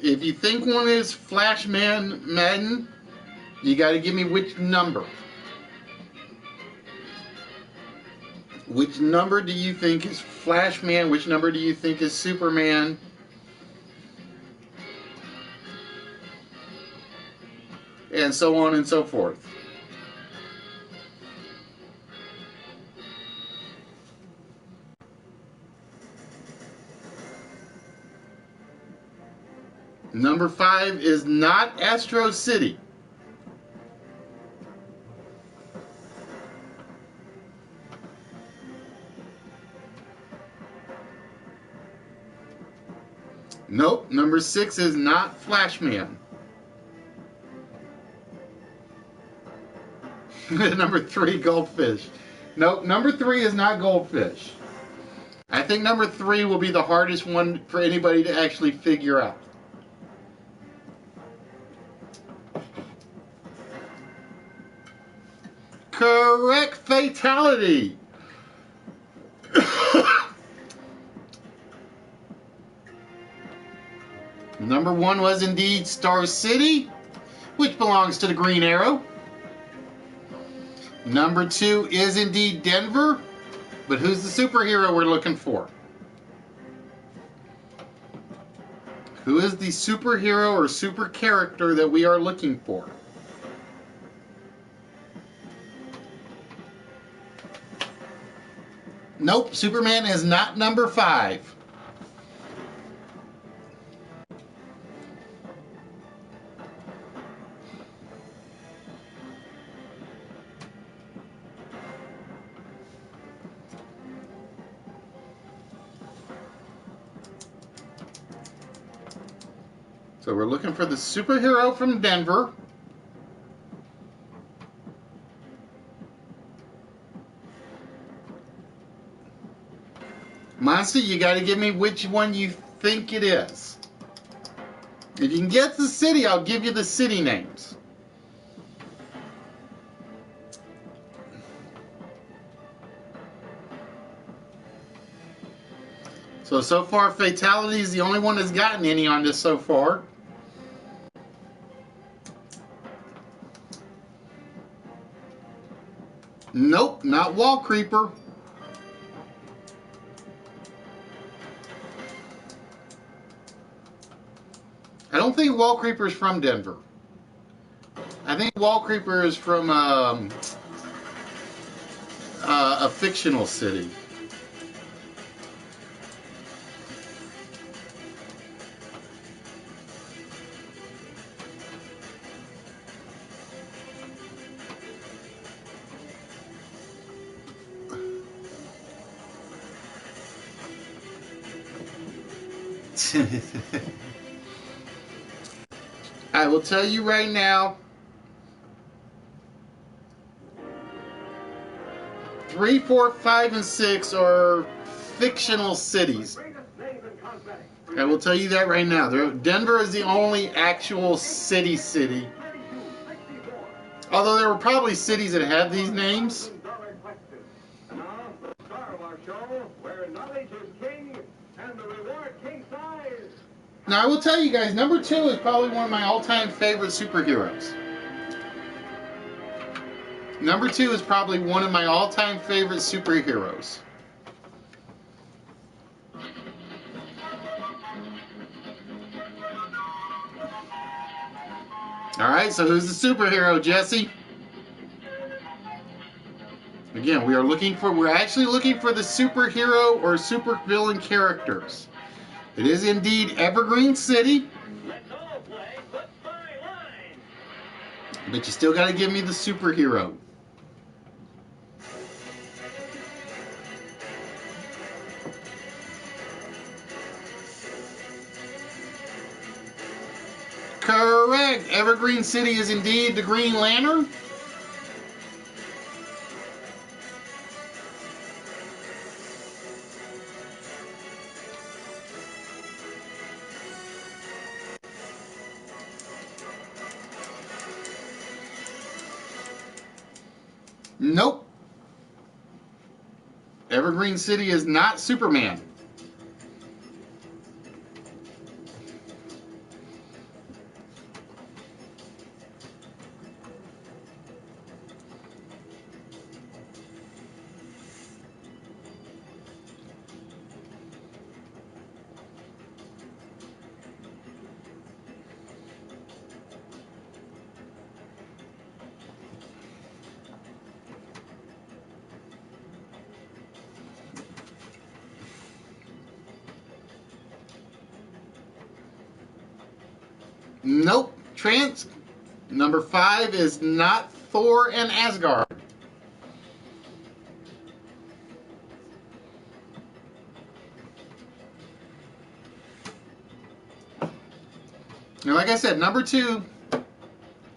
If you think one is Flashman Madden, you got to give me which number. Which number do you think is Flashman? Which number do you think is Superman? And so on and so forth. Number 5 is not Astro City. Nope, number 6 is not Flashman. Number 3, Goldfish. Nope, number 3 is not Goldfish. I think number 3 will be the hardest one for anybody to actually figure out. Correct, Fatality. Number 1 was indeed Star City, which belongs to the Green Arrow. Number 2 is indeed Denver, but who's the superhero we're looking for? Who is the superhero or super character that we are looking for? Nope, Superman is not number 5. So we're looking for the superhero from Denver. Monster, you got to give me which one you think it is. If you can get the city, I'll give you the city names. So far, Fatality is the only one that's gotten any on this so far. Nope, not Wall Creeper. I don't think Wall Creeper is from Denver. I think Wall Creeper is from a fictional city. I will tell you right now, 3, 4, 5, and 6 are fictional cities. I will tell you that right now. Denver is the only actual city. Although there were probably cities that had these names. Now I will tell you guys, number 2 is probably one of my all-time favorite superheroes. Number 2 is probably one of my all-time favorite superheroes. Alright, so who's the superhero, Jesse? Again, we're actually looking for the superhero or supervillain characters. It is indeed Evergreen City. But you still got to give me the superhero. Correct. Evergreen City is indeed the Green Lantern. Nope. Evergreen City is not Superman. Nope. Number 5 is not Thor and Asgard. And like I said, number 2,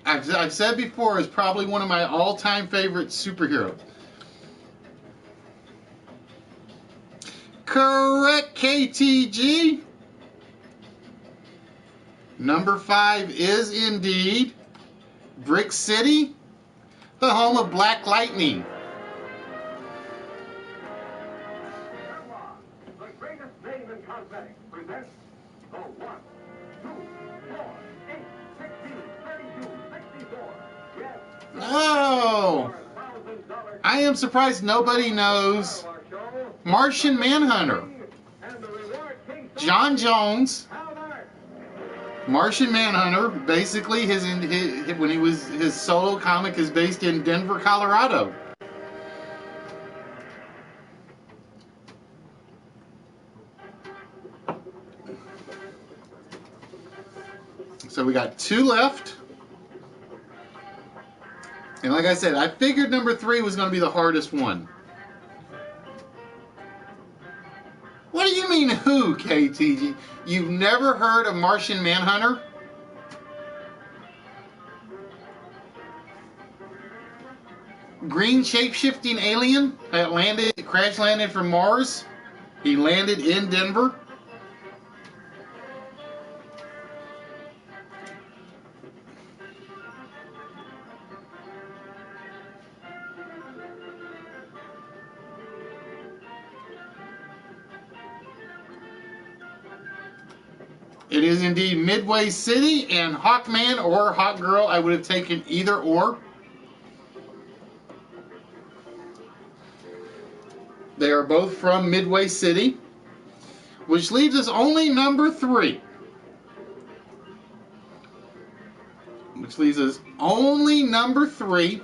I've said before, is probably one of my all-time favorite superheroes. Correct, KTG. Number 5 is indeed Brick City, the home of Black Lightning. The greatest name in cosmetics presents the 1, 2, 4, 8, 16, 32, 64. Yes. Oh, I am surprised nobody knows Martian Manhunter. John Jones. Martian Manhunter, basically his solo comic is based in Denver, Colorado. So we got 2 left. And like I said, I figured number 3 was going to be the hardest one. What do you mean who, KTG? You've never heard of Martian Manhunter? Green shape-shifting alien that crash landed from Mars. He landed in Denver. It is indeed Midway City, and Hawkman or Hawkgirl, I would have taken either or. They are both from Midway City, which leaves us only number 3. Which leaves us only number 3.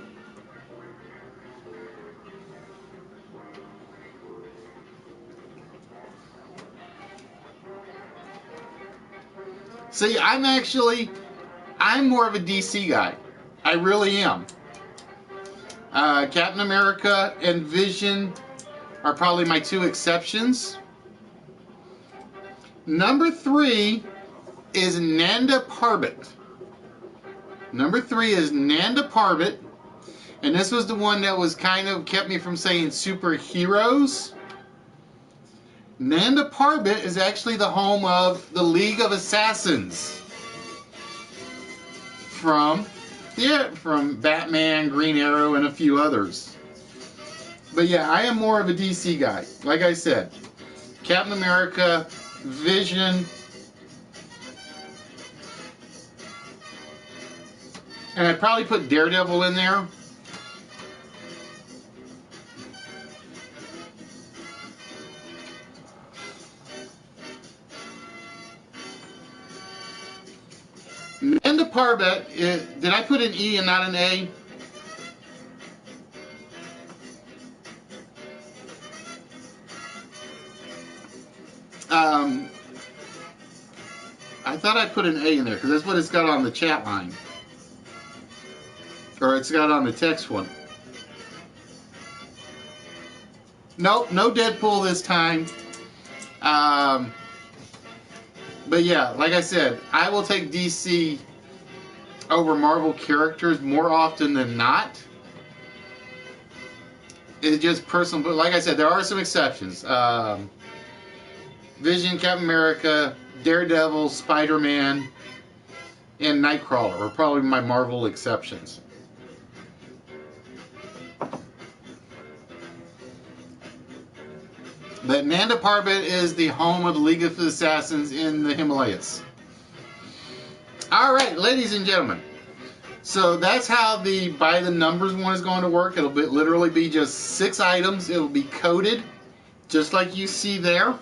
See, I'm more of a DC guy. I really am. Captain America and Vision are probably my 2 exceptions. Number 3 is Nanda Parbat. Number 3 is Nanda Parbat. And this was the one that was kind of kept me from saying superheroes. Nanda Parbat is actually the home of the League of Assassins. From Batman, Green Arrow, and a few others. But yeah, I am more of a DC guy. Like I said, Captain America, Vision, and I'd probably put Daredevil in there. Nanda Parbat, did I put an E and not an A? I thought I put an A in there because that's what it's got on the chat line. Or it's got on the text one. Nope, no Deadpool this time. But yeah, like I said, I will take DC over Marvel characters more often than not. It's just personal, but like I said, there are some exceptions. Vision, Captain America, Daredevil, Spider-Man, and Nightcrawler are probably my Marvel exceptions. But Nanda Parbat is the home of the League of Assassins in the Himalayas. Alright, ladies and gentlemen. So that's how the by the numbers one is going to work. It'll literally be just 6 items. It will be coded, just like you see there.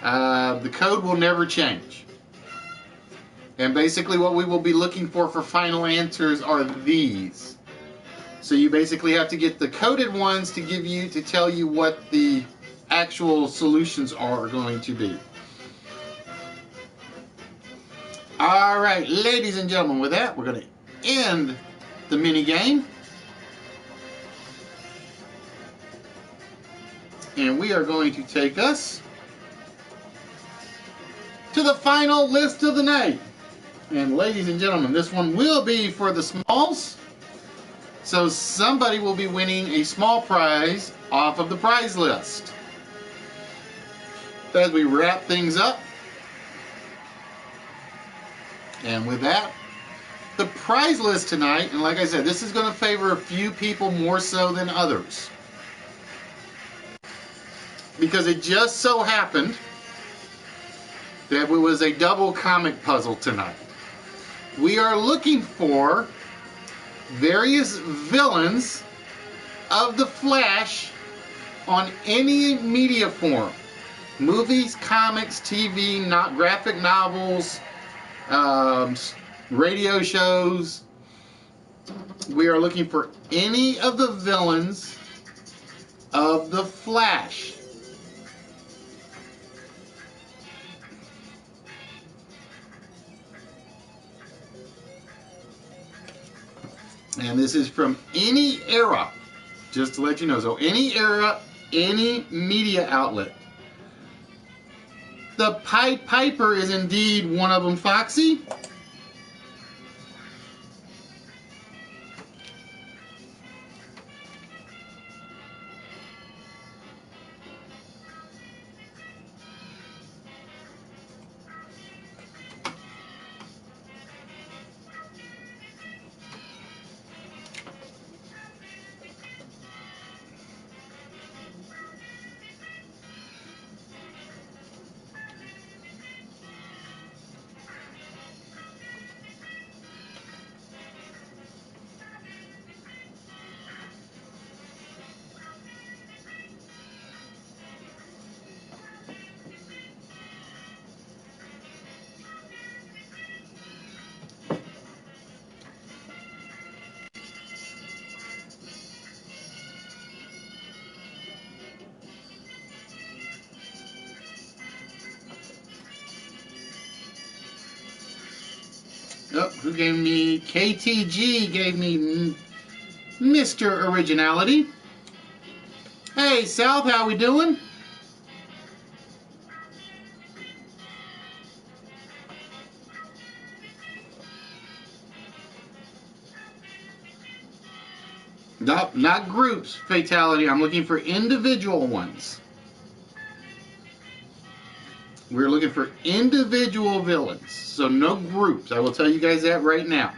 The code will never change. And basically what we will be looking for final answers are these. So you basically have to get the coded ones to tell you what the actual solutions are going to be. Alright, ladies and gentlemen, with that, we're going to end the mini game. And we are going to take us to the final list of the night. And ladies and gentlemen, this one will be for the smalls. So somebody will be winning a small prize off of the prize list. As we wrap things up. And with that, the prize list tonight, and like I said, this is going to favor a few people more so than others. Because it just so happened that it was a double comic puzzle tonight. We are looking for various villains of the Flash on any media form. Movies, comics, TV, graphic novels, radio shows. We are looking for any of the villains of the Flash. And this is from any era, just to let you know. So any era, any media outlet. The Pied Piper is indeed one of them, Foxy. Oh, who gave me? KTG gave me Mr. Originality. Hey, South, how we doing? Nope, not groups fatality. I'm looking for individual ones. We're looking for individual villains, so no groups. I will tell you guys that right now.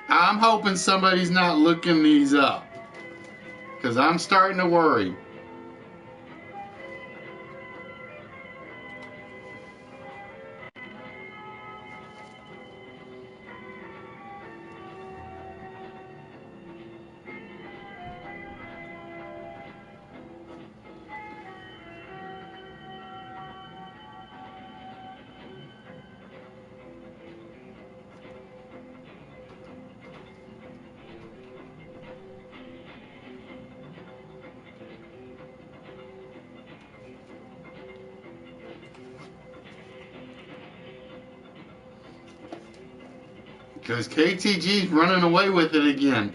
I'm hoping somebody's not looking these up, because I'm starting to worry. Because KTG's running away with it again.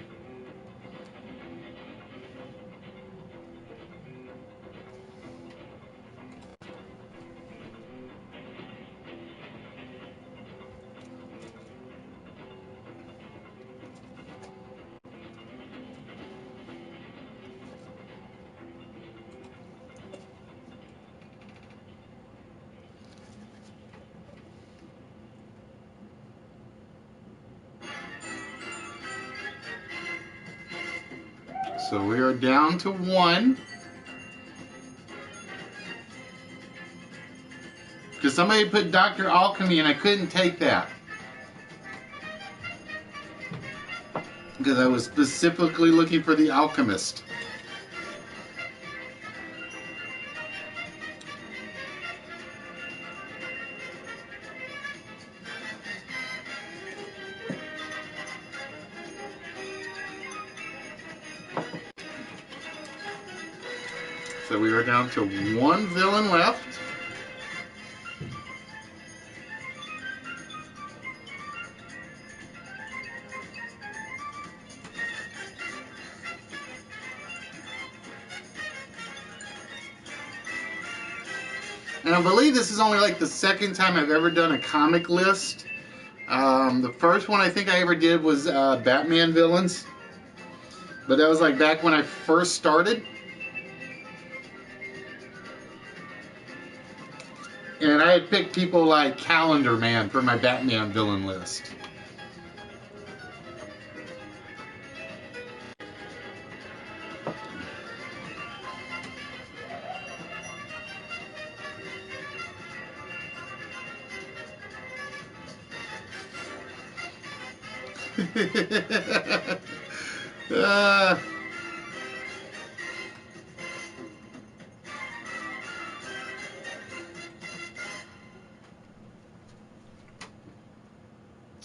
So we are down to one. Because somebody put Dr. Alchemy and I couldn't take that. Because I was specifically looking for the Alchemist. So we are down to one villain left. And I believe this is only like the second time I've ever done a comic list. The first one I think I ever did was Batman villains. But that was like back when I first started. And I had picked people like Calendar Man for my Batman villain list.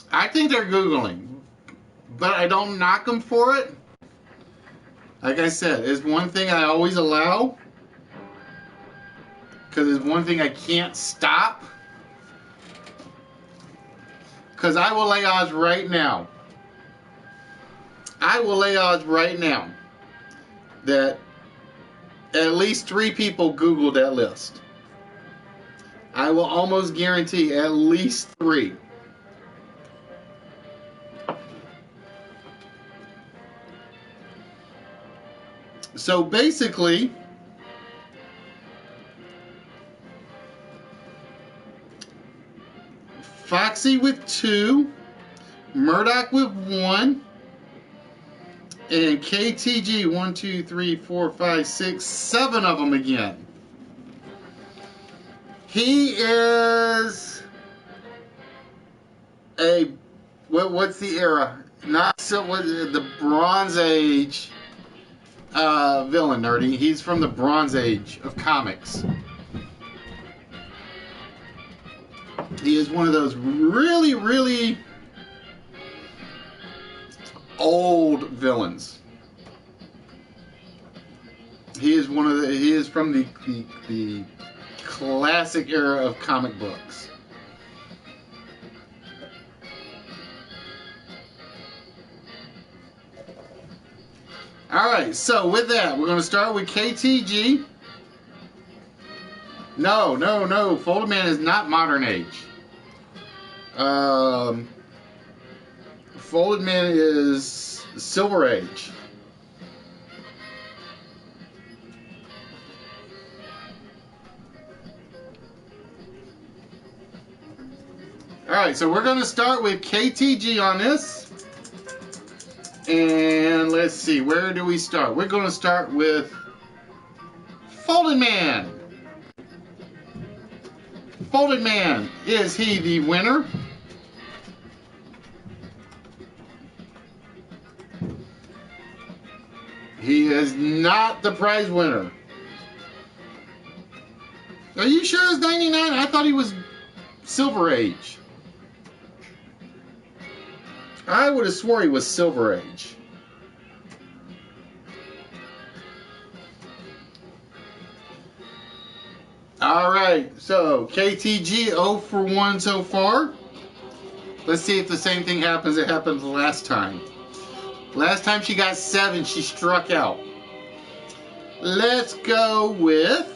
I think they're Googling, but I don't knock them for it. Like I said, it's one thing I always allow, because it's one thing I can't stop. Because I will lay odds right now. I will lay odds right now that at least 3 people Googled that list. I will almost guarantee at least 3. So basically, Foxy with 2, Murdoch with 1, and KTG 1, 2, 3, 4, 5, 6, 7 of them again. He is a what's the era? Not so what the Bronze Age villain, nerdy. He's from the Bronze Age of comics. He is one of those really, really old villains. He is one of the. He is from the classic era of comic books. Alright, so with that, we're going to start with KTG. No. Folded Man is not modern age. Folded Man is Silver Age. Alright, so we're going to start with KTG on this. And let's see, where do we start? We're going to start with Folded Man. Folded Man, is he the winner? He is not the prize winner. Are you sure it's 99? I thought he was Silver Age. I would have swore he was Silver Age. Alright, so KTG 0 for 1 so far. Let's see if the same thing happens that happened last time. Last time she got 7, she struck out. Let's go with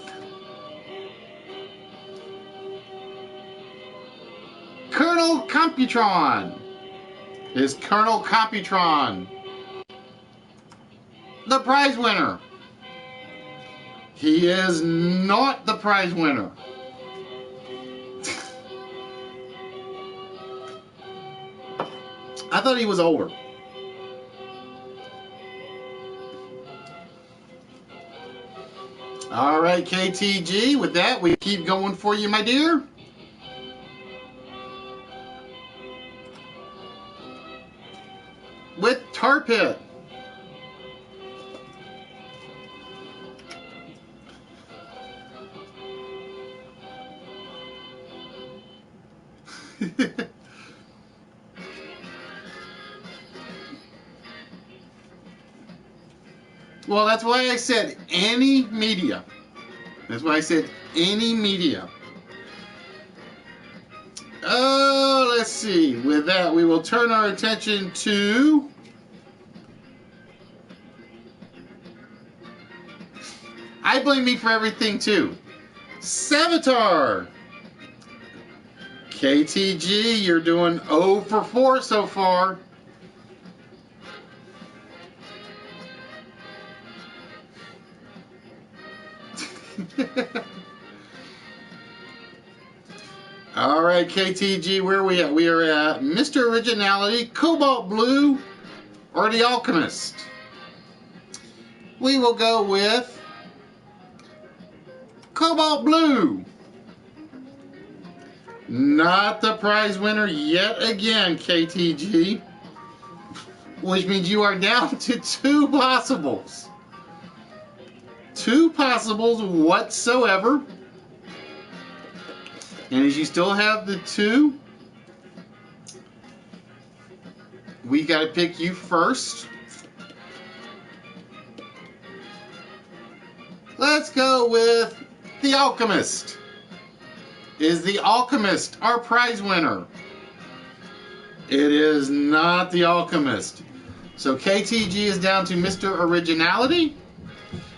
Colonel Computron. Is Colonel Computron the prize winner? He is not the prize winner. I thought he was older. All right, KTG, with that, we keep going for you, my dear. With Tar Pit. Well, that's why I said any media. That's why I said any media. Let's see. With that, we will turn our attention to I Blame Me for Everything too. Savitar. KTG, you're doing 0 for 4 so far. All right, KTG, where are we at? We are at Mr. Originality, Cobalt Blue, or The Alchemist. We will go with Cobalt Blue. Not the prize winner yet again, KTG. Which means you are down to 2 possibles. 2 possibles whatsoever. And as you still have the 2, we got to pick you first. Let's go with The Alchemist. Is The Alchemist our prize winner? It is not The Alchemist. So KTG is down to Mr. Originality.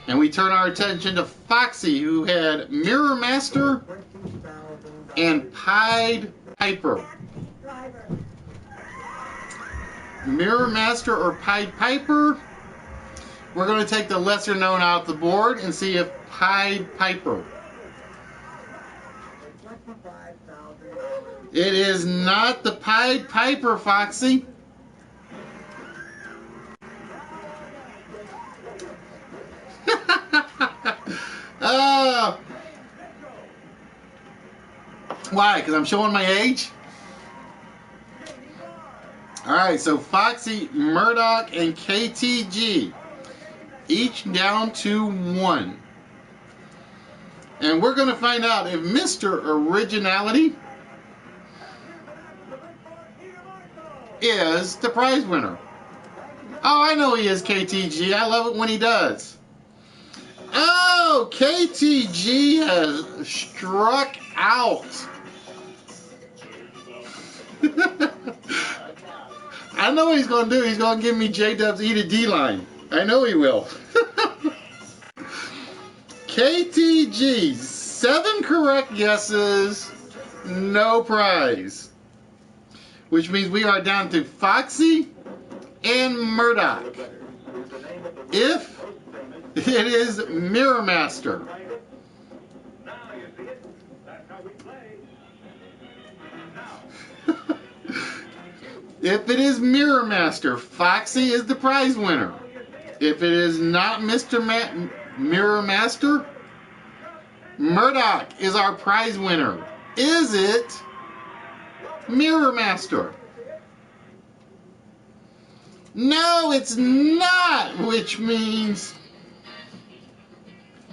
And we turn our attention to Foxy, who had Mirror Master and Pied Piper. Mirror Master or Pied Piper. We're going to take the lesser known out the board and see if Pied Piper. It is not the Pied Piper, Foxy. Why? Because I'm showing my age? Alright, so Foxy, Murdoch, and KTG. Each down to 1. And we're going to find out if Mr. Originality is the prize winner. Oh, I know he is, KTG. I love it when he does. Oh, KTG has struck out. I know what he's going to do. He's going to give me J-Dub's E to D line. I know he will. KTG, 7 correct guesses, no prize. Which means we are down to Foxy and Murdoch. If it is Mirror Master. Now you see it. That's how we play. If it is Mirror Master, Foxy is the prize winner. If it is not Mr. Mirror Master, Murdoch is our prize winner. Is it Mirror Master? No, it's not, which means,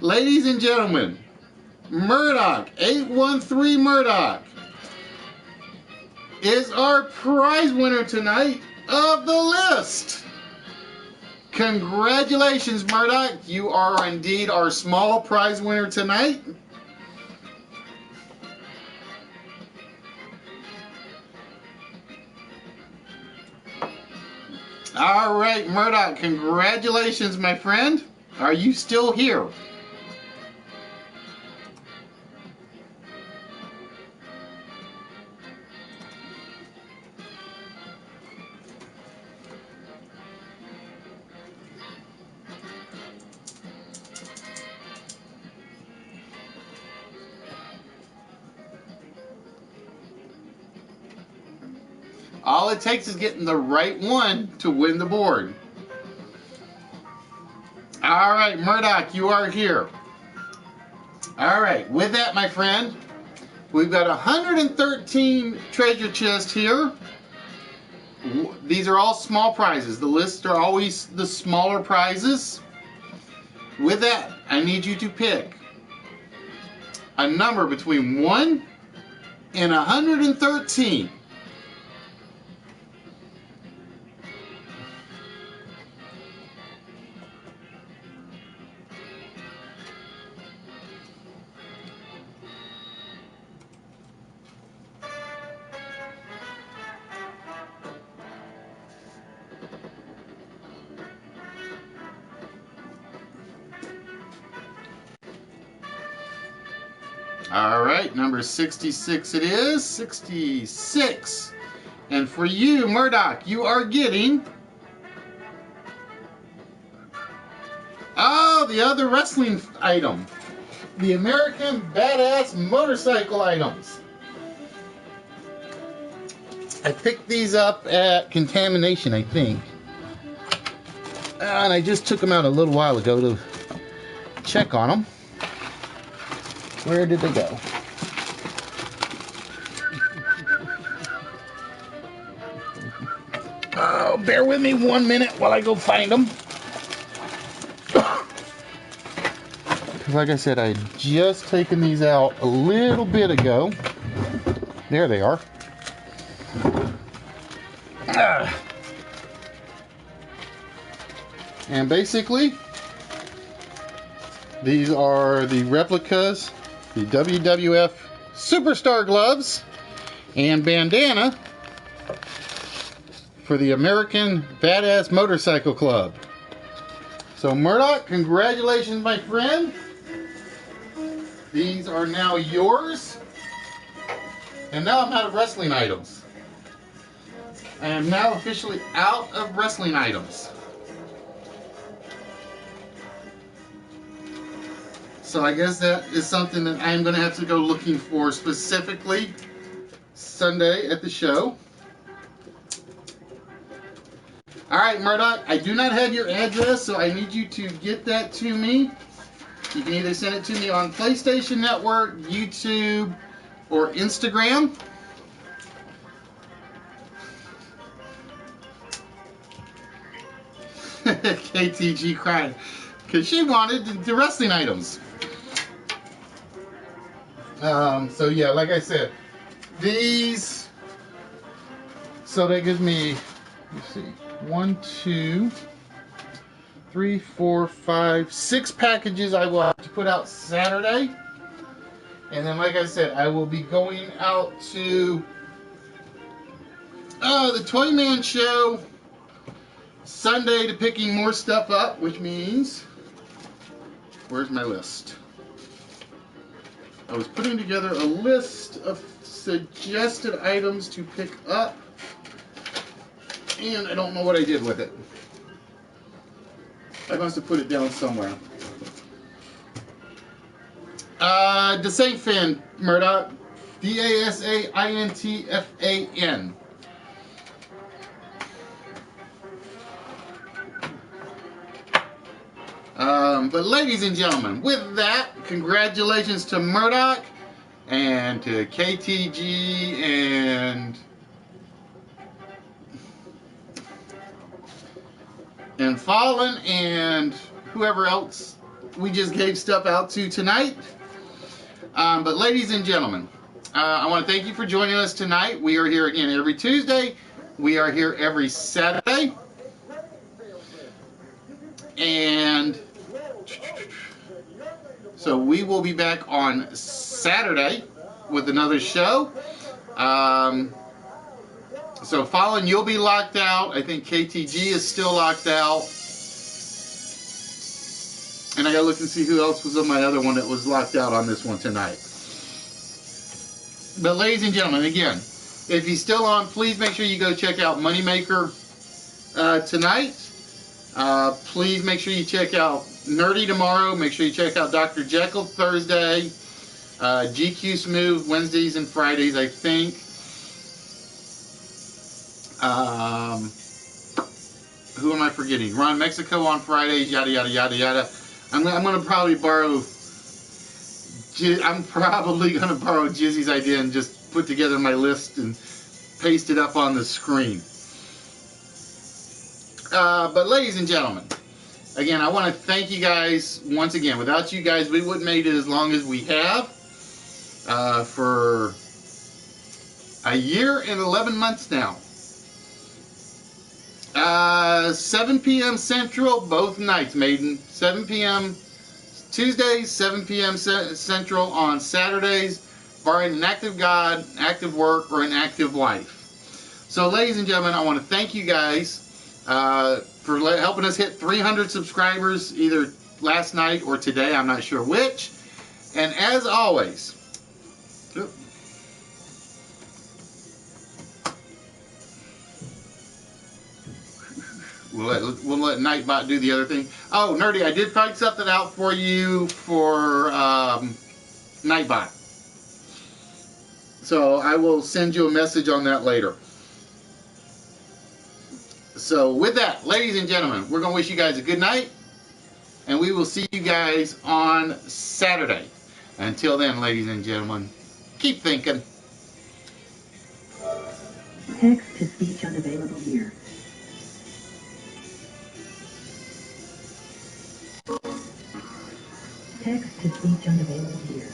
ladies and gentlemen, Murdoch, 813 Murdoch, is our prize winner tonight of the list. Congratulations, Murdoch. You are indeed our small prize winner tonight. All right, Murdoch, congratulations, my friend. Are you still here? All it takes is getting the right one to win the board. All right, Murdoch, you are here. All right, with that, my friend, we've got 113 treasure chests here. These are all small prizes. The lists are always the smaller prizes. With that, I need you to pick a number between 1 and 113. All right, number 66 it is. 66. And for you, Murdoch, you are getting... oh, the other wrestling item. The American Badass Motorcycle items. I picked these up at Contamination, I think. And I just took them out a little while ago to check on them. Where did they go? Oh, bear with me 1 minute while I go find them. Because like I said, I had just taken these out a little bit ago. There they are. And basically, these are the replicas. The WWF Superstar gloves and bandana for the American Badass Motorcycle Club. So Murdoch, congratulations, my friend. These are now yours. And now I'm out of wrestling items. I am now officially out of wrestling items. So I guess that is something that I'm going to have to go looking for specifically Sunday at the show. All right, Murdoch, I do not have your address, so I need you to get that to me. You can either send it to me on PlayStation Network, YouTube, or Instagram. KTG crying because she wanted the wrestling items. So yeah, like I said, these. So that gives me, let's see, 1, 2, 3, 4, 5, 6 packages I will have to put out Saturday. And then, like I said, I will be going out to the Toy Man Show Sunday to picking more stuff up, which means, where's my list? I was putting together a list of suggested items to pick up, and I don't know what I did with it. I must have put it down somewhere. Dasaintfan, Murdoch. Dasaintfan. But ladies and gentlemen, with that, congratulations to Murdoch and to KTG and Fallen and whoever else we just gave stuff out to tonight. But ladies and gentlemen, I want to thank you for joining us tonight. We are here again every Tuesday. We are here every Saturday. And so we will be back on Saturday with another show. So Fallen, you'll be locked out. I think KTG is still locked out. And I gotta look and see who else was on my other one that was locked out on this one tonight. But ladies and gentlemen, again, if he's still on, please make sure you go check out Moneymaker tonight. Please make sure you check out Nerdy tomorrow. Make sure you check out Dr. Jekyll Thursday. GQ Smooth Wednesdays and Fridays, I think. Who am I forgetting? Ron Mexico on Fridays, yada, yada, yada, yada. I'm going to probably borrow... I'm probably going to borrow Jizzy's idea and just put together my list and paste it up on the screen. But ladies and gentlemen, again, I want to thank you guys once again. Without you guys, we wouldn't made it as long as we have. For a year and 11 months now. 7 p.m. Central, both nights, Maiden. 7 p.m. Tuesdays, 7 p.m. Central on Saturdays, barring an active God, active work, or an active life. So, ladies and gentlemen, I want to thank you guys for helping us hit 300 subscribers either last night or today. I'm not sure which. And as always, we'll let Nightbot do the other thing. Oh, Nerdy, I did find something out for you for Nightbot. So I will send you a message on that later. So with that, ladies and gentlemen, we're going to wish you guys a good night. And we will see you guys on Saturday. Until then, ladies and gentlemen, keep thinking. Text to speech unavailable here. Text to speech unavailable here.